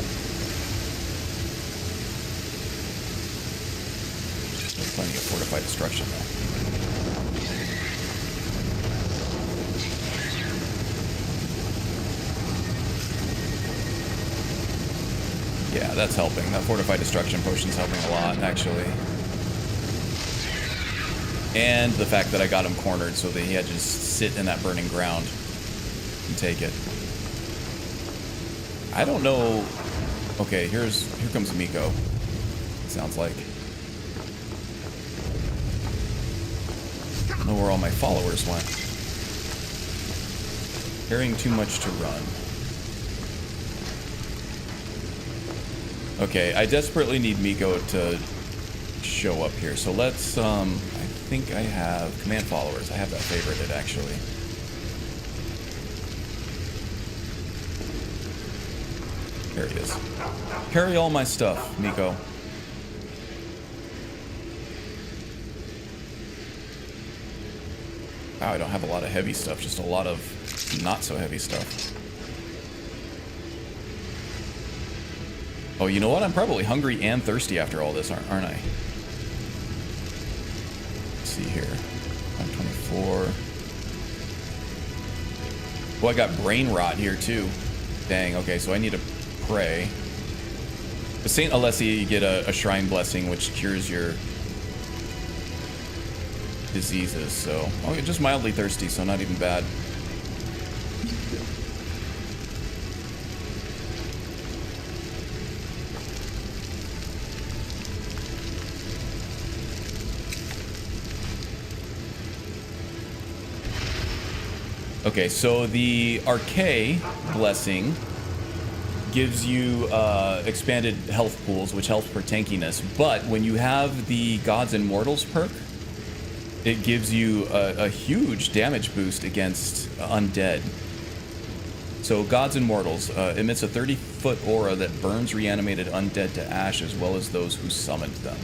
There's plenty of fortified destruction, though. Yeah, that's helping. That fortified destruction potion's helping a lot, actually. And the fact that I got him cornered so that he had to just sit in that burning ground and take it. I don't know. Okay, here comes Miko. Sounds like. I don't know where all my followers went. Carrying too much to run. Okay, I desperately need Miko to show up here. So let's, I think I have command followers. I have that favorited, actually. There he is. Carry all my stuff, Miko. Wow, I don't have a lot of heavy stuff, just a lot of not so heavy stuff. Oh, you know what? I'm probably hungry and thirsty after all this, aren't I? Let's see here. 524. Oh, I got brain rot here too. Dang, okay, so I need to pray. With St. Alessia, you get a shrine blessing, which cures your diseases, so... Oh, you're just mildly thirsty, so not even bad. Okay, so the Archay blessing gives you expanded health pools, which helps for tankiness. But when you have the Gods and Mortals perk, it gives you a huge damage boost against undead. So Gods and Mortals emits a 30-foot aura that burns reanimated undead to ash, as well as those who summoned them.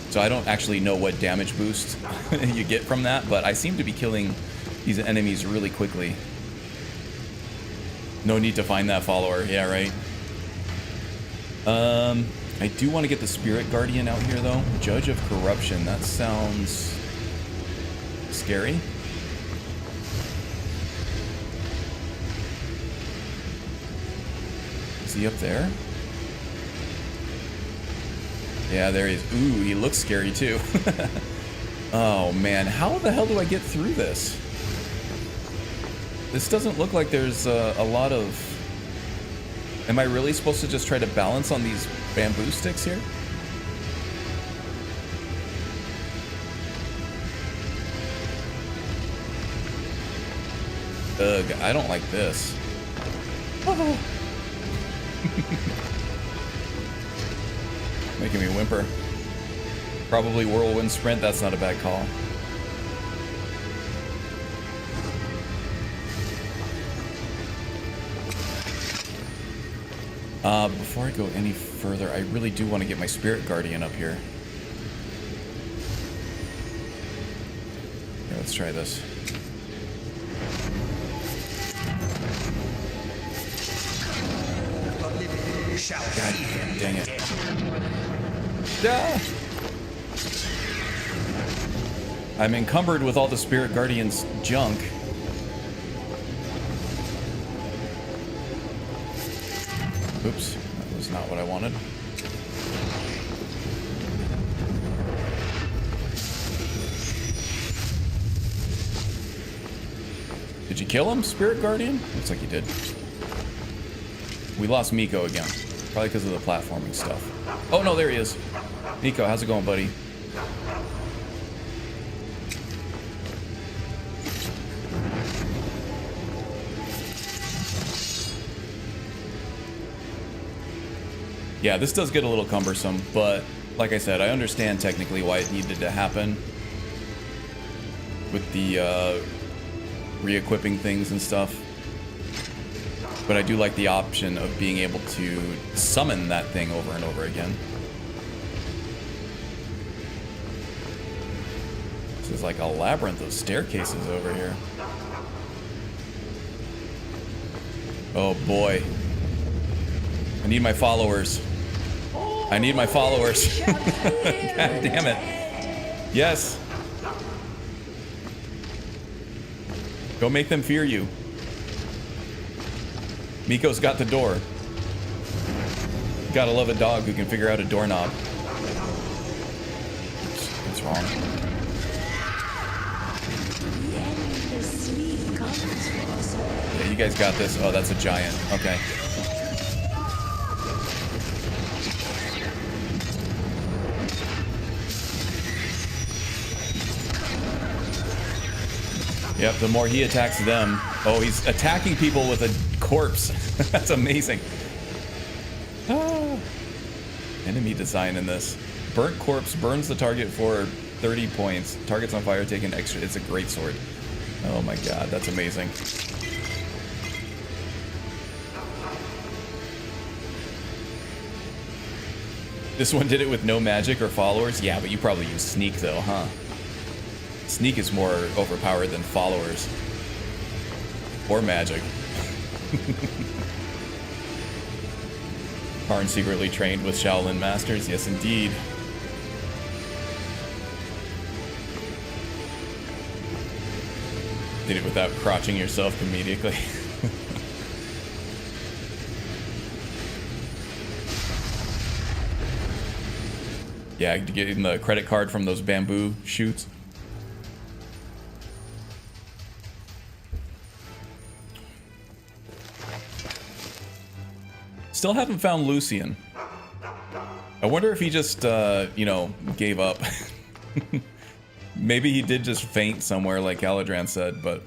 So I don't actually know what damage boost you get from that, but I seem to be killing these enemies really quickly. No need to find that follower. Yeah, right. I do want to get the Spirit Guardian out here, though. Judge of Corruption. That sounds scary. Is he up there? Yeah, there he is. Ooh, he looks scary too. Oh man, how the hell do I get through this? This doesn't look like there's a lot of... Am I really supposed to just try to balance on these bamboo sticks here? Ugh, I don't like this. Oh. Making me whimper. Probably whirlwind sprint, that's not a bad call. Before I go any further, I really do want to get my Spirit Guardian up here. Okay, let's try this. God dang it. Ah! I'm encumbered with all the Spirit Guardian's junk. Oops, that was not what I wanted. Did you kill him, Spirit Guardian? Looks like you did. We lost Miko again. Probably because of the platforming stuff. Oh no, there he is. Miko, how's it going, buddy? Yeah, this does get a little cumbersome, but like I said, I understand technically why it needed to happen with the re-equipping things and stuff. But I do like the option of being able to summon that thing over and over again. This is like a labyrinth of staircases over here. Oh boy. I need my followers. I need my followers. God damn it. Yes. Go make them fear you. Miko's got the door. Gotta love a dog who can figure out a doorknob. What's wrong? Yeah, you guys got this. Oh, that's a giant. Okay. Yep, the more he attacks them... Oh, he's attacking people with a corpse. That's amazing. Ah. Enemy design in this. Burnt corpse burns the target for 30 points. Targets on fire take an extra... It's a great sword. Oh my god, that's amazing. This one did it with no magic or followers? Yeah, but you probably use sneak though, huh? Sneak is more overpowered than followers. Or magic. Karn secretly trained with Shaolin masters? Yes, indeed. Did it without crotching yourself comedically. Yeah, getting the credit card from those bamboo shoots. Still haven't found Lucian. I wonder if he just, you know, gave up. Maybe he did just faint somewhere like Caladran said, but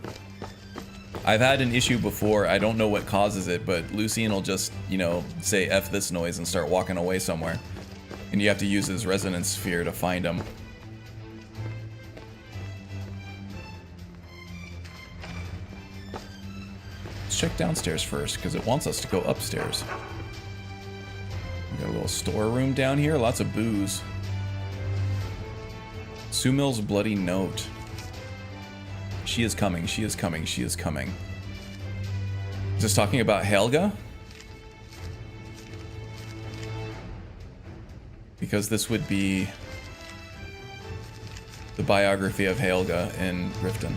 I've had an issue before. I don't know what causes it, but Lucian will just, you know, say F this noise and start walking away somewhere. And you have to use his resonance sphere to find him. Let's check downstairs first, because it wants us to go upstairs. We got a little storeroom down here, lots of booze. Sumil's bloody note. She is coming, she is coming, she is coming. Is this talking about Helga? Because this would be the biography of Helga in Riften.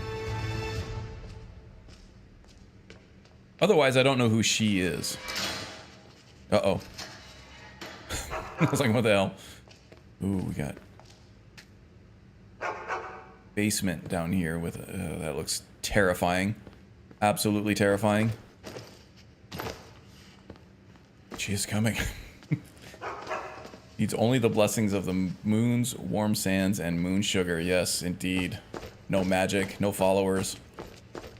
Otherwise, I don't know who she is. Uh-oh. I was like, what the hell? Ooh, we got basement down here with that looks terrifying. Absolutely terrifying. She is coming. Needs only the blessings of the moons, warm sands, and moon sugar. Yes, indeed. No magic, no followers.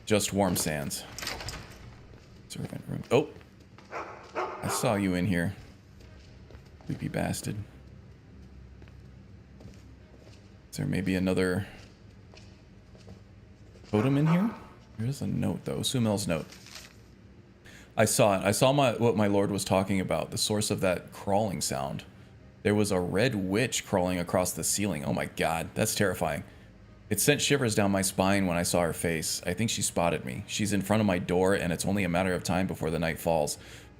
Just warm sands. Servant room. Oh! I saw you in here. Creepy bastard. Is there maybe another totem in here? There is a note, though. Sumil's note. I saw it. I saw what my lord was talking about. The source of that crawling sound. There was a red witch crawling across the ceiling. Oh my god, that's terrifying. It sent shivers down my spine when I saw her face. I think she spotted me. She's in front of my door, and it's only a matter of time before the night falls.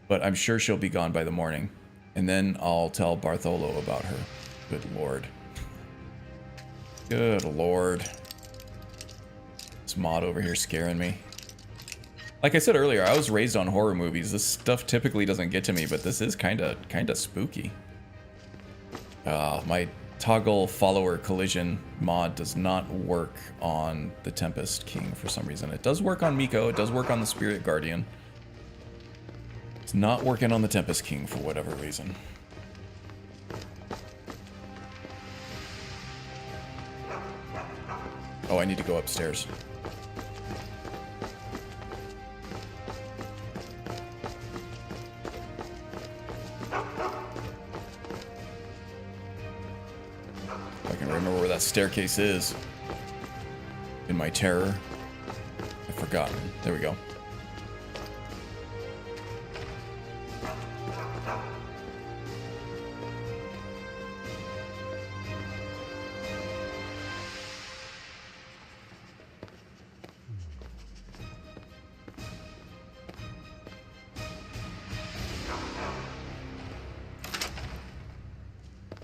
But I'm sure she'll be gone by the morning. And then I'll tell Bartholo about her. Good lord. Good lord. This mod over here scaring me. Like I said earlier, I was raised on horror movies. This stuff typically doesn't get to me, but this is kinda spooky. My toggle follower collision mod does not work on the Tempest King for some reason. It does work on Miko, it does work on the Spirit Guardian. It's not working on the Tempest King for whatever reason. Oh, I need to go upstairs. I can remember where that staircase is. In my terror. I've forgotten. There we go.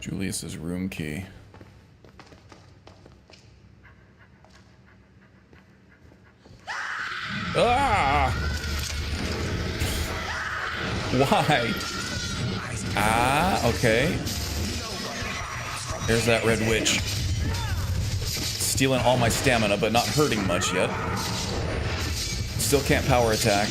Julius's room key. Ah! Why? Ah, okay. There's that red witch. Stealing all my stamina, but not hurting much yet. Still can't power attack.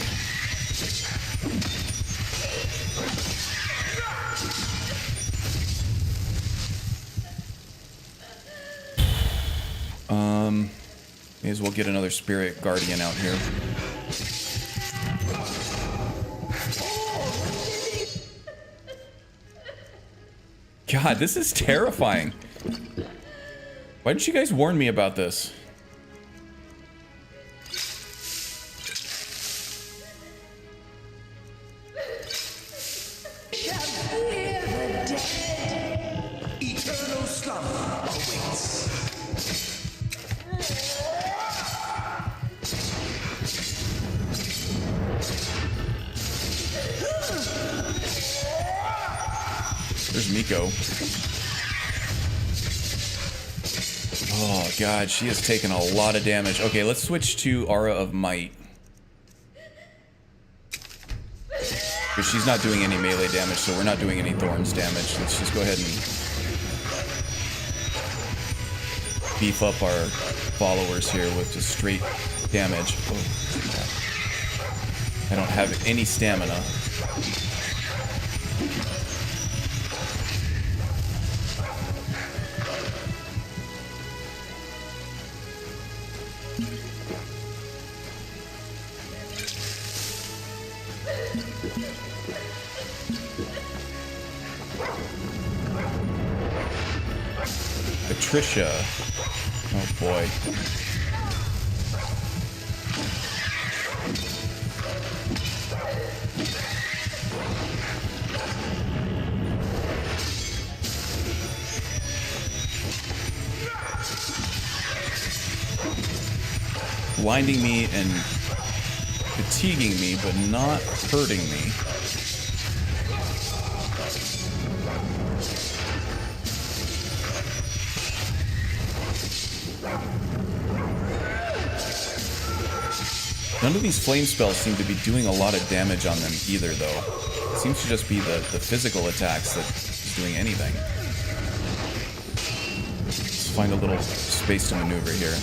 May as well get another Spirit Guardian out here. God, this is terrifying. Why didn't you guys warn me about this? Eternal slumber awaits. There's Miko. Oh god, she has taken a lot of damage. Okay, let's switch to Aura of Might. Because she's not doing any melee damage, so we're not doing any Thorns damage. Let's just go ahead and beef up our followers here with just straight damage. Oh, I don't have any stamina. Patricia. Oh boy. Blinding me and fatiguing me, but not hurting me. None of these flame spells seem to be doing a lot of damage on them either, though. It seems to just be the physical attacks that is doing anything. Let's find a little space to maneuver here.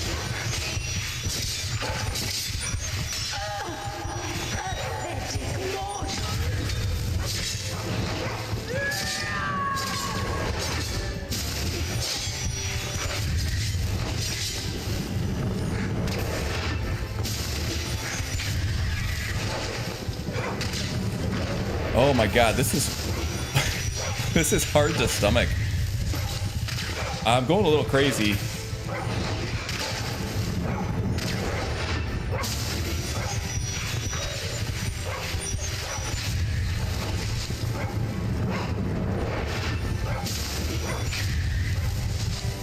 Oh my god, this is this is hard to stomach. I'm going a little crazy.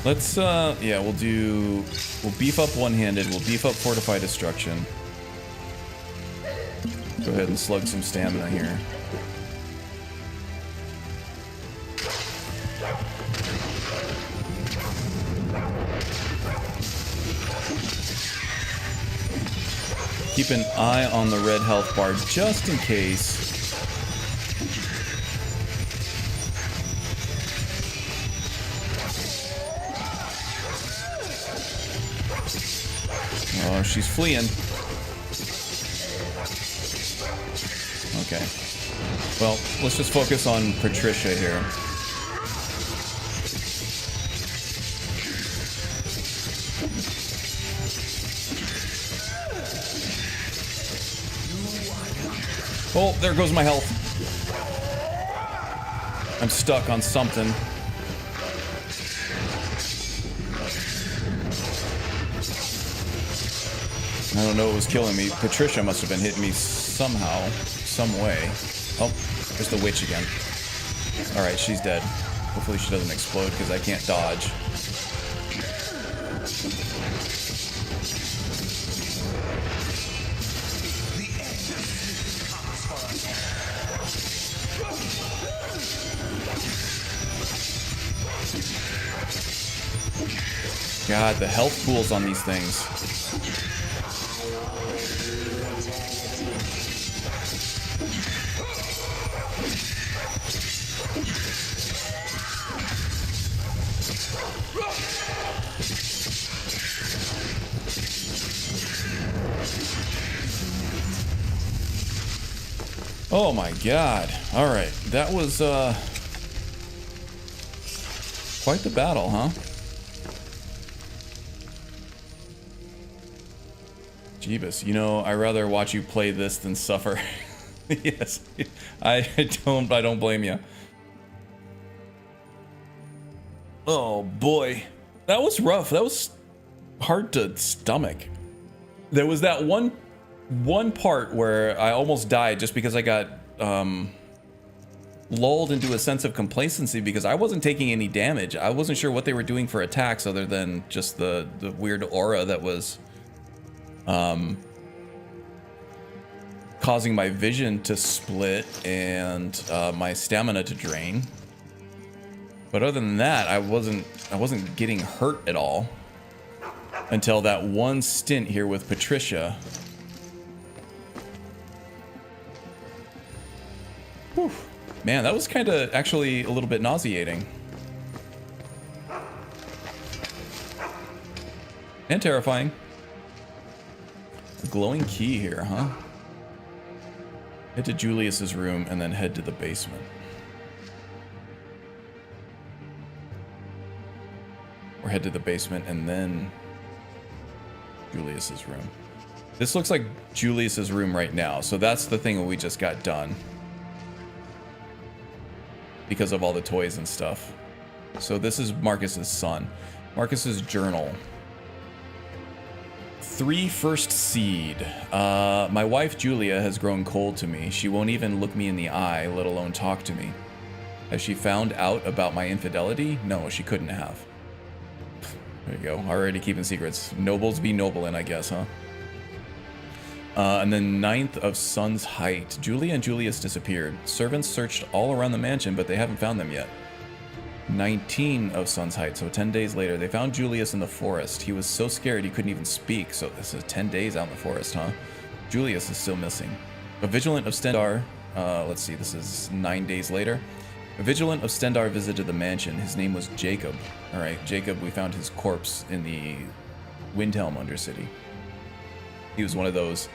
Let's yeah, we'll beef up one-handed, we'll beef up fortify destruction. Go ahead and slug some stamina here. keep an eye on the red health bar just in case. Oh, she's fleeing. Okay. Well, let's just focus on Patricia here. Oh, there goes my health. I'm stuck on something. I don't know what was killing me. Patricia must have been hitting me somehow, some way. Oh, there's the witch again. Alright, she's dead. Hopefully she doesn't explode because I can't dodge. God, the health pools on these things. Oh my God. All right. That was quite the battle, huh? Jeebus, you know, I'd rather watch you play this than suffer. Yes. I don't blame you. Oh boy. That was rough. That was hard to stomach. There was that one part where I almost died just because I got lulled into a sense of complacency because I wasn't taking any damage. I wasn't sure what they were doing for attacks other than just the weird aura that was causing my vision to split and my stamina to drain. But other than that, I wasn't getting hurt at all until that one stint here with Patricia. Whew. Man, that was kind of actually a little bit nauseating. And terrifying. A glowing key here, huh? Head to Julius's room and then head to the basement. Or head to the basement and then Julius's room. This looks like Julius's room right now, so that's the thing that we just got done. Because of all the toys and stuff. So this is Marcus's son. Marcus's journal. 3 first seed. My wife Julia has grown cold to me. She won't even look me in the eye, let alone talk to me. Has she found out about my infidelity? No, she couldn't have. There you go. Already keeping secrets. Nobles be nobling, I guess, huh? And then 9th of Sun's Height. Julia and Julius disappeared. Servants searched all around the mansion, but they haven't found them yet. 19 of Sun's Height. So 10 days later, they found Julius in the forest. He was so scared he couldn't even speak. So this is 10 days out in the forest, huh? Julius is still missing. A Vigilant of Stendar. Let's see. This is 9 days later. A Vigilant of Stendar visited the mansion. His name was Jacob. All right, Jacob. We found his corpse in the Windhelm Undercity. He was one of those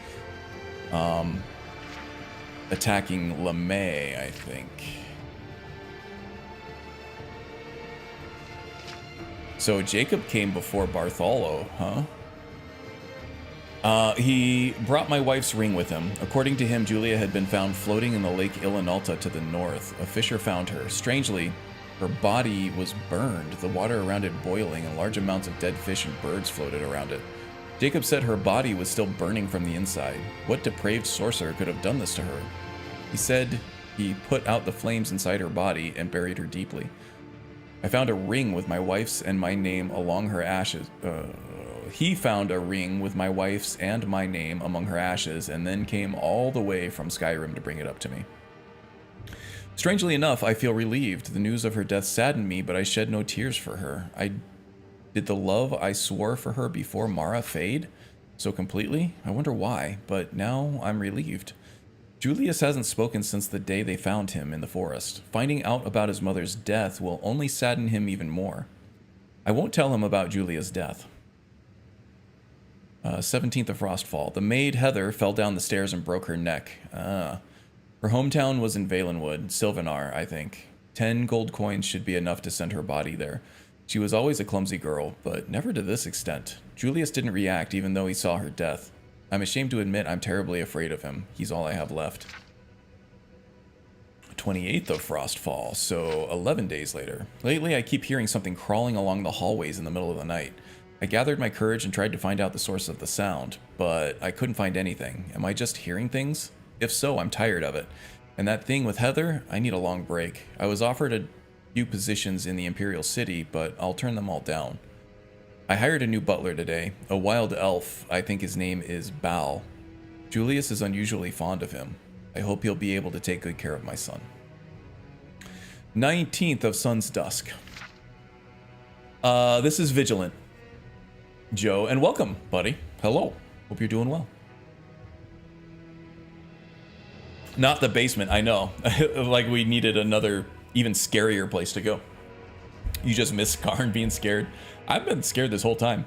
attacking LeMay, I think. So Jacob came before Bartholo, huh? He brought my wife's ring with him. According to him, Julia had been found floating in the Lake Ilinalta to the north. A fisher found her. Strangely, her body was burned, the water around it boiling, and large amounts of dead fish and birds floated around it. Jacob said her body was still burning from the inside. What depraved sorcerer could have done this to her? He said he put out the flames inside her body and buried her deeply. I found a ring with my wife's and my name along her ashes. He found a ring with my wife's and my name among her ashes and then came all the way from Skyrim to bring it up to me. Strangely enough, I feel relieved. The news of her death saddened me, but I shed no tears for her. Did the love I swore for her before Mara fade? so completely. I wonder why, but now I'm relieved. Julius hasn't spoken since the day they found him in the forest. Finding out about his mother's death will only sadden him even more. I won't tell him about Julia's death. 17th of Frostfall. The maid Heather fell down the stairs and broke her neck. Her hometown was in Valenwood, Sylvanar, I think. 10 gold coins should be enough to send her body there. She was always a clumsy girl, but never to this extent. Julius didn't react even though he saw her death. I'm ashamed to admit I'm terribly afraid of him. He's all I have left. 28th of Frostfall, so 11 days later. Lately I keep hearing something crawling along the hallways in the middle of the night. I gathered my courage and tried to find out the source of the sound, but I couldn't find anything. Am I just hearing things? If so, I'm tired of it. And that thing with Heather, I need a long break. I was offered a few positions in the Imperial City, but I'll turn them all down. I hired a new butler today, a wild elf. I think his name is Bal. Julius is unusually fond of him. I hope he'll be able to take good care of my son. 19th of Sun's Dusk. This is Vigilant Joe, and welcome, buddy. Hello. Hope you're doing well. Not the basement, I know. Like we needed another, even scarier place to go. You just missed Karn being scared. I've been scared this whole time.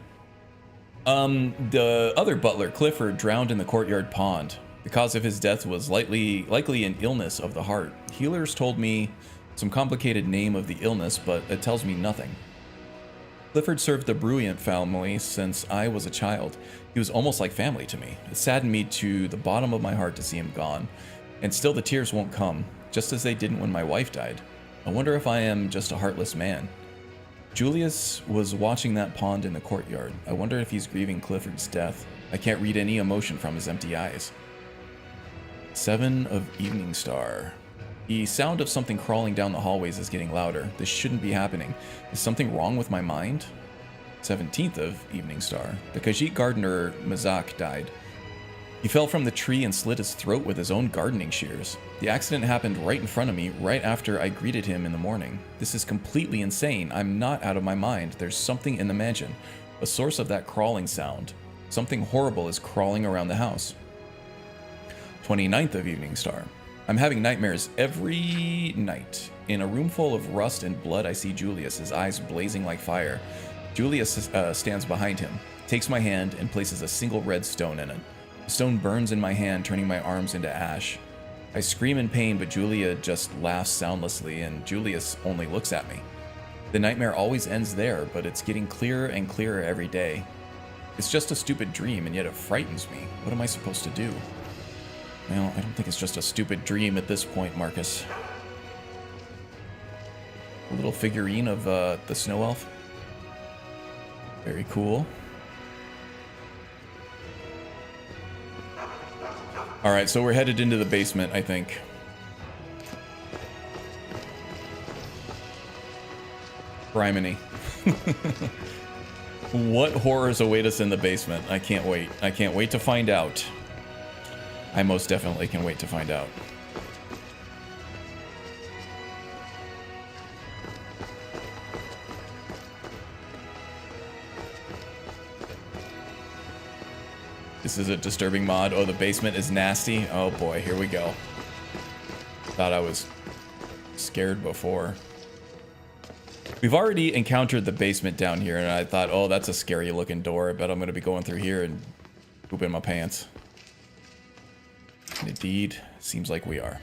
The other butler, Clifford, drowned in the courtyard pond. The cause of his death was likely an illness of the heart. Healers told me some complicated name of the illness, but it tells me nothing. Clifford served the Bruyant family since I was a child. He was almost like family to me. It saddened me to the bottom of my heart to see him gone. And still the tears won't come, just as they didn't when my wife died. I wonder if I am just a heartless man. Julius was watching that pond in the courtyard. I wonder if he's grieving Clifford's death. I can't read any emotion from his empty eyes. 7 of Evening Star. The sound of something crawling down the hallways is getting louder. This shouldn't be happening. Is something wrong with my mind? 17th of Evening Star. The Khajiit gardener Mazak died. He fell from the tree and slit his throat with his own gardening shears. The accident happened right in front of me, right after I greeted him in the morning. This is completely insane. I'm not out of my mind. There's something in the mansion. A source of that crawling sound. Something horrible is crawling around the house. 29th of Evening Star. I'm having nightmares every night. In a room full of rust and blood, I see Julius, his eyes blazing like fire. Julius stands behind him, takes my hand, and places a single red stone in it. The stone burns in my hand, turning my arms into ash. I scream in pain, but Julia just laughs soundlessly, and Julius only looks at me. The nightmare always ends there, but it's getting clearer and clearer every day. It's just a stupid dream, and yet it frightens me. What am I supposed to do? Well, I don't think it's just a stupid dream at this point, Marcus. A little figurine of the snow elf. Very cool. Alright, so we're headed into the basement, I think. Criminy. What horrors await us in the basement? I can't wait. I can't wait to find out. I most definitely can wait to find out. This is a disturbing mod. Oh, the basement is nasty. Oh boy, here we go. Thought I was scared before. We've already encountered the basement down here, and I thought, oh, that's a scary looking door. I bet I'm going to be going through here and pooping my pants. And indeed, seems like we are.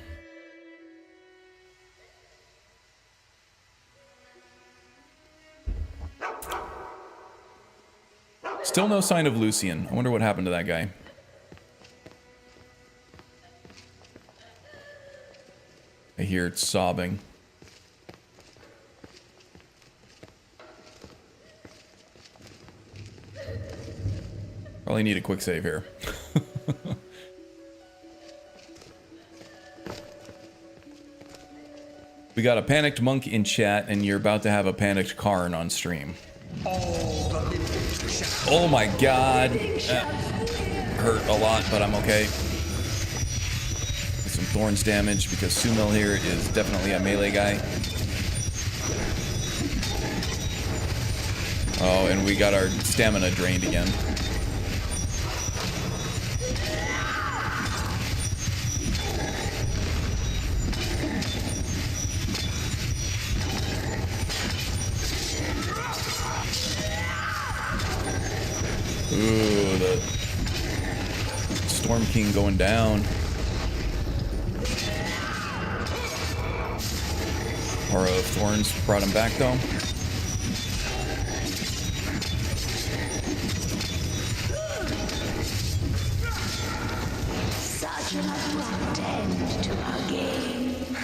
Still no sign of Lucian. I wonder what happened to that guy. I hear it sobbing. Probably need a quick save here. We got a panicked monk in chat, and you're about to have a panicked Karn on stream. Oh my god. Hurt a lot, but I'm okay. Some thorns damage, because Sumil here is definitely a melee guy. Oh, and we got our stamina drained again. the Storm King going down. Aura of Thorns brought him back though. Such an abrupt end to our game.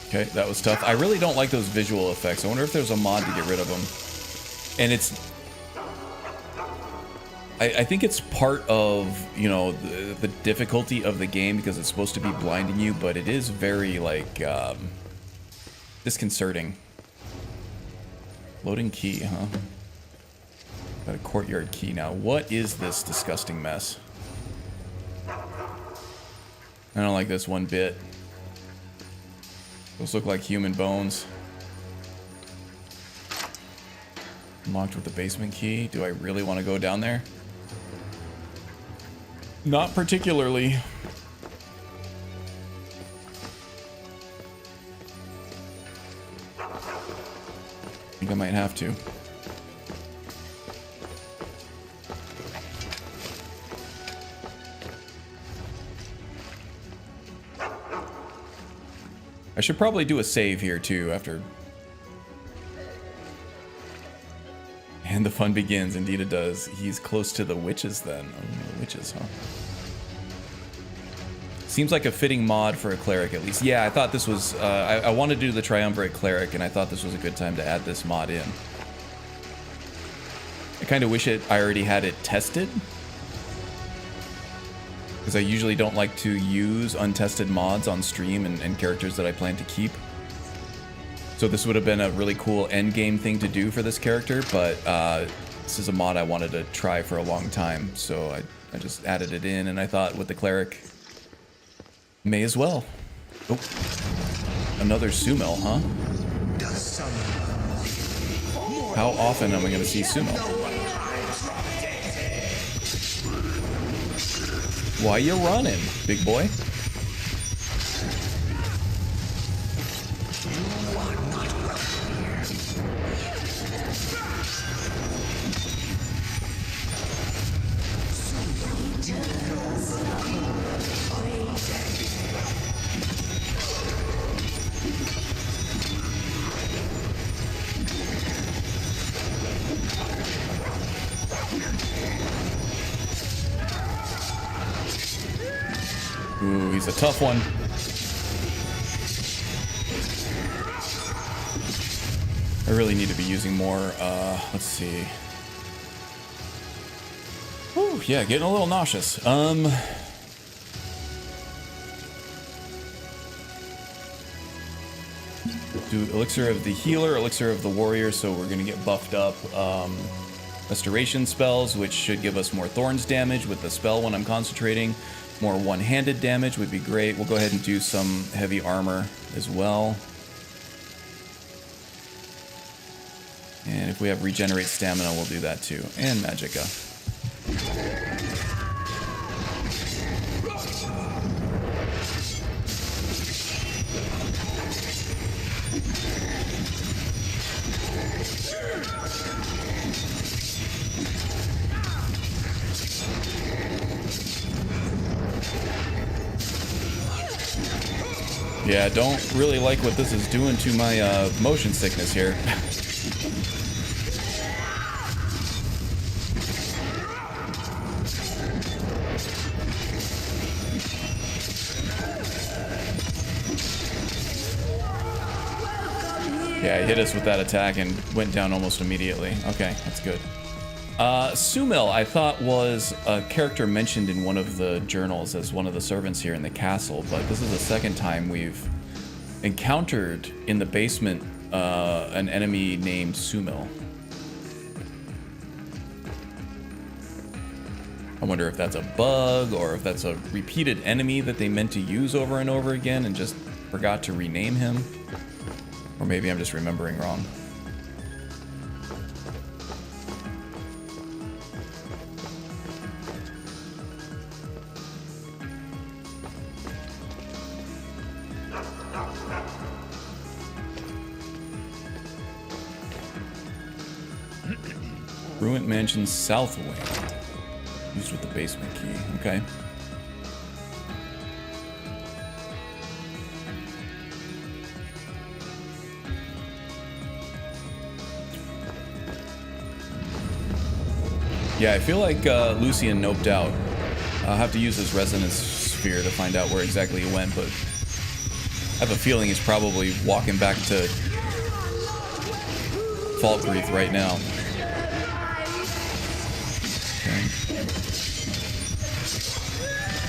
Okay, that was tough. I really don't like those visual effects. I wonder if there's a mod to get rid of them. And it's... I think it's part of, you know, the difficulty of the game because it's supposed to be blinding you, but it is very, like, disconcerting. Loading key, huh? Got a courtyard key now. What is this disgusting mess? I don't like this one bit. Those look like human bones. Unlocked with the basement key. Do I really want to go down there? Not particularly. I think I might have to. I should probably do a save here too after. And the fun begins. Indeed it does. He's close to the witches then. Oh, witches, huh? Seems like a fitting mod for a cleric at least. Yeah, I thought this was... I wanted to do the Triumvirate Cleric, and I thought this was a good time to add this mod in. I kind of wish I already had it tested. Because I usually don't like to use untested mods on stream and characters that I plan to keep. So this would have been a really cool endgame thing to do for this character, but this is a mod I wanted to try for a long time, so I just added it in, and I thought with the cleric, may as well. Oh, another Sumel, huh? How often am I going to see Sumel? Why you running, big boy? Ooh, he's a tough one. I really need to be using more, let's see. Ooh, yeah, getting a little nauseous. Do Elixir of the Healer, Elixir of the Warrior, so we're gonna get buffed up. Restoration spells, which should give us more thorns damage with the spell when I'm concentrating. More one-handed damage would be great. We'll go ahead and do some heavy armor as well. And if we have regenerate stamina, we'll do that too. And magicka. Yeah, don't really like what this is doing to my motion sickness here. Yeah, he hit us with that attack and went down almost immediately. Okay, that's good. Sumel, I thought, was a character mentioned in one of the journals as one of the servants here in the castle, but this is the second time we've encountered in the basement an enemy named Sumel. I wonder if that's a bug or if that's a repeated enemy that they meant to use over and over again and just forgot to rename him. Or maybe I'm just remembering wrong. Ruined Mansion South Wing. Used with the basement key. Okay. Yeah, I feel like Lucian noped out. I'll have to use this resonance sphere to find out where exactly he went, but I have a feeling he's probably walking back to Falkreath right now. Okay.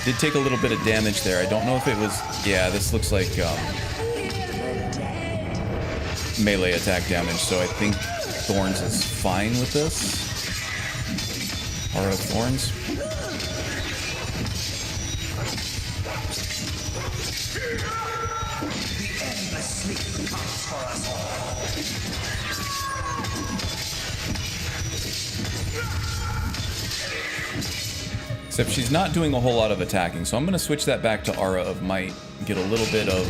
Did take a little bit of damage there. I don't know if it was... Yeah, this looks like melee attack damage, so I think Thorns is fine with this. Aura of Thorns. The endless sleep comes for us all. Except she's not doing a whole lot of attacking, so I'm going to switch that back to Aura of Might. Get a little bit of...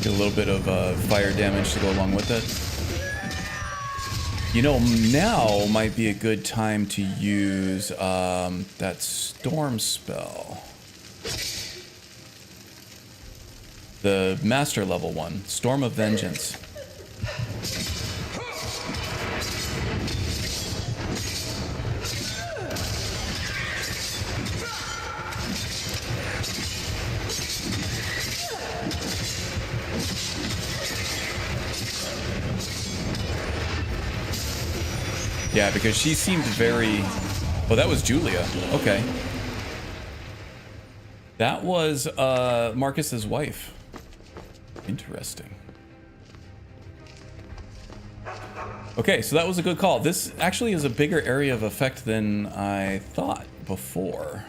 Get a little bit of fire damage to go along with it. You know, now might be a good time to use that storm spell. The master level one, Storm of Vengeance. Yeah, because she seemed very... Oh, that was Julia. Okay. That was Marcus's wife. Interesting. Okay, so that was a good call. This actually is a bigger area of effect than I thought before.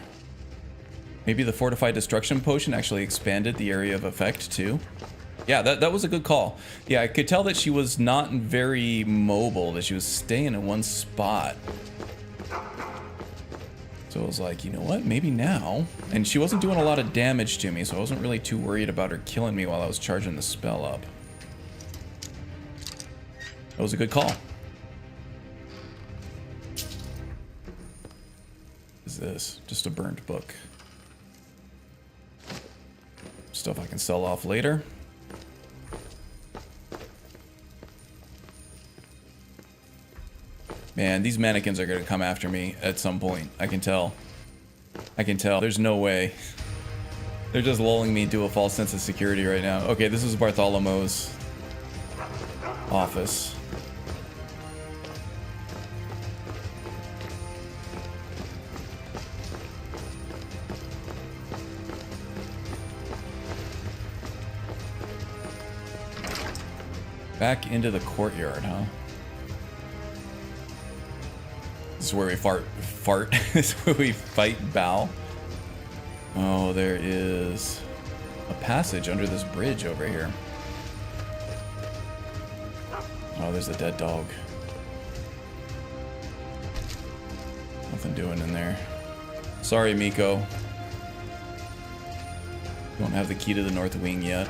Maybe the Fortified Destruction Potion actually expanded the area of effect too. Yeah, that was a good call. Yeah, I could tell that she was not very mobile, that she was staying in one spot. So I was like, you know what, maybe now. And she wasn't doing a lot of damage to me, so I wasn't really too worried about her killing me while I was charging the spell up. That was a good call. What is this? Just a burned book. Stuff I can sell off later. Man, these mannequins are gonna come after me at some point. I can tell. I can tell. There's no way. They're just lulling me into a false sense of security right now. Okay, this is Bartholomew's office. Back into the courtyard, huh? This is where we fart. This is where we fight Bao. Oh, there is a passage under this bridge over here. Oh, there's a dead dog. Nothing doing in there. Sorry, Miko. Don't have the key to the North Wing yet.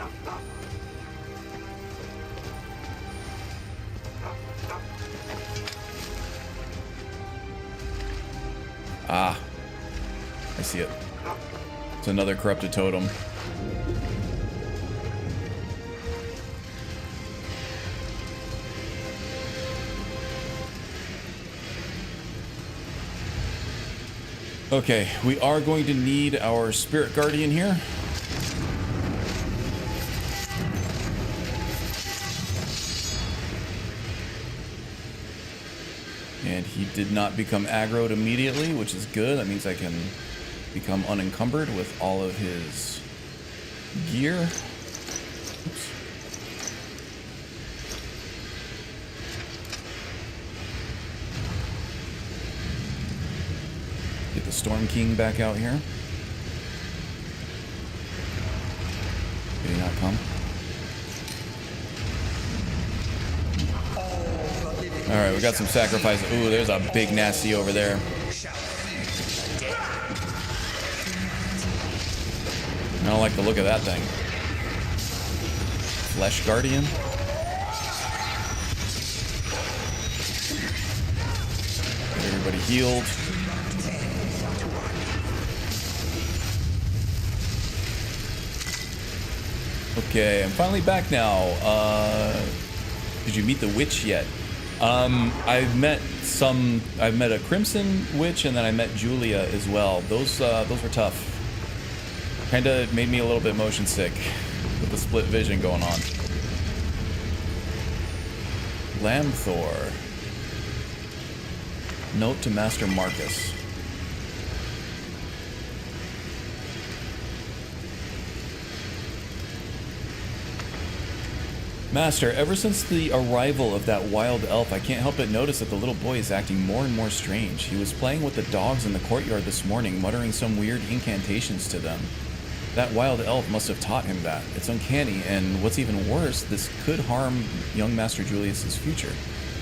Ah, I see it. It's another corrupted totem. Okay, we are going to need our spirit guardian here. And he did not become aggroed immediately, which is good. That means I can become unencumbered with all of his gear. Oops. Get the Storm King back out here. Did he not come? Alright, we got some sacrifice. Ooh, there's a big nasty over there. I don't like the look of that thing. Flesh Guardian. Get everybody healed. Okay, I'm finally back now. Did you meet the witch yet? I've met a Crimson Witch, and then I met Julia as well. Those were tough. Kinda made me a little bit motion sick with the split vision going on. Lamthor. Note to Master Marcus. Master, ever since the arrival of that wild elf, I can't help but notice that the little boy is acting more and more strange. He was playing with the dogs in the courtyard this morning, muttering some weird incantations to them. That wild elf must have taught him that. It's uncanny, and what's even worse, this could harm young Master Julius's future.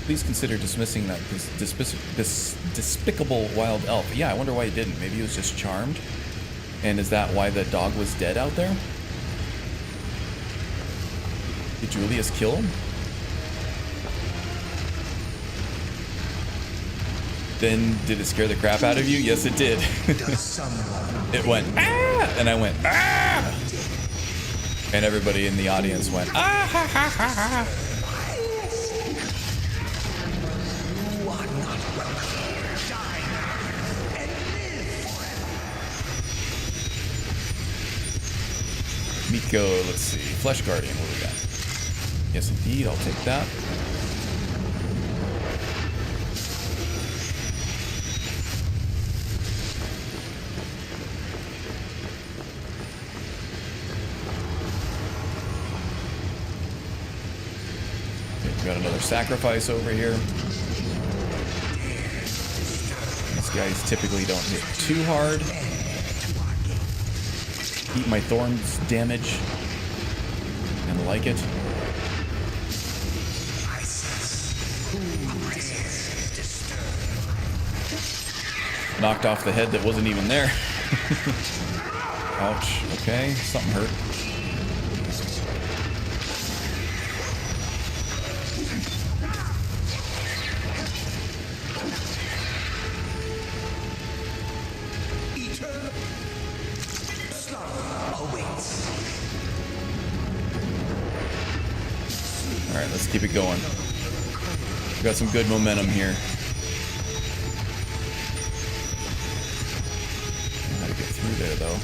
Please consider dismissing that this despicable wild elf. Yeah, I wonder why he didn't. Maybe he was just charmed? And is that why the dog was dead out there? Did Julius kill him? Then did it scare the crap out of you? Yes, it did. It went, ah! And I went, ah! And everybody in the audience went, ah, ha, ha, ha, ha. You are not welcome here. Die and live forever. Miko, let's see. Flesh Guardian, what do we got? Yes, indeed, I'll take that. Okay, we got another sacrifice over here. These guys typically don't hit too hard. Eat my thorns damage. And like it. Knocked off the head that wasn't even there. Ouch. Okay, something hurt. Eternal slaughter awaits. Alright, let's keep it going. We got some good momentum here. How to get through there, though.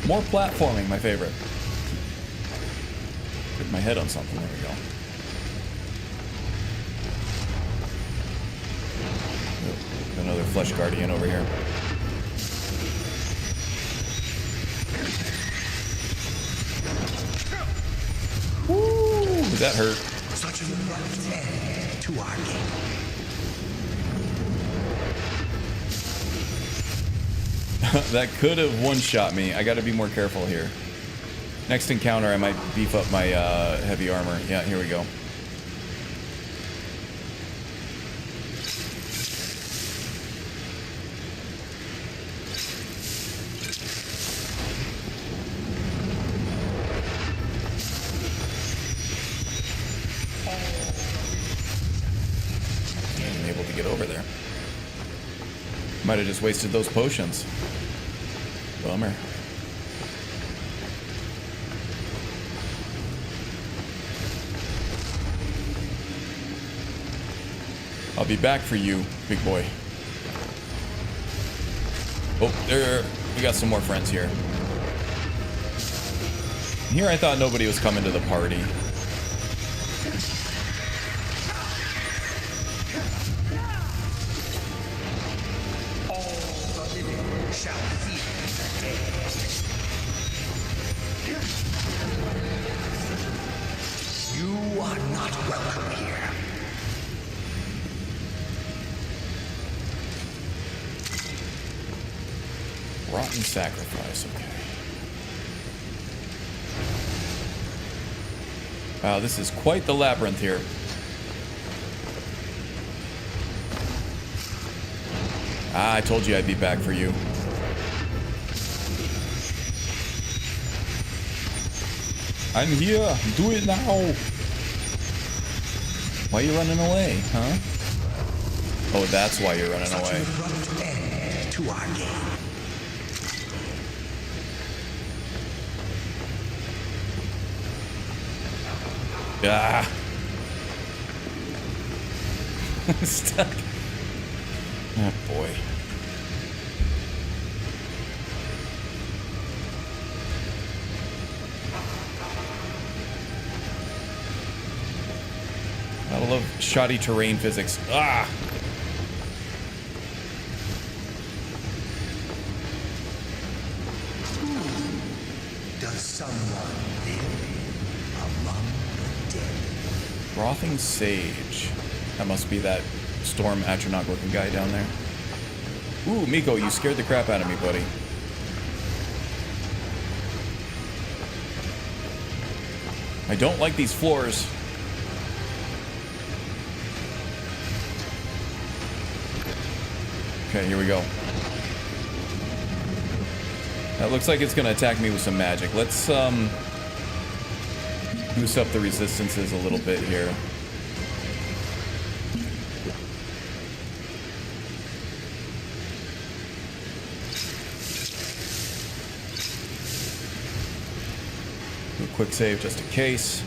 More platforming, my favorite. Hit my head on something. There we go. Another Flesh Guardian over here. Woo! That hurt. Such an abrupt end to our game. That could have one-shot me. I gotta be more careful here. Next encounter, I might beef up my heavy armor. Yeah, here we go. Might have just wasted those potions. Bummer. I'll be back for you, big boy. Oh, there. We got some more friends here. Here I thought nobody was coming to the party. You are not welcome here. And sacrifice, okay. Wow, this is quite the labyrinth here. Ah, I told you I'd be back for you. I'm here. Do it now. Why are you running away, huh? Oh, that's why you're running away. To our game. Ah. Stuck. Oh boy. I love shoddy terrain physics. Ah. Does someone live among the dead? Frothing Sage. That must be that Storm Atronach looking guy down there. Ooh, Miko, you scared the crap out of me, buddy. I don't like these floors. Okay, here we go. That looks like it's gonna attack me with some magic. Let's boost up the resistances a little bit here. Do a quick save just in case.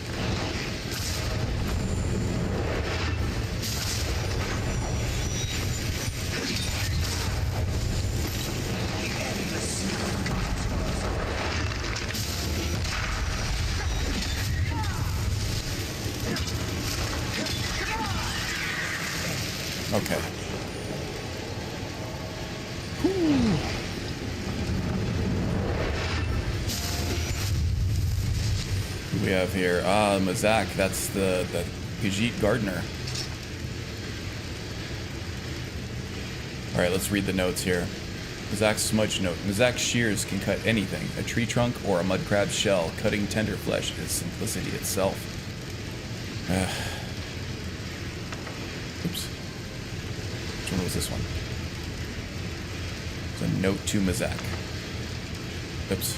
Okay. Who do we have here? Ah, Mazak. That's the Gajit Gardener. All right, let's read the notes here. Mazak's smudge note. Mazak's shears can cut anything. A tree trunk or a mud crab's shell. Cutting tender flesh is simplicity itself. Oops. Which one was this one? It's a note to Mazak. Oops.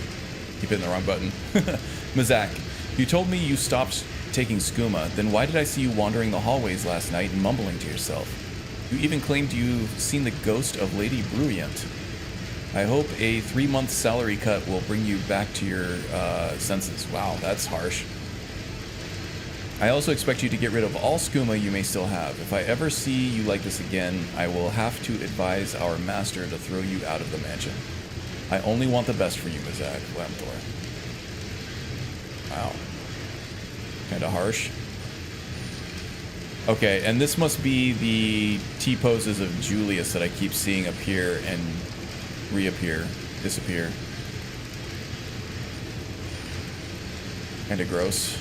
Keep hitting the wrong button. Mazak, you told me you stopped taking skooma. Then why did I see you wandering the hallways last night and mumbling to yourself? You even claimed you've seen the ghost of Lady Brilliant. I hope a 3-month salary cut will bring you back to your senses. Wow, that's harsh. I also expect you to get rid of all skooma you may still have. If I ever see you like this again, I will have to advise our master to throw you out of the mansion. I only want the best for you, Mazak Lamthor. Wow. Kinda harsh. Okay, and this must be the T-poses of Julius that I keep seeing appear and reappear, disappear. Kinda gross.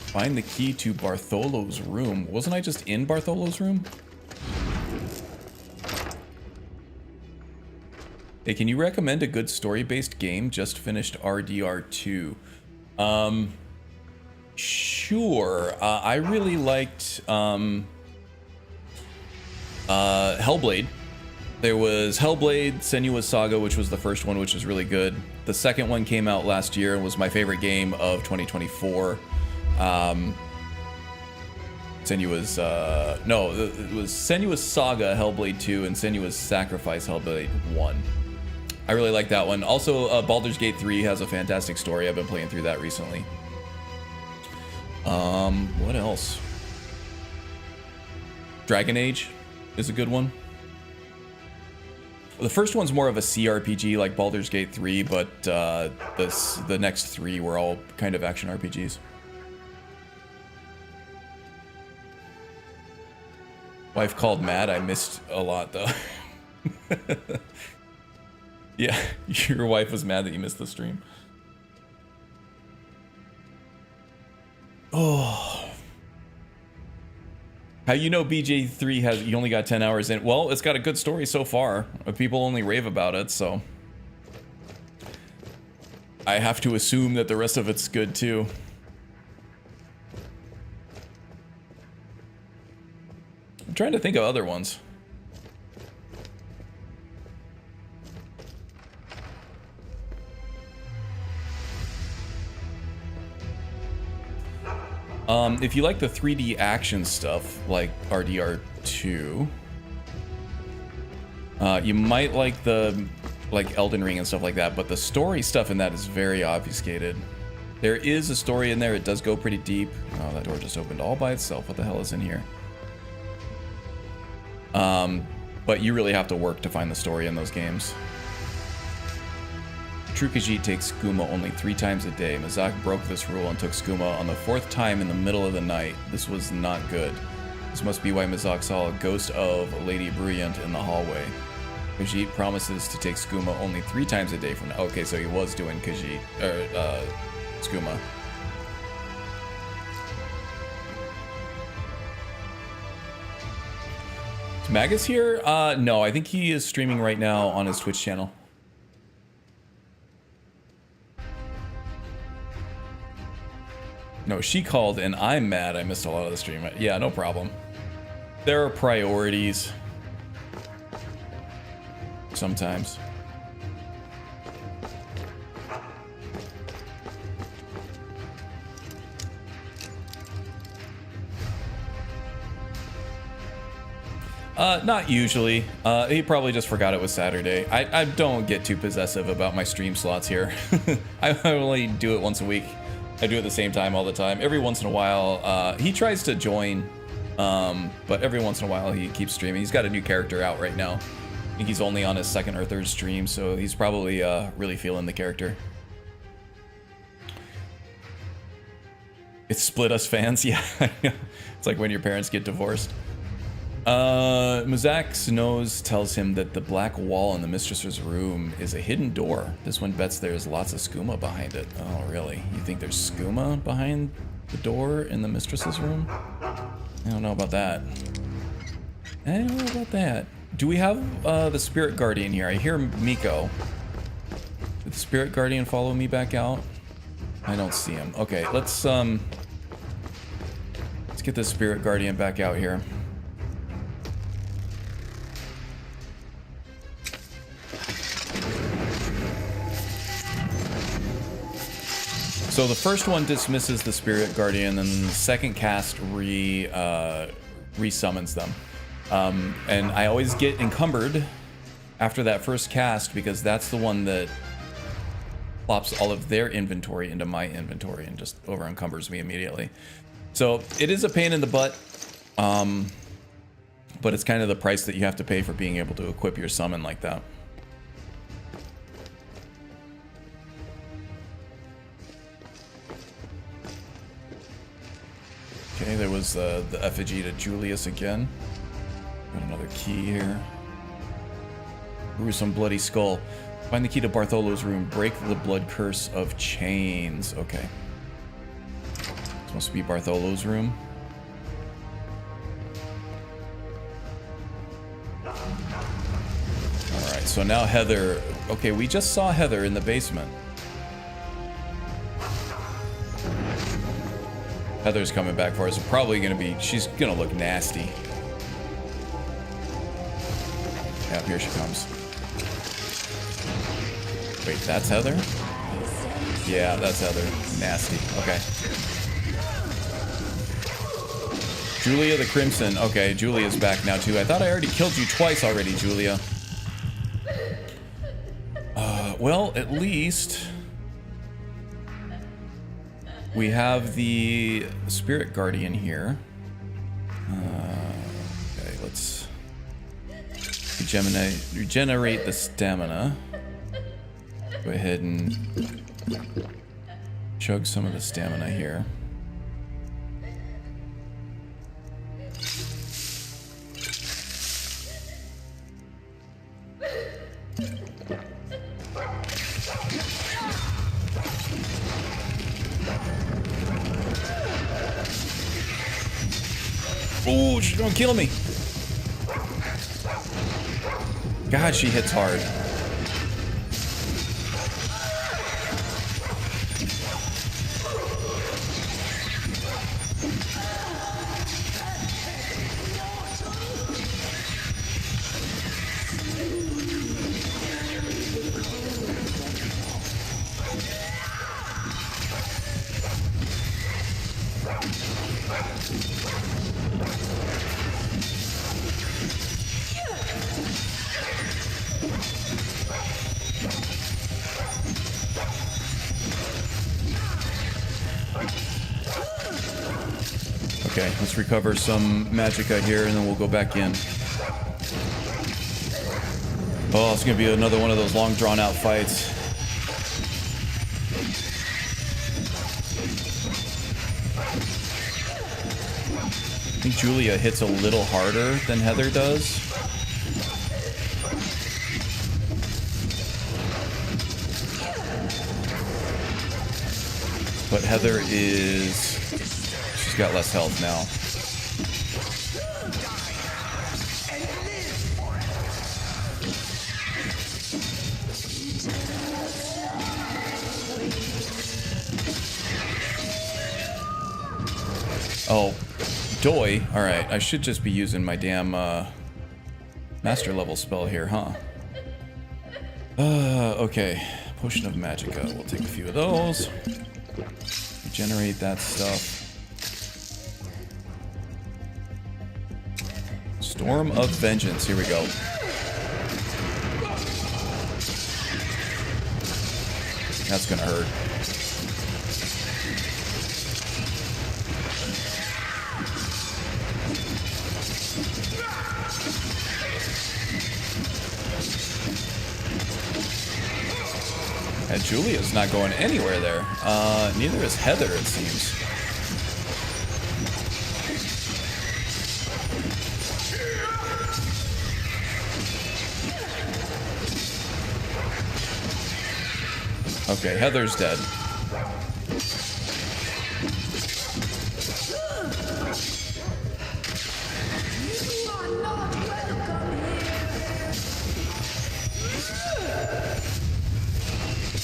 Find the key to Bartholo's room. Wasn't I just in Bartholo's room? Hey, can you recommend a good story-based game? Just finished RDR2. Sure. I really liked Hellblade. There was Hellblade, Senua's Saga, which was the first one, which was really good. The second one came out last year and was my favorite game of 2024. Senua's, no, it was Senua's Saga, Hellblade 2, and Senua's Sacrifice, Hellblade 1. I really like that one. Also, Baldur's Gate 3 has a fantastic story. I've been playing through that recently. What else? Dragon Age is a good one. The first one's more of a CRPG like Baldur's Gate 3, but the next 3 were all kind of action RPGs. Wife called mad. I missed a lot though. Yeah, your wife was mad that you missed the stream. Oh. How you know BJ3 has, you only got 10 hours in? Well, it's got a good story so far. People only rave about it, so I have to assume that the rest of it's good too. I'm trying to think of other ones. If you like the 3D action stuff, like RDR2, you might like the Elden Ring and stuff like that, but the story stuff in that is very obfuscated. There is a story in there, it does go pretty deep. Oh, that door just opened all by itself. What the hell is in here? But you really have to work to find the story in those games. True Khajiit takes skooma only 3 times a day. Mazak broke this rule and took skooma on the 4th time in the middle of the night. This was not good. This must be why Mazak saw a ghost of Lady Brilliant in the hallway. Khajiit promises to take skooma only 3 times a day from now. Okay, so he was doing Khajiit, or skooma. Is Magus here? No, I think he is streaming right now on his Twitch channel. No, she called and I'm mad I missed a lot of the stream. Yeah, no problem. There are priorities. Sometimes. Not usually. He probably just forgot it was Saturday. I don't get too possessive about my stream slots here. I only do it once a week. I do it at the same time all the time. Every once in a while, he tries to join, but every once in a while he keeps streaming. He's got a new character out right now. I think he's only on his 2nd or 3rd stream, so he's probably really feeling the character. It's split us fans, yeah. It's like when your parents get divorced. Mazak's nose tells him that the black wall in the mistress's room is a hidden door. This one bets there's lots of skooma behind it. Oh, really? You think there's skooma behind the door in the mistress's room? I don't know about that. I don't know about that. Do we have the spirit guardian here? I hear Miko. Did the spirit guardian follow me back out? I don't see him. Okay, let's get the spirit guardian back out here. So the first one dismisses the spirit guardian, and the second cast re-summons them. And I always get encumbered after that first cast because that's the one that plops all of their inventory into my inventory and just over encumbers me immediately. So it is a pain in the butt, but it's kind of the price that you have to pay for being able to equip your summon like that. Okay, there was the effigy to Julius again. Got another key here. Gruesome bloody skull. Find the key to Bartholo's room. Break the blood curse of chains. Okay. This must be Bartholo's room. Alright, so now Heather. Okay, we just saw Heather in the basement. Heather's coming back for us. Probably gonna be, she's gonna look nasty. Yeah, here she comes. Wait, that's Heather? Yeah, that's Heather. Nasty. Okay. Julia the Crimson. Okay, Julia's back now too. I thought I already killed you twice already, Julia. Well, at least we have the Spirit Guardian here. Okay, let's regenerate the stamina. Go ahead and chug some of the stamina here. Ooh, she's gonna kill me. God, she hits hard. Okay, let's recover some magicka here and then we'll go back in. Oh, it's gonna be another one of those long drawn out fights. I think Julia hits a little harder than Heather does. But Heather is... she's got less health now. Oh, Doi. Alright, I should just be using my damn master level spell here, huh? Okay. Potion of Magicka. We'll take a few of those. Regenerate that stuff. Storm of Vengeance. Here we go. That's gonna hurt. And Julia's not going anywhere there. Neither is Heather, it seems. Okay, Heather's dead.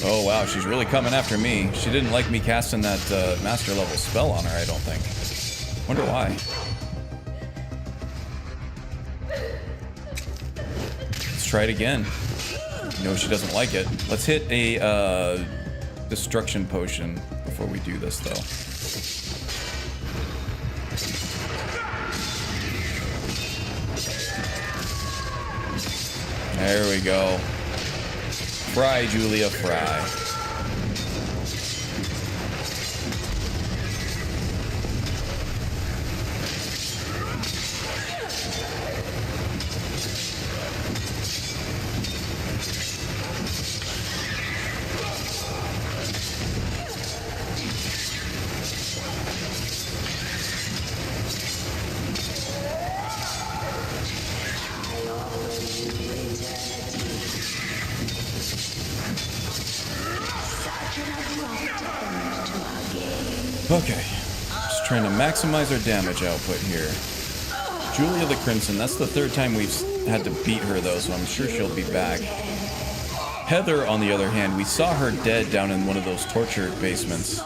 Oh wow, she's really coming after me. She didn't like me casting that master level spell on her, I don't think. Wonder why. Let's try it again. No, she doesn't like it. Let's hit a destruction potion before we do this, though. There we go. Fry, Julia, fry. Okay, just trying to maximize our damage output here. Julia the Crimson, that's the third time we've had to beat her though, so I'm sure she'll be back. Heather, on the other hand, we saw her dead down in one of those torture basements.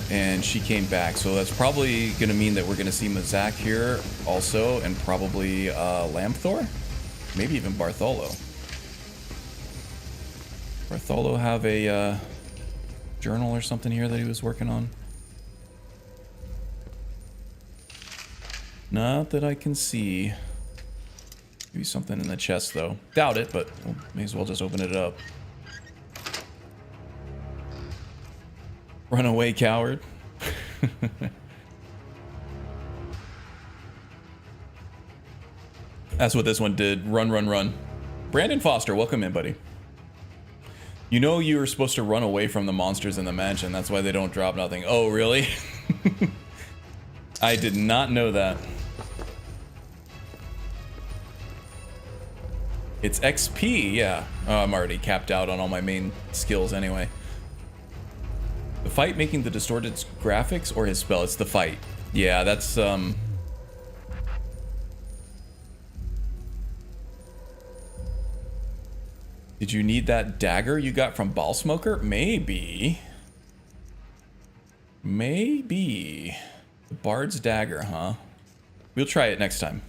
And she came back, so that's probably going to mean that we're going to see Mazak here also, and probably Lamthor? Maybe even Bartholo. Bartholo have a journal or something here that he was working on? Not that I can see. Maybe something in the chest though. Doubt it, but we'll, may as well just open it up. Run away, coward. That's what this one did. Run, run, run. Brandon Foster, welcome in, buddy. You know you were supposed to run away from the monsters in the mansion. That's why they don't drop nothing. Oh, really? I did not know that. It's XP, yeah. Oh, I'm already capped out on all my main skills anyway. The fight making the distorted graphics or his spell? It's the fight. Yeah, that's Did you need that dagger you got from Ball Smoker? Maybe. Maybe. The Bard's Dagger, huh? We'll try it next time.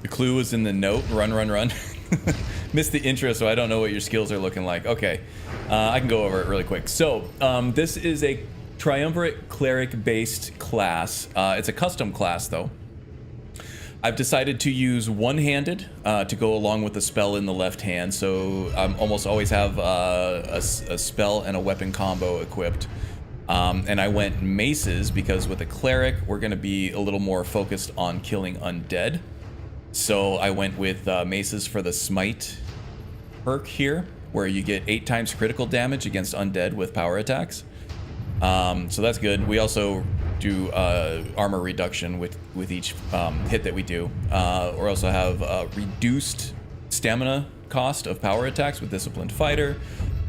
The clue was in the note. Run, run, run. Missed the intro, so I don't know what your skills are looking like. Okay. I can go over it really quick. So, this is a Triumvirate Cleric based class. It's a custom class though. I've decided to use one-handed to go along with the spell in the left hand, so I almost always have a spell and a weapon combo equipped. And I went maces because with a cleric we're going to be a little more focused on killing undead. So I went with maces for the smite perk here, where you get 8 times critical damage against undead with power attacks. So that's good. We also do armor reduction with each hit that we do. We also have reduced stamina cost of power attacks with Disciplined Fighter,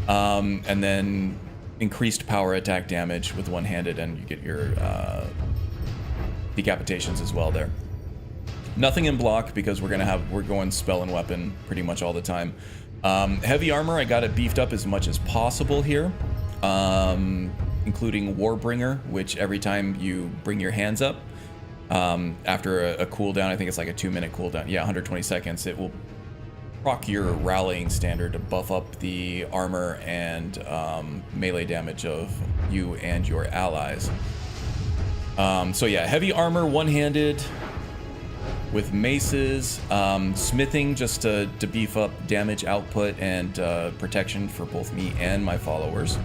and then increased power attack damage with one-handed, and you get your decapitations as well there. Nothing in block because we're going spell and weapon pretty much all the time. Heavy armor, I got it beefed up as much as possible here. Including Warbringer, which every time you bring your hands up, after a cooldown, I think it's like a 2-minute cooldown, yeah, 120 seconds, it will proc your rallying standard to buff up the armor and melee damage of you and your allies. So yeah, heavy armor, one-handed, with maces, smithing just to beef up damage output and protection for both me and my followers.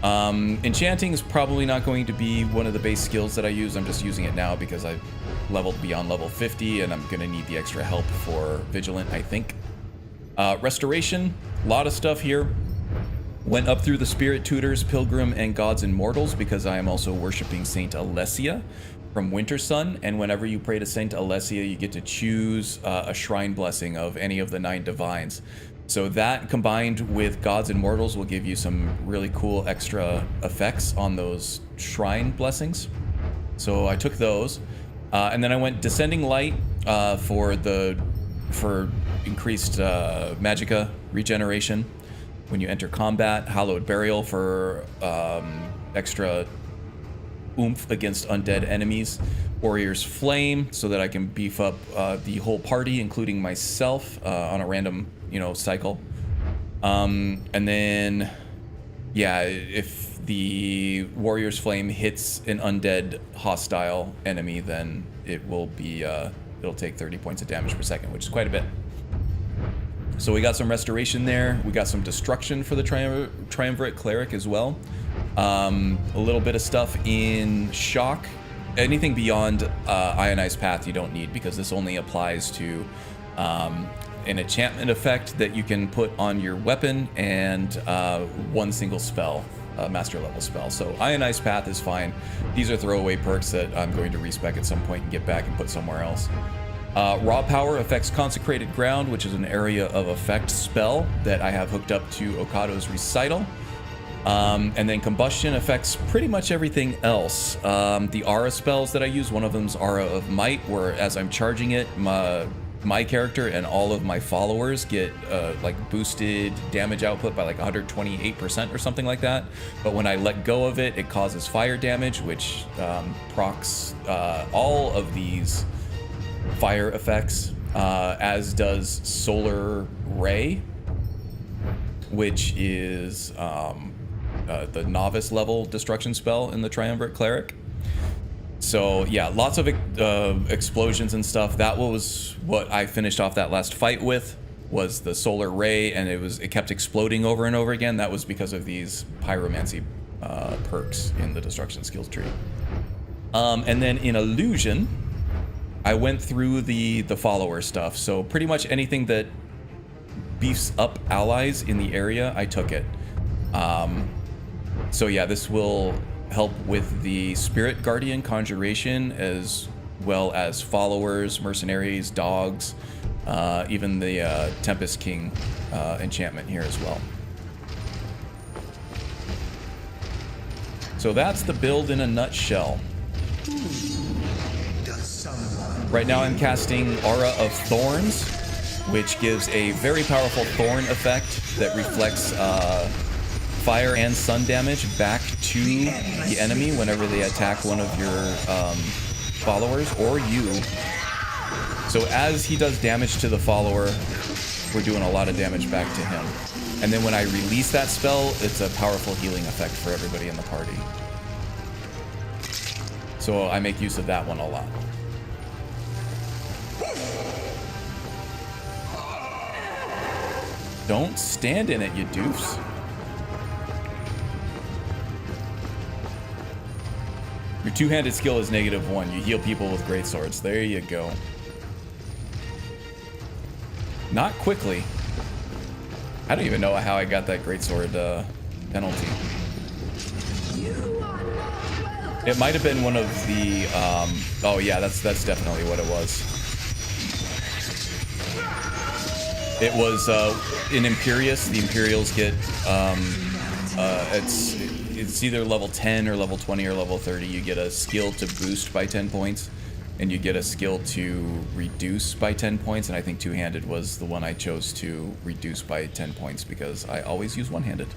Enchanting is probably not going to be one of the base skills that I use. I'm just using it now because I've leveled beyond level 50 and I'm going to need the extra help for Vigilant, I think. Restoration, a lot of stuff here. Went up through the Spirit Tutors, Pilgrim, and Gods and Mortals because I am also worshipping Saint Alessia from Wintersun, and whenever you pray to Saint Alessia, you get to choose a shrine blessing of any of the 9 divines. So that combined with Gods and Mortals will give you some really cool extra effects on those shrine blessings. So I took those, and then I went Descending Light for increased magicka regeneration when you enter combat. Hallowed Burial for extra oomph against undead enemies. Warrior's Flame so that I can beef up the whole party, including myself, on a random cycle. And then, yeah, if the Warrior's Flame hits an undead hostile enemy, then it will be, it'll take 30 points of damage per second, which is quite a bit. So we got some restoration there. We got some destruction for the Triumvirate Cleric as well. A little bit of stuff in shock. Anything beyond Ionized Path you don't need because this only applies to an enchantment effect that you can put on your weapon and one single spell, master level spell. So Ionized Path is fine. These are throwaway perks that I'm going to respec at some point and get back and put somewhere else. Raw Power affects Consecrated Ground, which is an area of effect spell that I have hooked up to Okado's Recital. And then Combustion affects pretty much everything else. The Aura spells that I use, one of them's Aura of Might, where as I'm charging it, my character and all of my followers get like boosted damage output by like 128% or something like that. But when I let go of it, it causes fire damage, which procs all of these fire effects, as does Solar Ray, which is the novice level destruction spell in the Triumvirate Cleric. So yeah, lots of explosions and stuff. That was what I finished off that last fight with, was the Solar Ray, and it kept exploding over and over again. That was because of these pyromancy perks in the destruction skills tree. And then in Illusion, I went through the follower stuff. So pretty much anything that beefs up allies in the area, I took it. So yeah, this will help with the Spirit Guardian Conjuration as well as followers, mercenaries, dogs, even the Tempest King enchantment here as well. So that's the build in a nutshell. Right now I'm casting Aura of Thorns, which gives a very powerful thorn effect that reflects fire and sun damage back to the enemy whenever they attack one of your followers or you. So as he does damage to the follower, we're doing a lot of damage back to him. And then when I release that spell, it's a powerful healing effect for everybody in the party. So I make use of that one a lot. Don't stand in it, you doofs. Your two-handed skill is -1. You heal people with great swords. There you go. Not quickly. I don't even know how I got that greatsword penalty. It might have been one of the. Oh yeah, that's definitely what it was. It was in Imperius. The Imperials get it's either level 10 or level 20 or level 30. You get a skill to boost by 10 points, and you get a skill to reduce by 10 points. And I think two-handed was the one I chose to reduce by 10 points because I always use one-handed.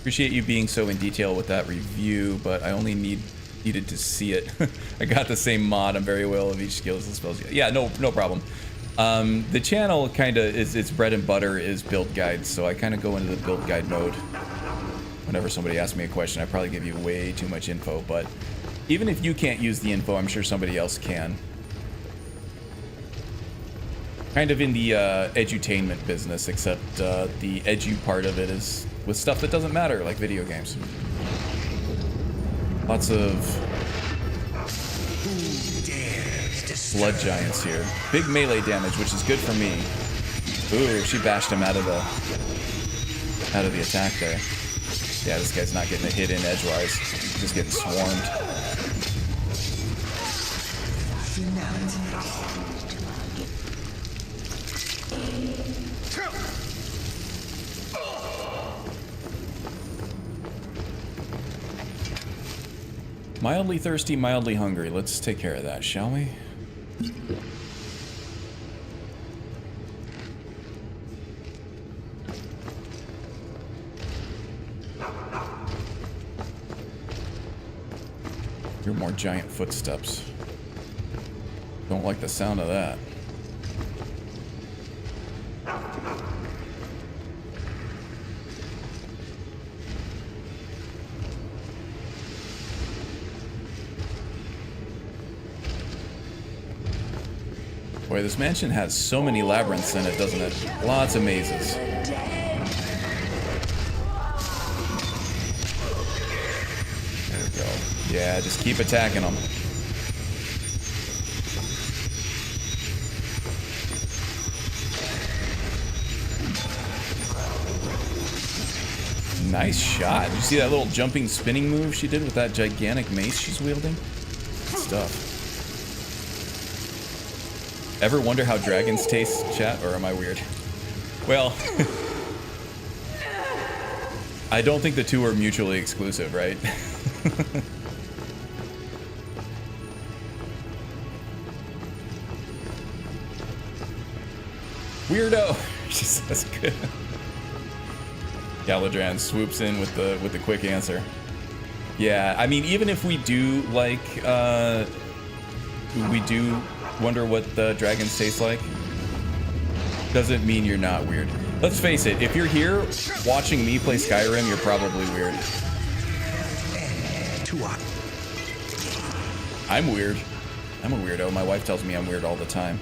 Appreciate you being so in detail with that review, but I only needed to see it. I got the same mod. I'm very aware of each skills and spells. Yeah, no problem. The channel kind of is its bread and butter is build guides, so I kind of go into the build guide mode. Whenever somebody asks me a question, I probably give you way too much info, but even if you can't use the info, I'm sure somebody else can. Kind of in the edutainment business, except the edu part of it is with stuff that doesn't matter, like video games. Lots of blood giants here. Big melee damage, which is good for me. Ooh, she bashed him out of the attack there. Yeah, this guy's not getting a hit in edgewise. Just getting swarmed. Mildly thirsty, mildly hungry. Let's take care of that, shall we? Hear more giant footsteps. Don't like the sound of that. Boy, this mansion has so many labyrinths in it, doesn't it? Lots of mazes. There we go. Yeah, just keep attacking them. Nice shot. Did you see that little jumping spinning move she did with that gigantic mace she's wielding? Good stuff. Ever wonder how dragons taste, chat? Or am I weird? Well, I don't think the two are mutually exclusive, right? Weirdo! That's good. Galadran swoops in with the quick answer. Yeah, I mean, even if we do like we do wonder what the dragons taste like, doesn't mean you're not weird. Let's face it, if you're here watching me play Skyrim, you're probably weird. I'm weird. I'm a weirdo. My wife tells me I'm weird all the time.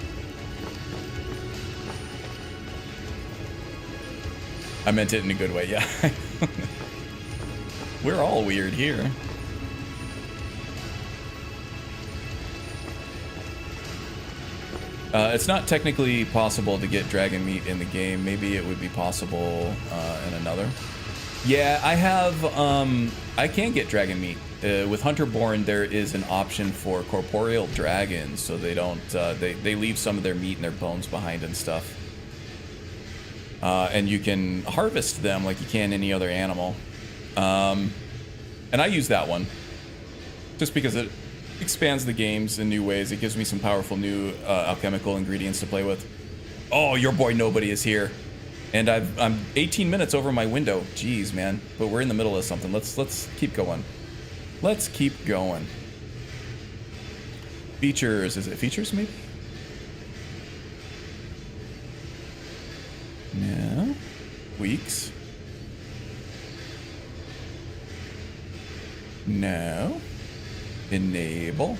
I meant it in a good way, yeah. We're all weird here. It's not technically possible to get dragon meat in the game. Maybe it would be possible in another. Yeah, I have, I can get dragon meat. With Hunterborn, there is an option for corporeal dragons, so they don't, they leave some of their meat and their bones behind and stuff. And you can harvest them like you can any other animal. And I use that one just because it expands the games in new ways. It gives me some powerful new alchemical ingredients to play with. Oh, your boy Nobody is here. And I'm 18 minutes over my window. Jeez, man. But we're in the middle of something. Let's keep going. Let's keep going. Features. Is it features, maybe? No. Weeks. No. Enable.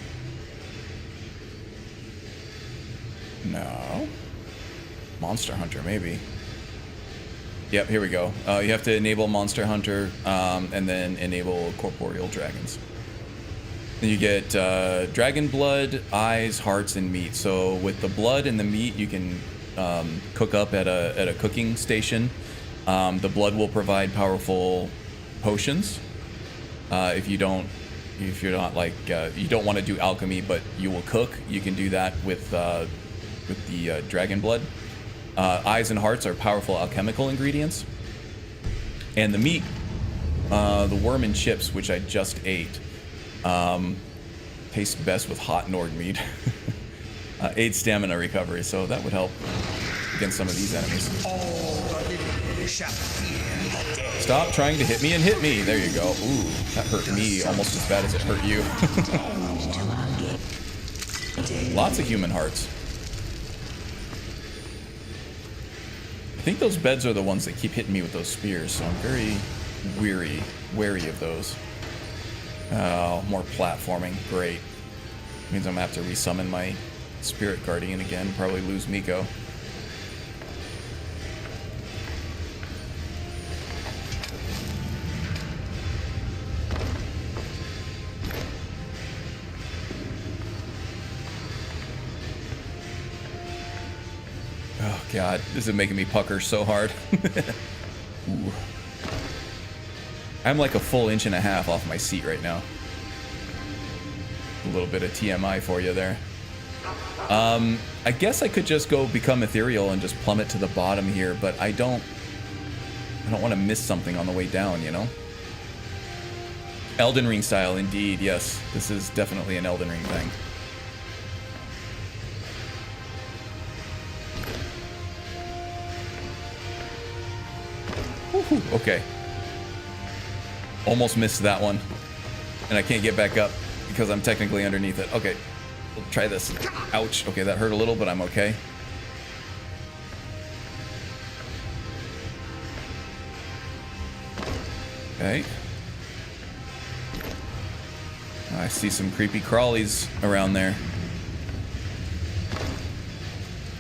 No. Monster Hunter, maybe. Yep, here we go. You have to enable Monster Hunter, and then enable Corporeal Dragons. Then you get Dragon Blood, Eyes, Hearts, and Meat. So with the blood and the meat, you can cook up at a cooking station. The blood will provide powerful potions. If you're not like you don't want to do alchemy, but you will cook, you can do that with the Dragon Blood. Eyes and Hearts are powerful alchemical ingredients. And the meat, the worm and chips, which I just ate, tastes best with hot Nord meat. 8 stamina recovery, so that would help against some of these enemies. Stop trying to hit me and hit me. There you go. Ooh, that hurt me almost as bad as it hurt you. Lots of human hearts. I think those beds are the ones that keep hitting me with those spears, so I'm very wary of those. Oh, more platforming. Great. Means I'm gonna have to resummon my Spirit Guardian again. Probably lose Miko. Oh god, this is making me pucker so hard. Ooh. I'm like a full 1.5 inches off my seat right now. A little bit of TMI for you there. I guess I could just go become ethereal and just plummet to the bottom here, but I don't want to miss something on the way down, you know? Elden Ring style, indeed, yes. This is definitely an Elden Ring thing. Woohoo, okay. Almost missed that one. And I can't get back up because I'm technically underneath it. Okay, we'll try this. Ouch. Okay, that hurt a little, but I'm okay. Okay. I see some creepy crawlies around there.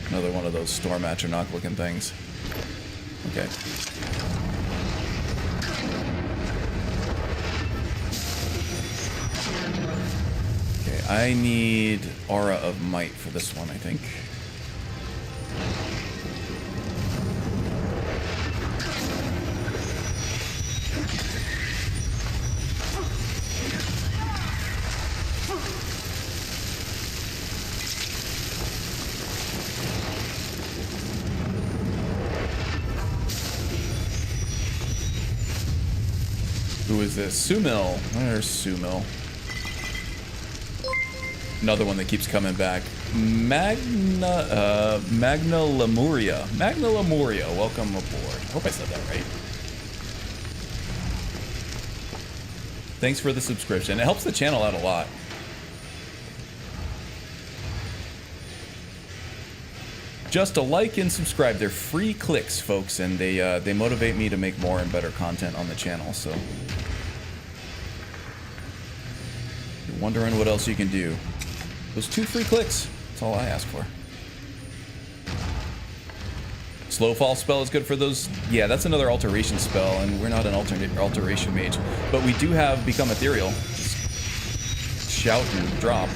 Another one of those Storm Atronach looking things. Okay. Okay, I need Aura of Might for this one, I think. Who is this? Sumil. Where's Sumil? Another one that keeps coming back. Magna Lemuria. Magna Lemuria, welcome aboard. I hope I said that right. Thanks for the subscription. It helps the channel out a lot. Just a like and subscribe. They're free clicks, folks, and they motivate me to make more and better content on the channel, so. You're wondering what else you can do. Those 2 free clicks. That's all I ask for. Slow fall spell is good for those. Yeah, that's another alteration spell, and we're not an alteration mage. But we do have Become Ethereal. Just shout and drop.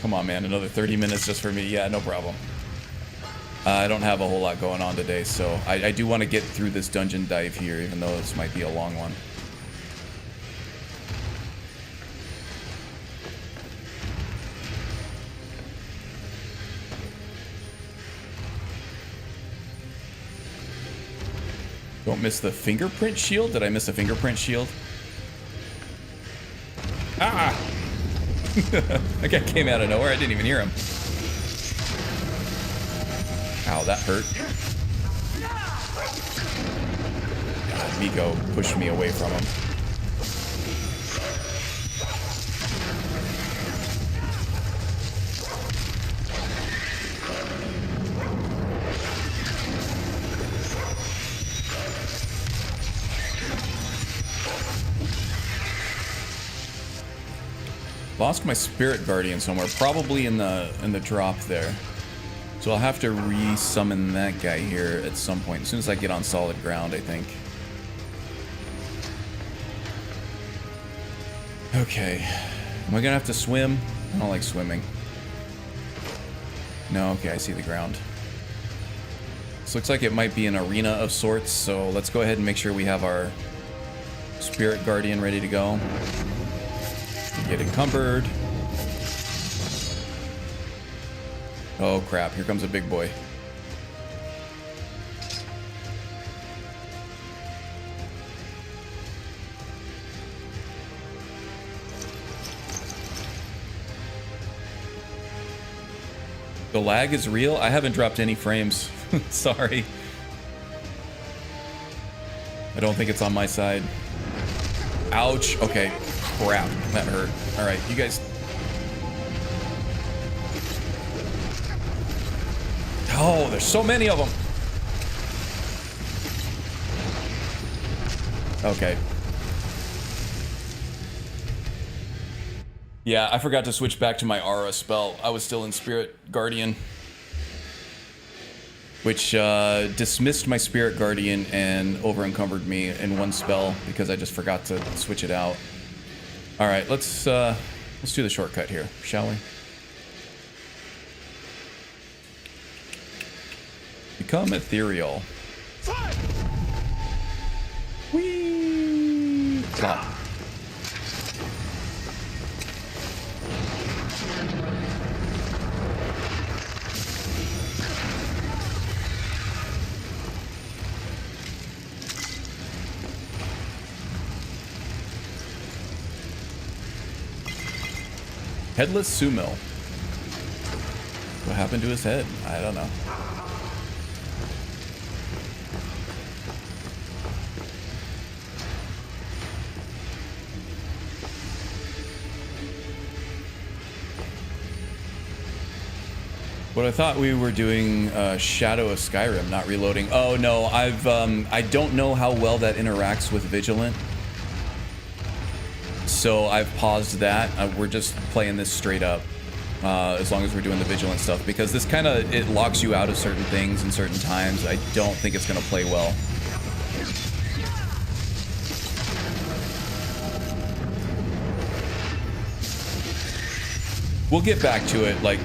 Come on, man. Another 30 minutes just for me. Yeah, no problem. I don't have a whole lot going on today, so I do want to get through this dungeon dive here, even though this might be a long one. Don't miss the fingerprint shield? Did I miss a fingerprint shield? Ah! That guy came out of nowhere. I didn't even hear him. Ow, that hurt. God, Miko pushed me away from him. Lost my spirit guardian somewhere, probably in the drop there. So I'll have to re-summon that guy here at some point, as soon as I get on solid ground, I think. Okay. Am I gonna have to swim? I don't like swimming. No, okay, I see the ground. This looks like it might be an arena of sorts, so let's go ahead and make sure we have our spirit guardian ready to go. Get encumbered. Oh crap, here comes a big boy. The lag is real? I haven't dropped any frames. Sorry. I don't think it's on my side. Ouch. Okay. Crap. That hurt. Alright, you guys... Oh, there's so many of them. Okay. Yeah, I forgot to switch back to my aura spell. I was still in Spirit Guardian, which dismissed my Spirit Guardian and over-encumbered me in one spell because I just forgot to switch it out. All right, let's do the shortcut here, shall we? Become ethereal. Whee! Plop. Headless Sumo. What happened to his head? I don't know. What I thought we were doing Shadow of Skyrim, not reloading. Oh no, I don't know how well that interacts with Vigilant. So I've paused that. We're just playing this straight up, as long as we're doing the Vigilant stuff, because this kind of, it locks you out of certain things in certain times. I don't think it's going to play well. We'll get back to it, like,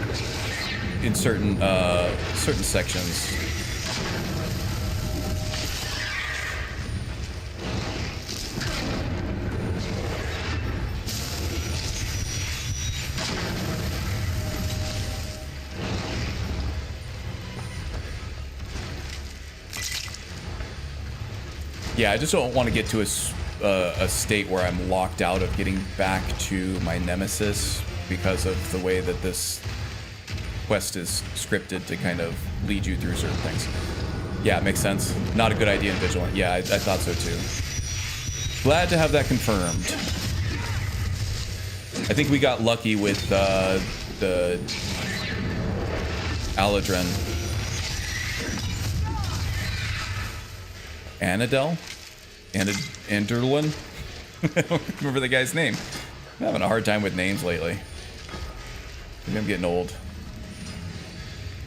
in certain sections. Yeah, I just don't want to get to a state where I'm locked out of getting back to my nemesis because of the way that this quest is scripted to kind of lead you through certain things. Yeah, it makes sense. Not a good idea in Vigilant. Yeah, I thought so too. Glad to have that confirmed. I think we got lucky with the Aladrin. Anadel? Anderlin? I don't remember the guy's name. I'm having a hard time with names lately. Maybe I'm getting old.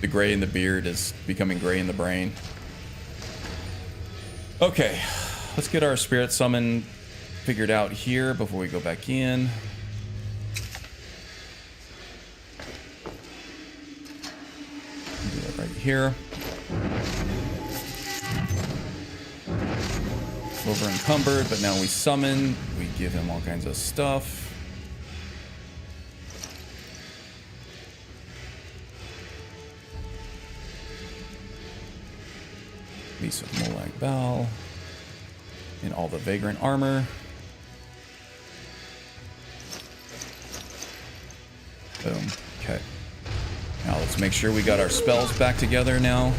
The gray in the beard is becoming gray in the brain. Okay, let's get our spirit summon figured out here before we go back in. here. Over encumbered, but now we summon. We give him all kinds of stuff. Piece of Molag Bal. And all the Vagrant armor. Boom. Okay. Now let's make sure we got our spells back together now.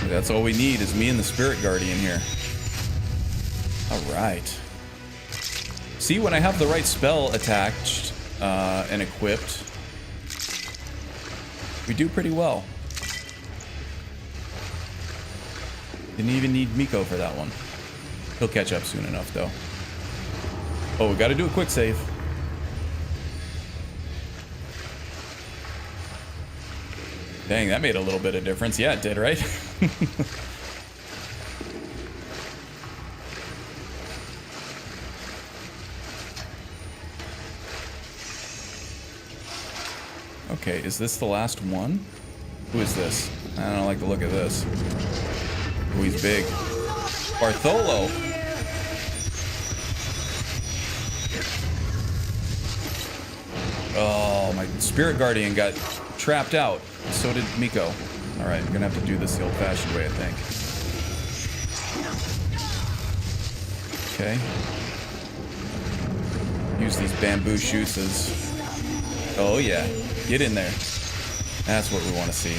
That's all we need is me and the Spirit Guardian here. Alright. See, when I have the right spell attached and equipped, we do pretty well. Didn't even need Miko for that one. He'll catch up soon enough, though. Oh, we gotta do a quick save. Dang, that made a little bit of difference. Yeah, it did, right? Okay, is this the last one? Who is this? I don't like the look of this. Oh, he's big. Bartholo! Oh, my Spirit Guardian got trapped out. So did Miko. Alright, I'm gonna have to do this the old-fashioned way, I think. Okay. Use these bamboo shoots as... Oh yeah, get in there. That's what we want to see.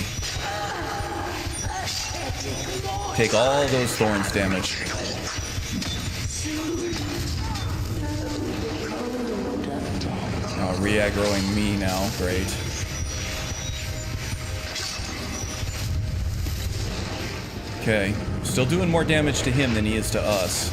Take all those thorns damage. Oh, re-aggroing me now, great. Okay, still doing more damage to him than he is to us.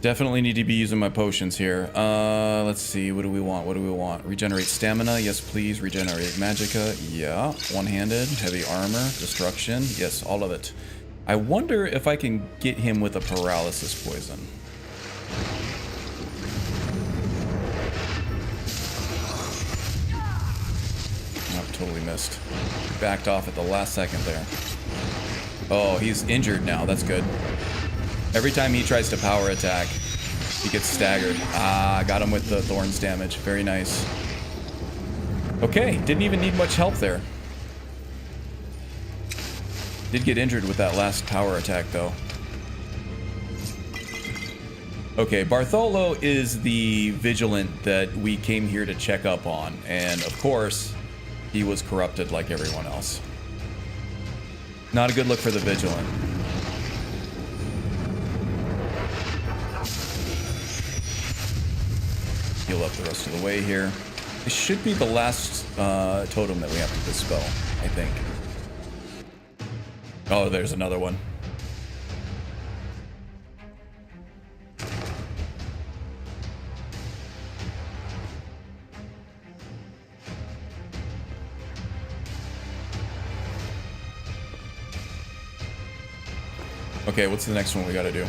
Definitely need to be using my potions here. Let's see, what do we want? What do we want? Regenerate stamina, yes please. Regenerate magicka, yeah. One-handed, heavy armor, destruction, yes, all of it. I wonder if I can get him with a paralysis poison. Oh, totally missed. Backed off at the last second there. Oh, he's injured now. That's good. Every time he tries to power attack, he gets staggered. Ah, got him with the thorns damage. Very nice. Okay, didn't even need much help there. Did get injured with that last power attack, though. Okay, Bartholo is the Vigilant that we came here to check up on. And, of course, he was corrupted like everyone else. Not a good look for the Vigilant. Heal up the rest of the way here. This should be the last totem that we have to dispel, I think. Oh, there's another one. Okay, what's the next one we gotta do?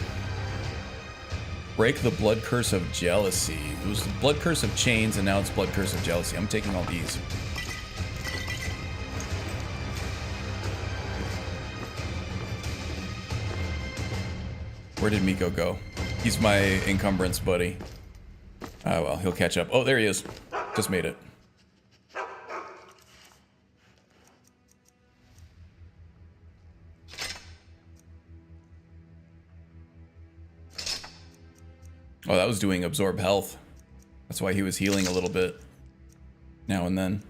Break the blood curse of jealousy. It was the blood curse of chains, and now it's blood curse of jealousy. I'm taking all these. Where did Miko go? He's my encumbrance buddy. Oh well, he'll catch up. Oh, there he is. Just made it. Oh, that was doing absorb health. That's why he was healing a little bit now and then.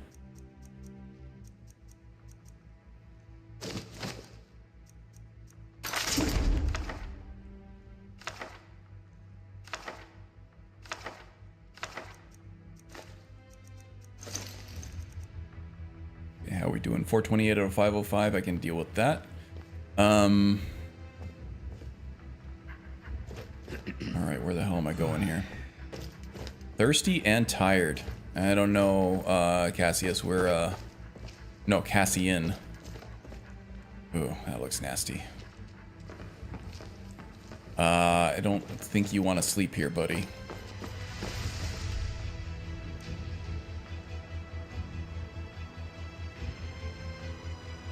doing 428 out of 505. I can deal with that. Alright, where the hell am I going here? Thirsty and tired. I don't know, Cassius, we're, no, Cassian. Ooh, that looks nasty. I don't think you want to sleep here, buddy.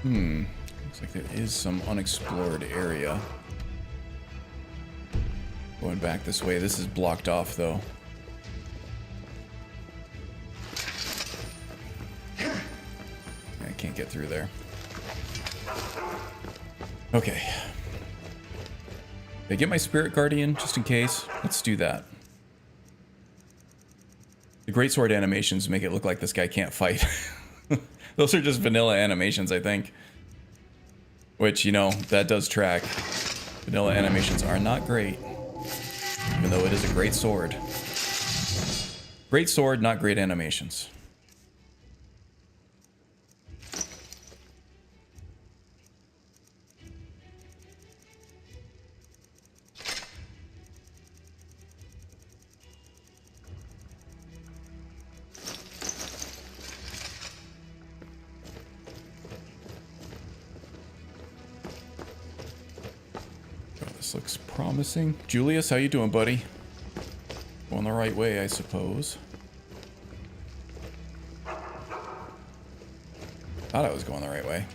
Looks like there is some unexplored area. Going back this way. This is blocked off, though. I can't get through there. Okay. Did I get my Spirit Guardian, just in case? Let's do that. The Greatsword animations make it look like this guy can't fight. Those are just vanilla animations, I think. Which, you know, that does track. Vanilla animations are not great. Even though it is a great sword. Great sword, not great animations. This looks promising. Julius, how you doing, buddy? Going the right way, I suppose. Thought I was going the right way.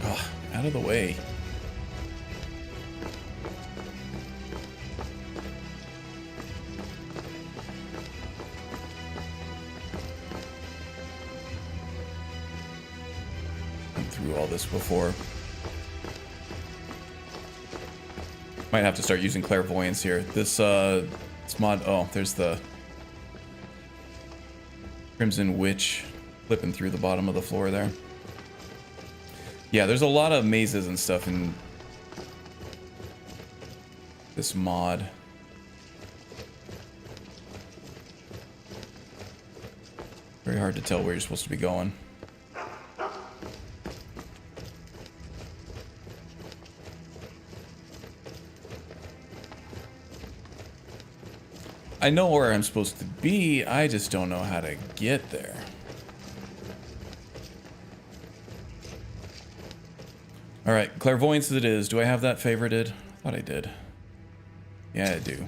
Oh, out of the way. All this before. Might have to start using clairvoyance here. This mod. Oh, there's the Crimson Witch flipping through the bottom of the floor there. Yeah, there's a lot of mazes and stuff in this mod. Very hard to tell where you're supposed to be going. I know where I'm supposed to be, I just don't know how to get there. Alright, clairvoyance it is. Do I have that favorited? I thought I did. Yeah, I do.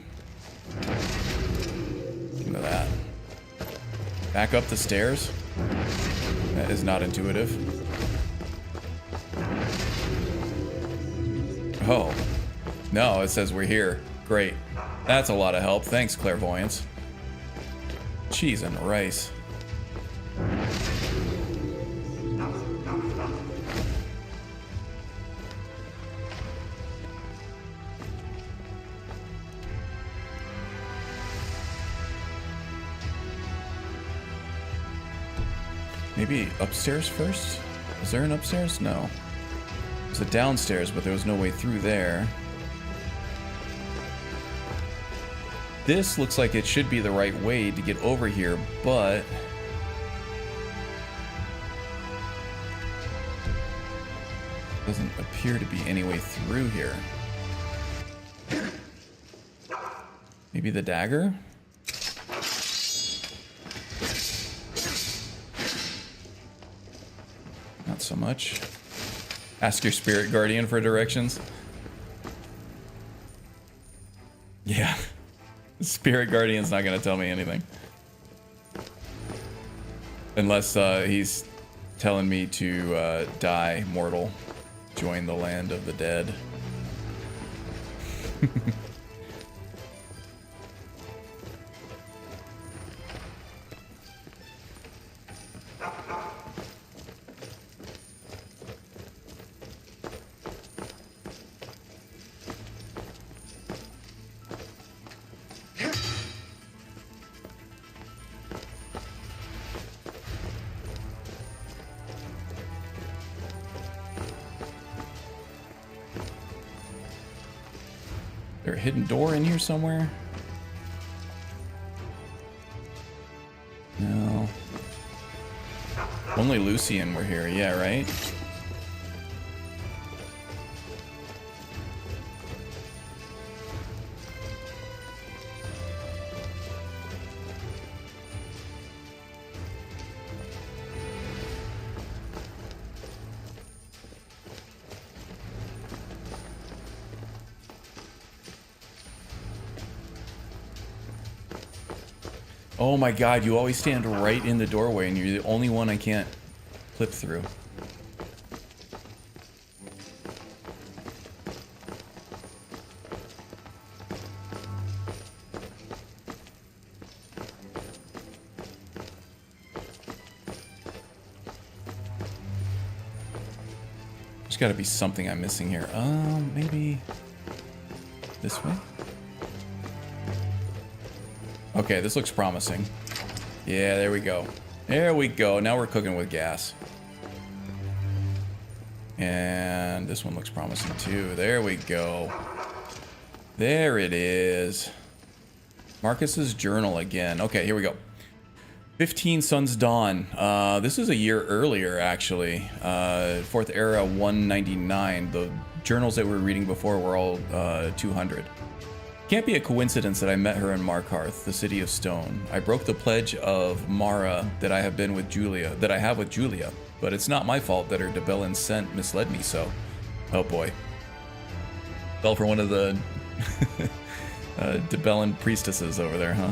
Look at that. Back up the stairs? That is not intuitive. Oh. No, it says we're here. Great. That's a lot of help. Thanks, clairvoyance. Cheese and rice. Maybe upstairs first? Is there an upstairs? No. There's a downstairs, but there was no way through there. This looks like it should be the right way to get over here, but doesn't appear to be any way through here. Maybe the dagger? Not so much. Ask your spirit guardian for directions. Yeah. Spirit Guardian's not going to tell me anything. Unless he's telling me to die mortal. Join the land of the dead. there a hidden door in here somewhere? No. Only Lucian were here, yeah, right? Oh my god, you always stand right in the doorway and you're the only one I can't clip through. There's gotta be something I'm missing here. Maybe this way? Okay, this looks promising. Yeah, there we go. There we go. Now we're cooking with gas. And this one looks promising too. There we go. There it is. Marcus's journal again. Okay, here we go. 15 Suns Dawn. This is a year earlier, actually. 4th Era 199. The journals that we were reading before were all 200. Can't be a coincidence that I met her in Markarth, the city of stone. I broke the pledge of Mara that I have with Julia, but it's not my fault that her Debellan scent misled me so. Oh boy. Fell for one of the Debellan priestesses over there, huh?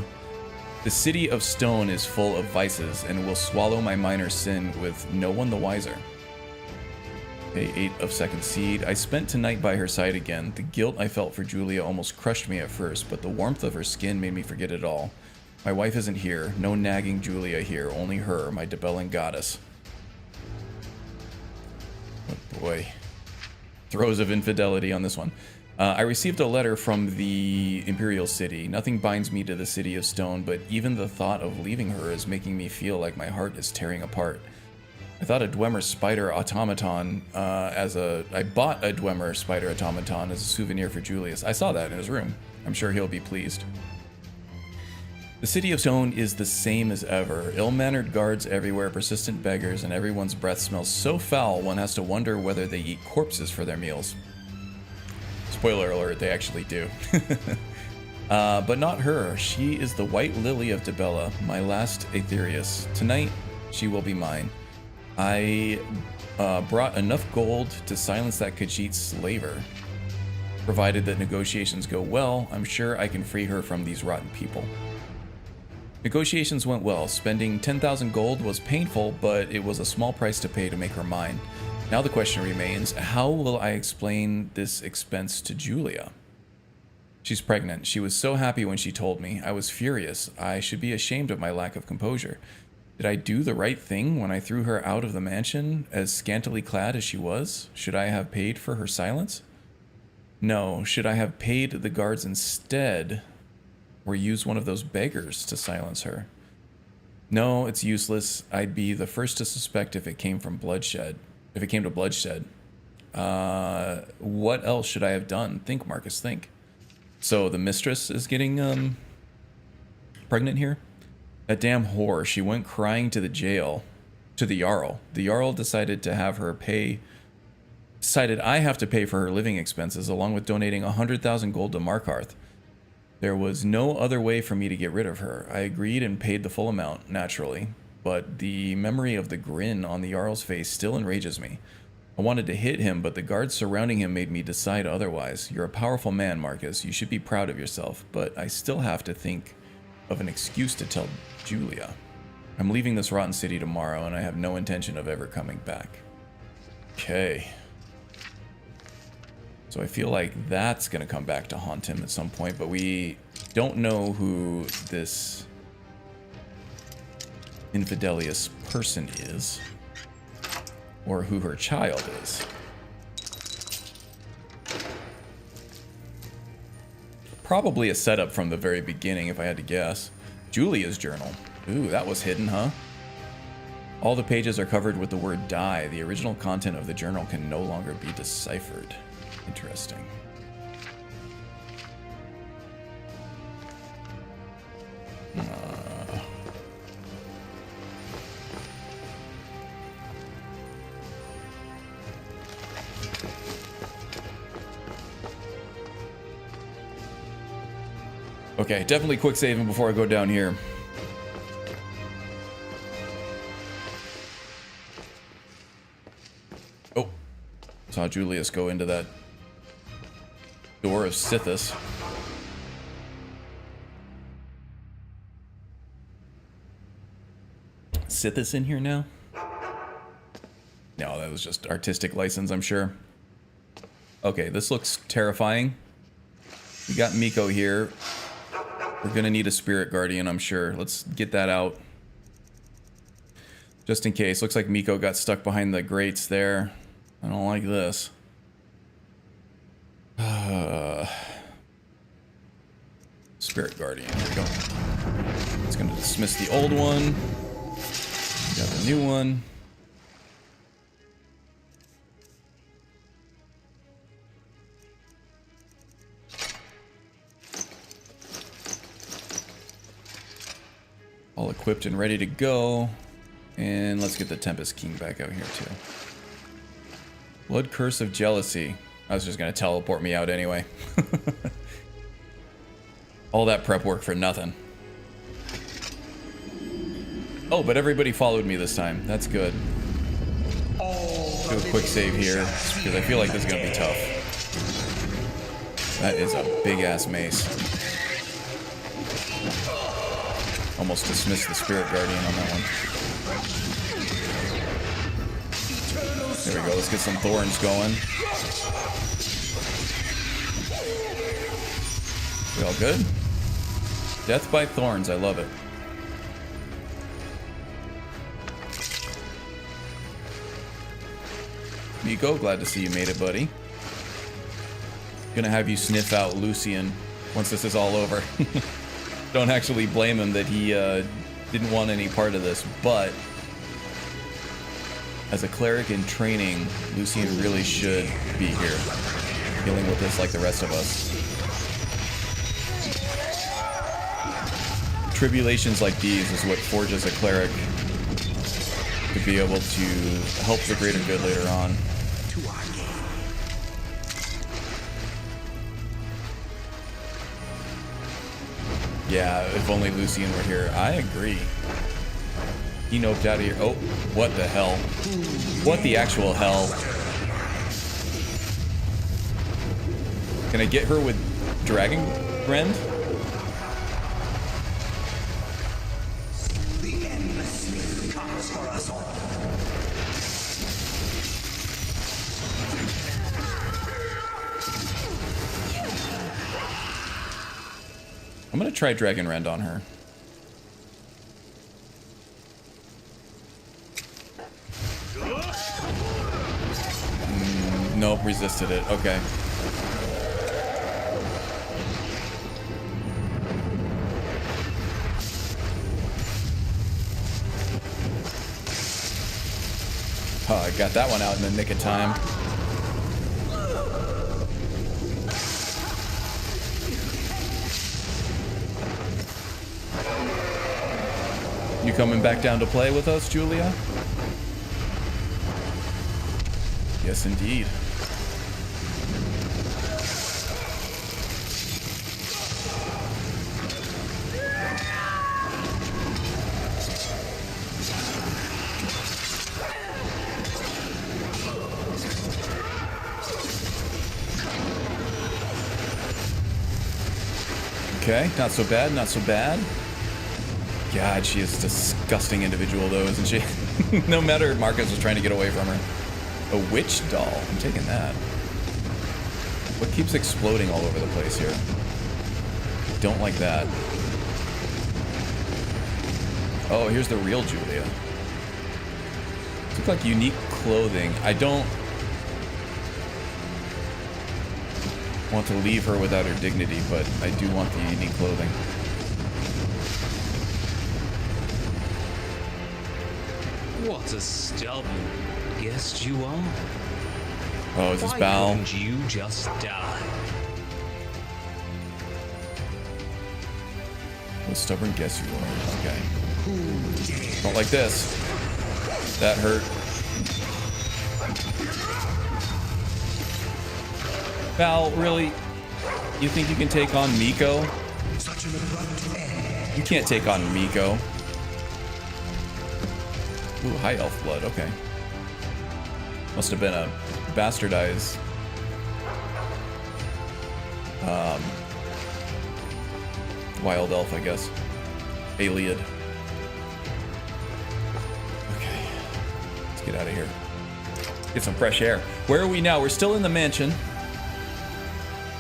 The city of stone is full of vices and will swallow my minor sin with no one the wiser. Day 8 of Second Seed. I spent tonight by her side again. The guilt I felt for Julia almost crushed me at first, but the warmth of her skin made me forget it all. My wife isn't here. No nagging Julia here. Only her, my Debellan goddess. Oh boy. Throes of infidelity on this one. I received a letter from the Imperial City. Nothing binds me to the City of Stone, but even the thought of leaving her is making me feel like my heart is tearing apart. I thought a Dwemer spider automaton I bought a Dwemer spider automaton as a souvenir for Julius. I saw that in his room. I'm sure he'll be pleased. The City of Stone is the same as ever. Ill-mannered guards everywhere, persistent beggars, and everyone's breath smells so foul one has to wonder whether they eat corpses for their meals. Spoiler alert, they actually do. But not her. She is the white lily of Debella, my last Aetherius. Tonight, she will be mine. I brought enough gold to silence that Khajiit slaver. Provided that negotiations go well, I'm sure I can free her from these rotten people. Negotiations went well. Spending 10,000 gold was painful, but it was a small price to pay to make her mine. Now the question remains, how will I explain this expense to Julia? She's pregnant. She was so happy when she told me. I was furious. I should be ashamed of my lack of composure. Did I do the right thing when I threw her out of the mansion, as scantily clad as she was? Should I have paid for her silence? No. Should I have paid the guards instead, or used one of those beggars to silence her? No, it's useless. I'd be the first to suspect if it came from bloodshed. If it came to bloodshed. What else should I have done? Think, Marcus, think. So the mistress is getting pregnant here? That damn whore, she went crying to the jail, to the Jarl. The Jarl decided I have to pay for her living expenses, along with donating 100,000 gold to Markarth. There was no other way for me to get rid of her. I agreed and paid the full amount, naturally, but the memory of the grin on the Jarl's face still enrages me. I wanted to hit him, but the guards surrounding him made me decide otherwise. You're a powerful man, Marcus. You should be proud of yourself, but I still have to think of an excuse to tell Julia. I'm leaving this rotten city tomorrow, and I have no intention of ever coming back. Okay. So I feel like that's going to come back to haunt him at some point, but we don't know who this infidelious person is, or who her child is. Probably a setup from the very beginning, if I had to guess. Julia's journal. Ooh, that was hidden, huh? All the pages are covered with the word die. The original content of the journal can no longer be deciphered. Interesting. Okay, definitely quick saving before I go down here. Oh, saw Julius go into that door of Sithis. Sithis in here now? No, that was just artistic license, I'm sure. Okay, this looks terrifying. We got Miko here. We're gonna need a spirit guardian, I'm sure. Let's get that out. Just in case. Looks like Miko got stuck behind the grates there. I don't like this. Spirit guardian, here we go. It's gonna dismiss the old one. Got the new one. All equipped and ready to go. And let's get the Tempest King back out here too. Blood Curse of Jealousy. I was just gonna teleport me out anyway. All that prep work for nothing. Oh, but everybody followed me this time. That's good. Do a quick save here, because I feel like this is gonna be tough. That is a big ass mace. Almost dismissed the Spirit Guardian on that one. There we go, let's get some thorns going. We all good? Death by thorns, I love it. Miko, glad to see you made it, buddy. Gonna have you sniff out Lucian once this is all over. Don't actually blame him that he didn't want any part of this, but as a cleric in training, Lucian really should be here, dealing with this like the rest of us. Tribulations like these is what forges a cleric to be able to help the greater good later on. Yeah, if only Lucian were here. I agree. He noped out of here. Oh, what the hell? What the actual hell? Can I get her with Dragon Rend? The endless sleep comes for us all. I'm gonna try Dragon Rend on her. Nope, resisted it. Okay. Oh, I got that one out in the nick of time. You coming back down to play with us, Julia? Yes, indeed. Okay, not so bad, not so bad. God, she is a disgusting individual though, isn't she? No matter, Marcus was trying to get away from her. A witch doll, I'm taking that. What keeps exploding all over the place here? Don't like that. Oh, here's the real Julia. Looks like unique clothing. I don't want to leave her without her dignity, but I do want the unique clothing. What a stubborn guest you are. Oh, is this Why Bal? couldn't you just die? What a stubborn guess you are. Okay. Don't like this. That hurt. Val, really? You think you can take on Miko? You can't take on Miko. Ooh, high elf blood. Okay. Must have been a bastardized wild elf, I guess. Aliad. Okay. Let's get out of here. Get some fresh air. Where are we now? We're still in the mansion.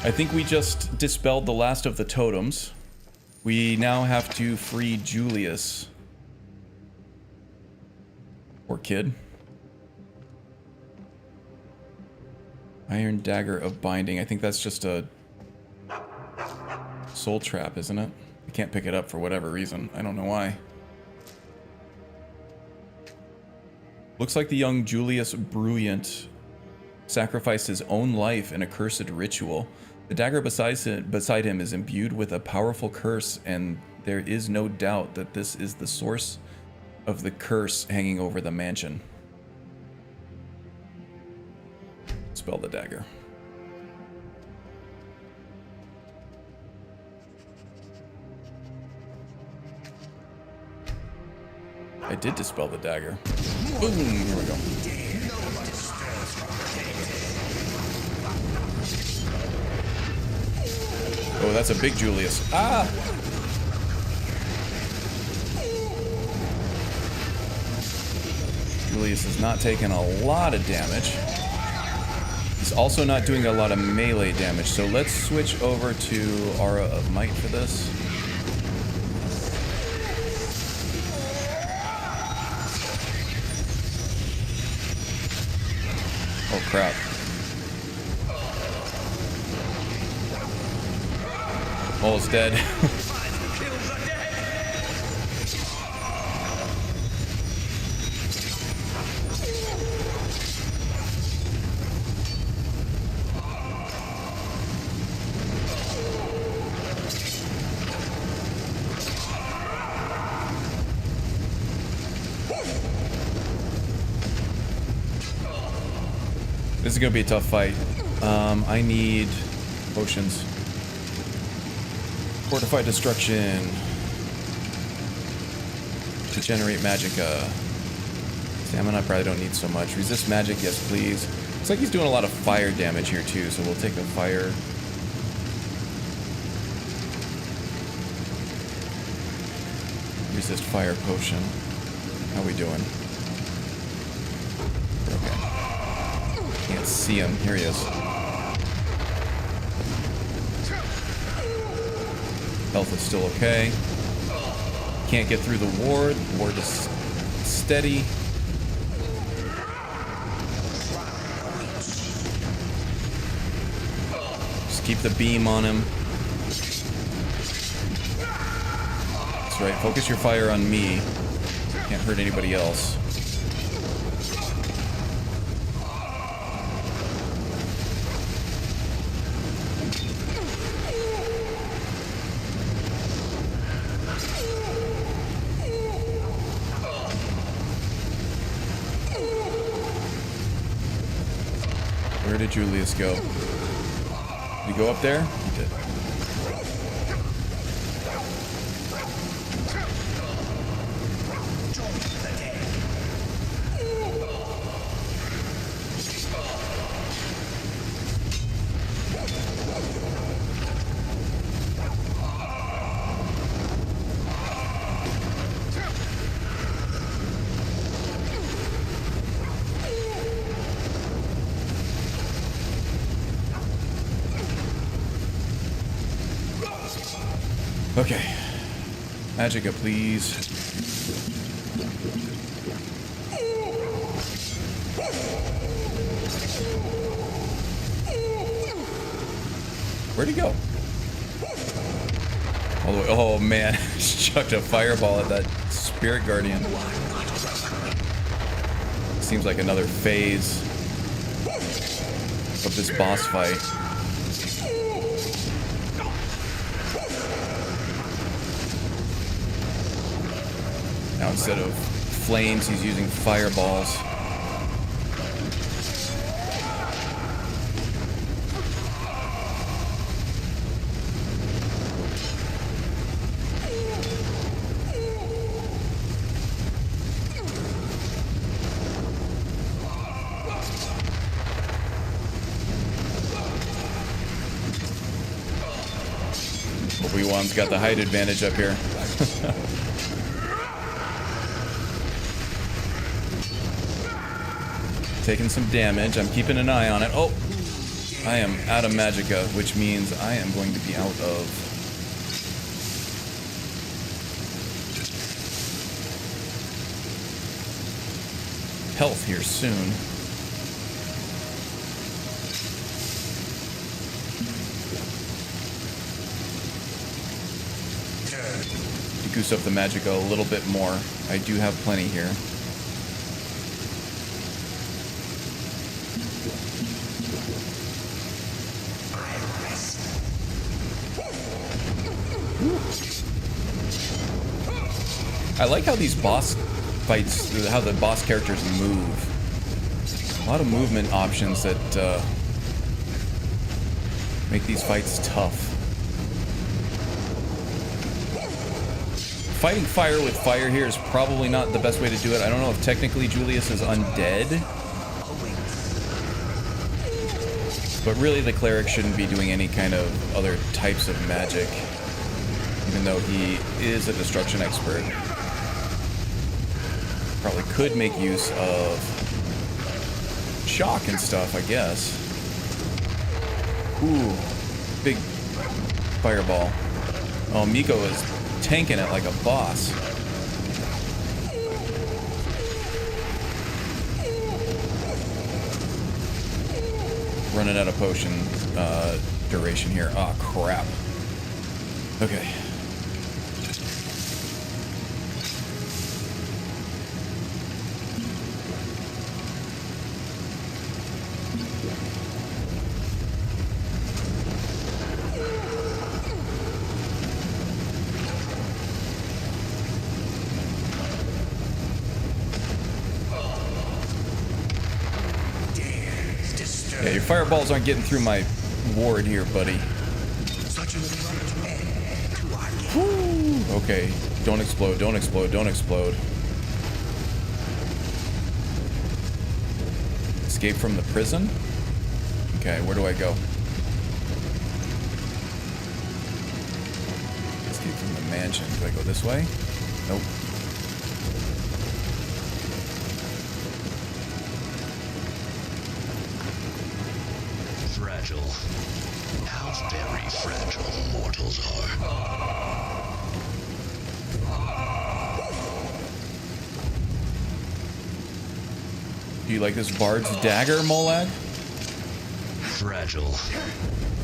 I think we just dispelled the last of the totems. We now have to free Julius. Poor kid. Iron Dagger of Binding. I think that's just a soul trap, isn't it? I can't pick it up for whatever reason. I don't know why. Looks like the young Julius Brilliant sacrificed his own life in a cursed ritual. The dagger beside him is imbued with a powerful curse, and there is no doubt that this is the source of the curse hanging over the mansion. Spell the dagger. I did dispel the dagger. Boom, here we go. Oh, that's a big Julius. Ah! Julius is not taking a lot of damage. He's also not doing a lot of melee damage, so let's switch over to Aura of Might for this. Oh crap. Almost dead. This is gonna be a tough fight. I need potions. Fortified Destruction. To generate magicka. Stamina I probably don't need so much. Resist magic, yes please. Looks like he's doing a lot of fire damage here too, so we'll take a fire. Resist fire potion. How we doing? Okay. Can't see him. Here he is. Health is still okay. Can't get through the ward. The ward is steady. Just keep the beam on him. That's right. Focus your fire on me. Can't hurt anybody else. Where did Julius go? Did he go up there? He did. Okay. Magicka, please. Where'd he go? All the way. Oh man, chucked a fireball at that spirit guardian. Seems like another phase of this boss fight. Now instead of flames, he's using fireballs. Obi-Wan's got the height advantage up here. Taking some damage. I'm keeping an eye on it. Oh! I am out of magicka, which means I am going to be out of... health here soon. To goose up the magicka a little bit more. I do have plenty here. I like how these boss fights, how the boss characters move. A lot of movement options that make these fights tough. Fighting fire with fire here is probably not the best way to do it. I don't know if technically Julius is undead. But really the cleric shouldn't be doing any kind of other types of magic. Even though he is a destruction expert. Probably could make use of shock and stuff, I guess. Ooh, big fireball. Oh, Miko is tanking it like a boss. Running out of potion duration here. Oh, crap. Okay. Yeah, your fireballs aren't getting through my ward here, buddy. Woo! Okay, don't explode, don't explode, don't explode. Escape from the prison? Okay, where do I go? Escape from the mansion. Do I go this way? Nope. Fragile. How very fragile mortals are. Do you like this bard's dagger, Molag? Fragile.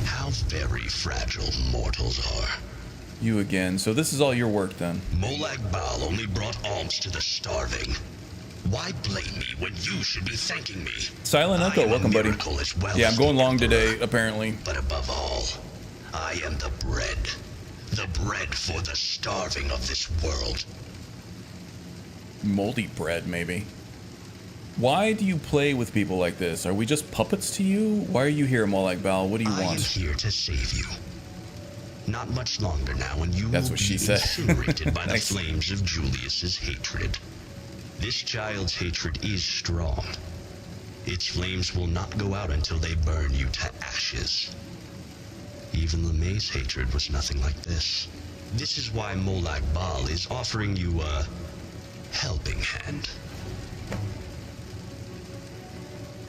How very fragile mortals are. You again. So this is all your work then? Molag Bal only brought alms to the starving. Why blame me when you should be thanking me? Silent Echo, welcome, buddy. Well, yeah, I'm going long today, apparently. But above all, I am the bread. The bread for the starving of this world. Moldy bread, maybe. Why do you play with people like this? Are we just puppets to you? Why are you here, Molag Bal? What do you want? I am here to save you. Not much longer now, and you That's will what be she said. incinerated by the Nice. flames of Julius's hatred. This child's hatred is strong. Its flames will not go out until they burn you to ashes. Even LeMay's hatred was nothing like this. This is why Molag Bal is offering you a helping hand.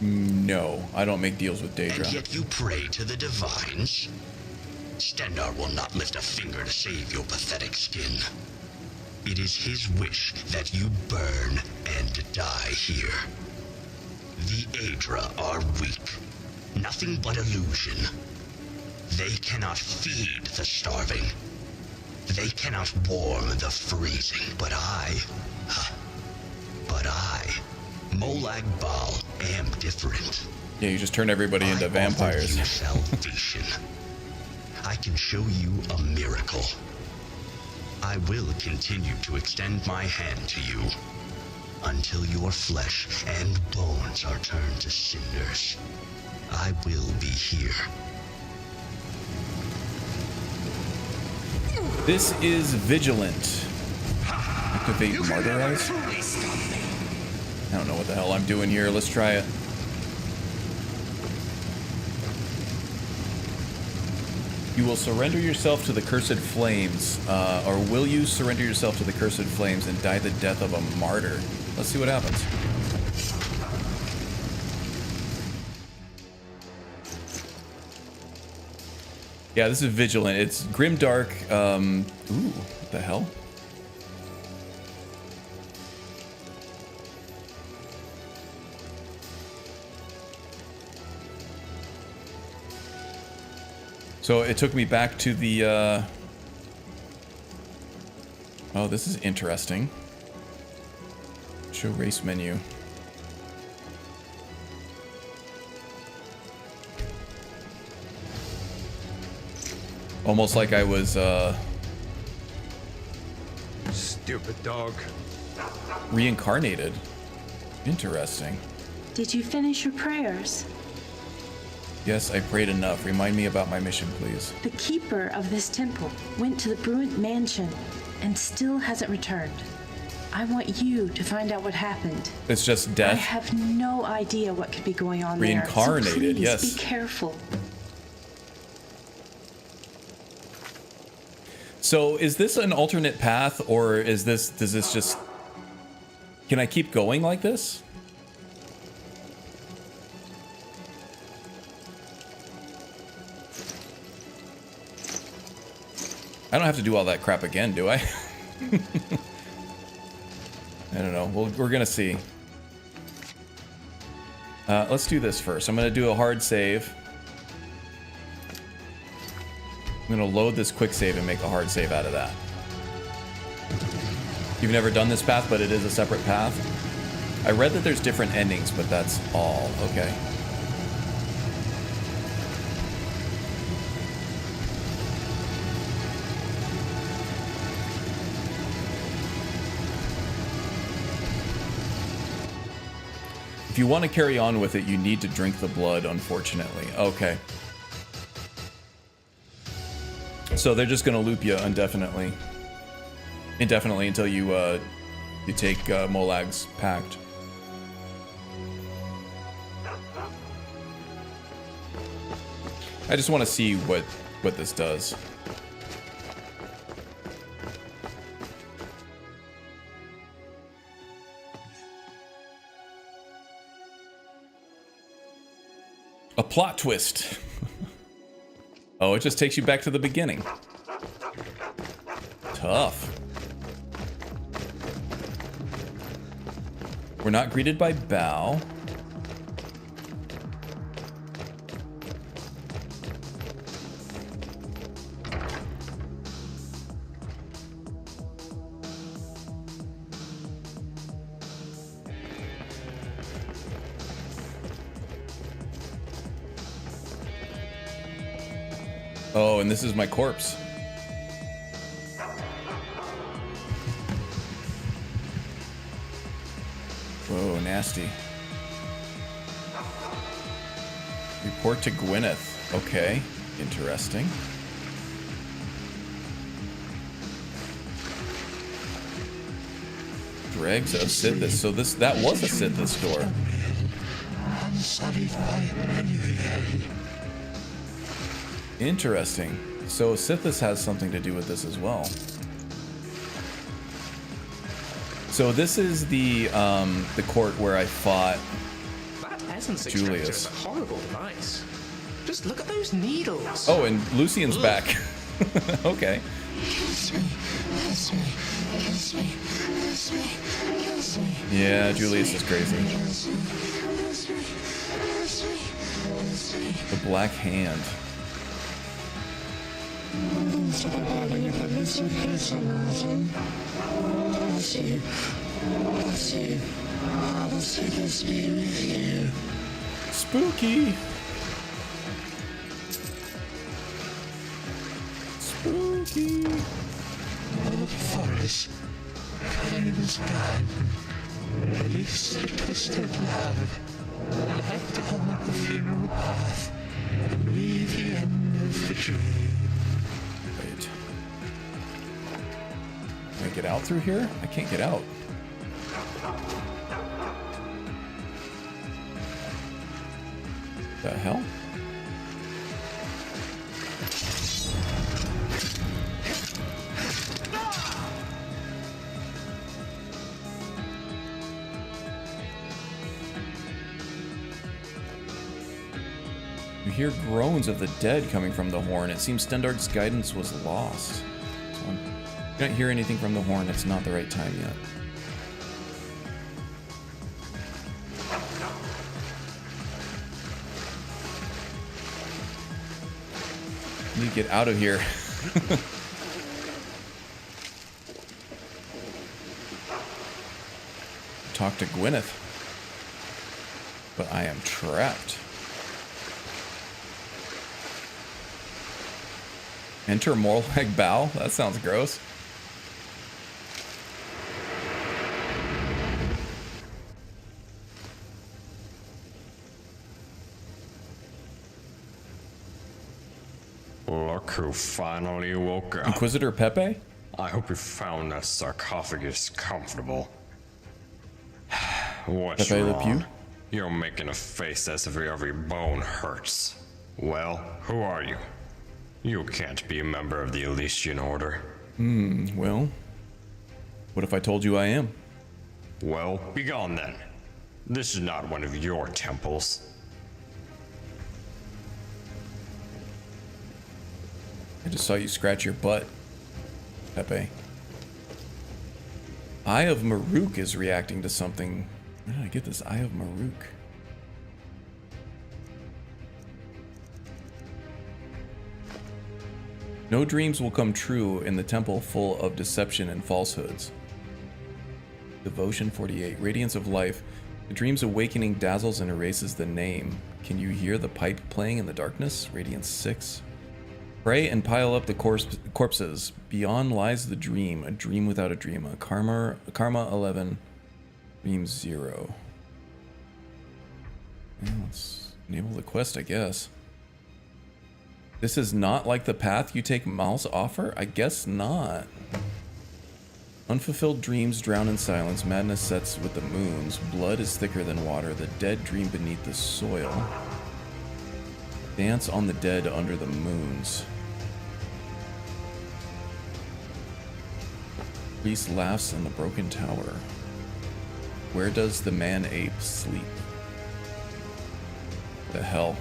No, I don't make deals with Daedra. And yet you pray to the divines? Stendar will not lift a finger to save your pathetic skin. It is his wish that you burn and die here. The Aedra are weak. Nothing but illusion. They cannot feed the starving. They cannot warm the freezing. But I, Molag Bal, am different. Yeah, you just turn everybody into vampires. I offer you salvation. I can show you a miracle. I will continue to extend my hand to you until your flesh and bones are turned to cinders. I will be here. This is Vigilant. Activate Martyrize? I don't know what the hell I'm doing here. Let's try it. You will surrender yourself to the cursed flames, or will you surrender yourself to the cursed flames and die the death of a martyr? Let's see what happens. Yeah, this is Vigilant. It's grimdark. Ooh, what the hell? So it took me back to the, oh, this is interesting. Show race menu. Almost like I was, Stupid dog. Reincarnated. Interesting. Did you finish your prayers? Yes, I prayed enough. Remind me about my mission, please. The keeper of this temple went to the Bruant mansion and still hasn't returned. I want you to find out what happened. It's just death. I have no idea what could be going on Reincarnated, there. So please, yes. be careful. So is this an alternate path, or is this, does this just, can I keep going like this? I don't have to do all that crap again, do I? I don't know. Well, we're gonna see. Let's do this first. I'm gonna do a hard save. I'm gonna load this quick save and make a hard save out of that. You've never done this path, but it is a separate path. I read that there's different endings, but that's all. Okay. If you want to carry on with it, you need to drink the blood, unfortunately. Okay. So they're just going to loop you indefinitely until you you take Molag's pact. I just want to see what this does. A plot twist. Oh, it just takes you back to the beginning. Tough. We're not greeted by Bao. Oh, and this is my corpse. Whoa, nasty. Report to Gwyneth. Okay, interesting. Dregs of Sithis. So that was a Sithis door. Interesting. So Sithis has something to do with this as well. So this is the court where I fought That essence Julius. extractor is a horrible device. Just look at those needles. Oh, and Lucian's back. Okay. Yeah, Julius is crazy. The Black Hand. Spooky. Spooky. this kindness God, release the twisted love, light down the funeral path, and breathe the end of the dream. Wait. Can I get out through here? I can't get out. The hell? You hear groans of the dead coming from the horn. It seems Stendarr's guidance was lost. So you don't hear anything from the horn. It's not the right time yet. I need to get out of here. Talk to Gwyneth. But I am trapped. Enter Morlag Bow? That sounds gross. Look who finally woke up. Inquisitor Pepe? I hope you found that sarcophagus comfortable. What's Pepe Le Pew? wrong? You're making a face as if every bone hurts. Well, who are you? You can't be a member of the Elysian Order. Well, what if I told you I am? Well, be gone then. This is not one of your temples. I just saw you scratch your butt, Pepe. Eye of Maruk is reacting to something. Where did I get this Eye of Maruk? No dreams will come true in the temple full of deception and falsehoods. Devotion 48. Radiance of life. The dream's awakening dazzles and erases the name. Can you hear the pipe playing in the darkness? Radiance 6. Pray and pile up the corpses. Beyond lies the dream. A dream without a dream. A karma 11. Dream 0. Yeah, let's enable the quest, I guess. This is not like the path you take Mal's offer? I guess not. Unfulfilled dreams drown in silence. Madness sets with the moons. Blood is thicker than water. The dead dream beneath the soil. Dance on the dead under the moons. Priest laughs in the broken tower. Where does the man-ape sleep? The hell?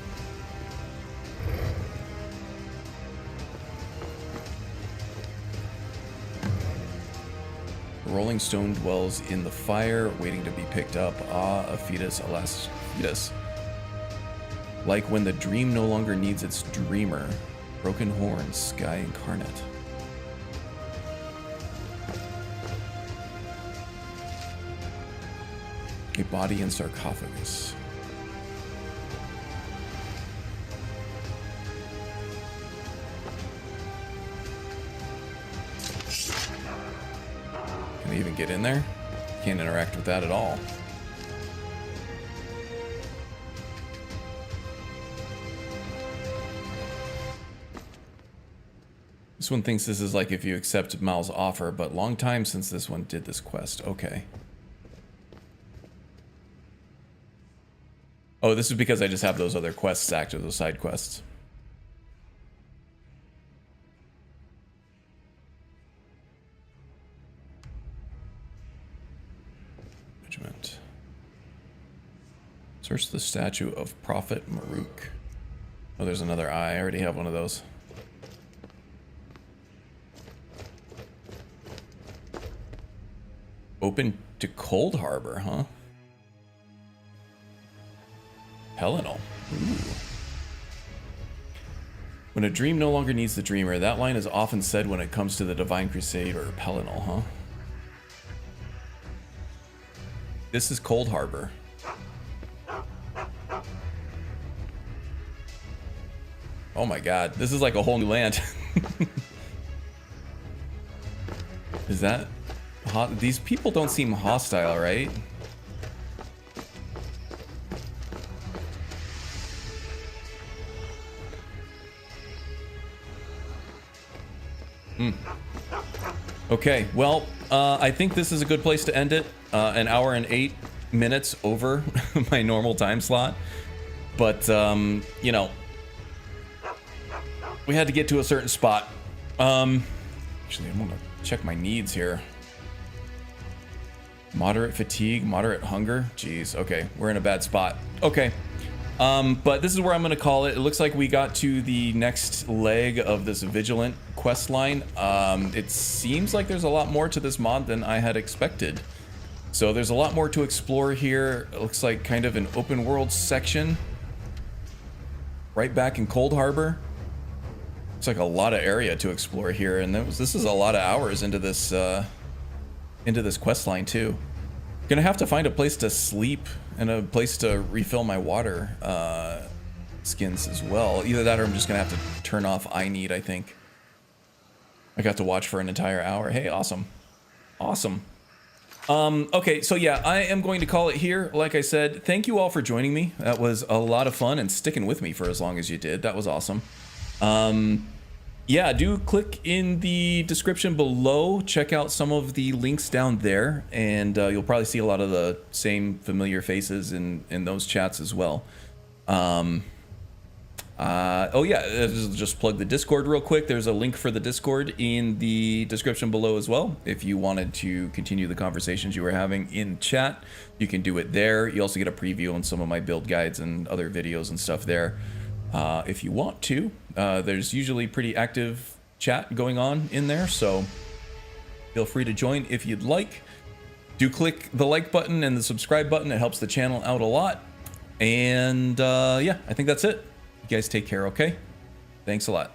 A rolling stone dwells in the fire, waiting to be picked up. Ah, a fetus, alas, fetus. Like when the dream no longer needs its dreamer. Broken horns, sky incarnate. A body in sarcophagus. Can I even get in there? Can't interact with that at all. This one thinks this is like if you accept Mal's offer, but long time since this one did this quest. Okay. Oh, this is because I just have those other quests active, those side quests. Regiment. Search the statue of Prophet Maruk. Oh, there's another eye. I already have one of those. Open to Cold Harbor, huh? Hellenal. Ooh. When a dream no longer needs the dreamer, that line is often said when it comes to the Divine Crusade or Pelennor, huh? This is Cold Harbor. Oh my god, this is like a whole new land. Is that These people don't seem hostile, right? Okay, well, I think this is a good place to end it. An hour and 8 minutes over my normal time slot. But, you know, we had to get to a certain spot. Actually, I'm gonna check my needs here. Moderate fatigue, moderate hunger. Jeez, okay, we're in a bad spot. Okay, but this is where I'm gonna call it. It looks like we got to the next leg of this Vigilant quest line. It seems like there's a lot more to this mod than I had expected. So there's a lot more to explore here. It looks like kind of an open world section. Right back in Cold Harbor. It's like a lot of area to explore here, and this is a lot of hours into this quest line too. Gonna have to find a place to sleep and a place to refill my water skins as well. Either that or I'm just gonna have to turn off I need, I think. I got to watch for an entire hour. Hey, awesome. Awesome. Okay, so yeah, I am going to call it here. Like I said, thank you all for joining me. That was a lot of fun and sticking with me for as long as you did. That was awesome. Yeah, do click in the description below. Check out some of the links down there, and you'll probably see a lot of the same familiar faces in those chats as well. Oh yeah, just plug the Discord real quick. There's a link for the Discord in the description below as well. If you wanted to continue the conversations you were having in chat, you can do it there. You also get a preview on some of my build guides and other videos and stuff there. If you want to, there's usually pretty active chat going on in there, so feel free to join if you'd like. Do click the like button and the subscribe button. It helps the channel out a lot. And yeah, I think that's it. You guys take care, okay? Thanks a lot.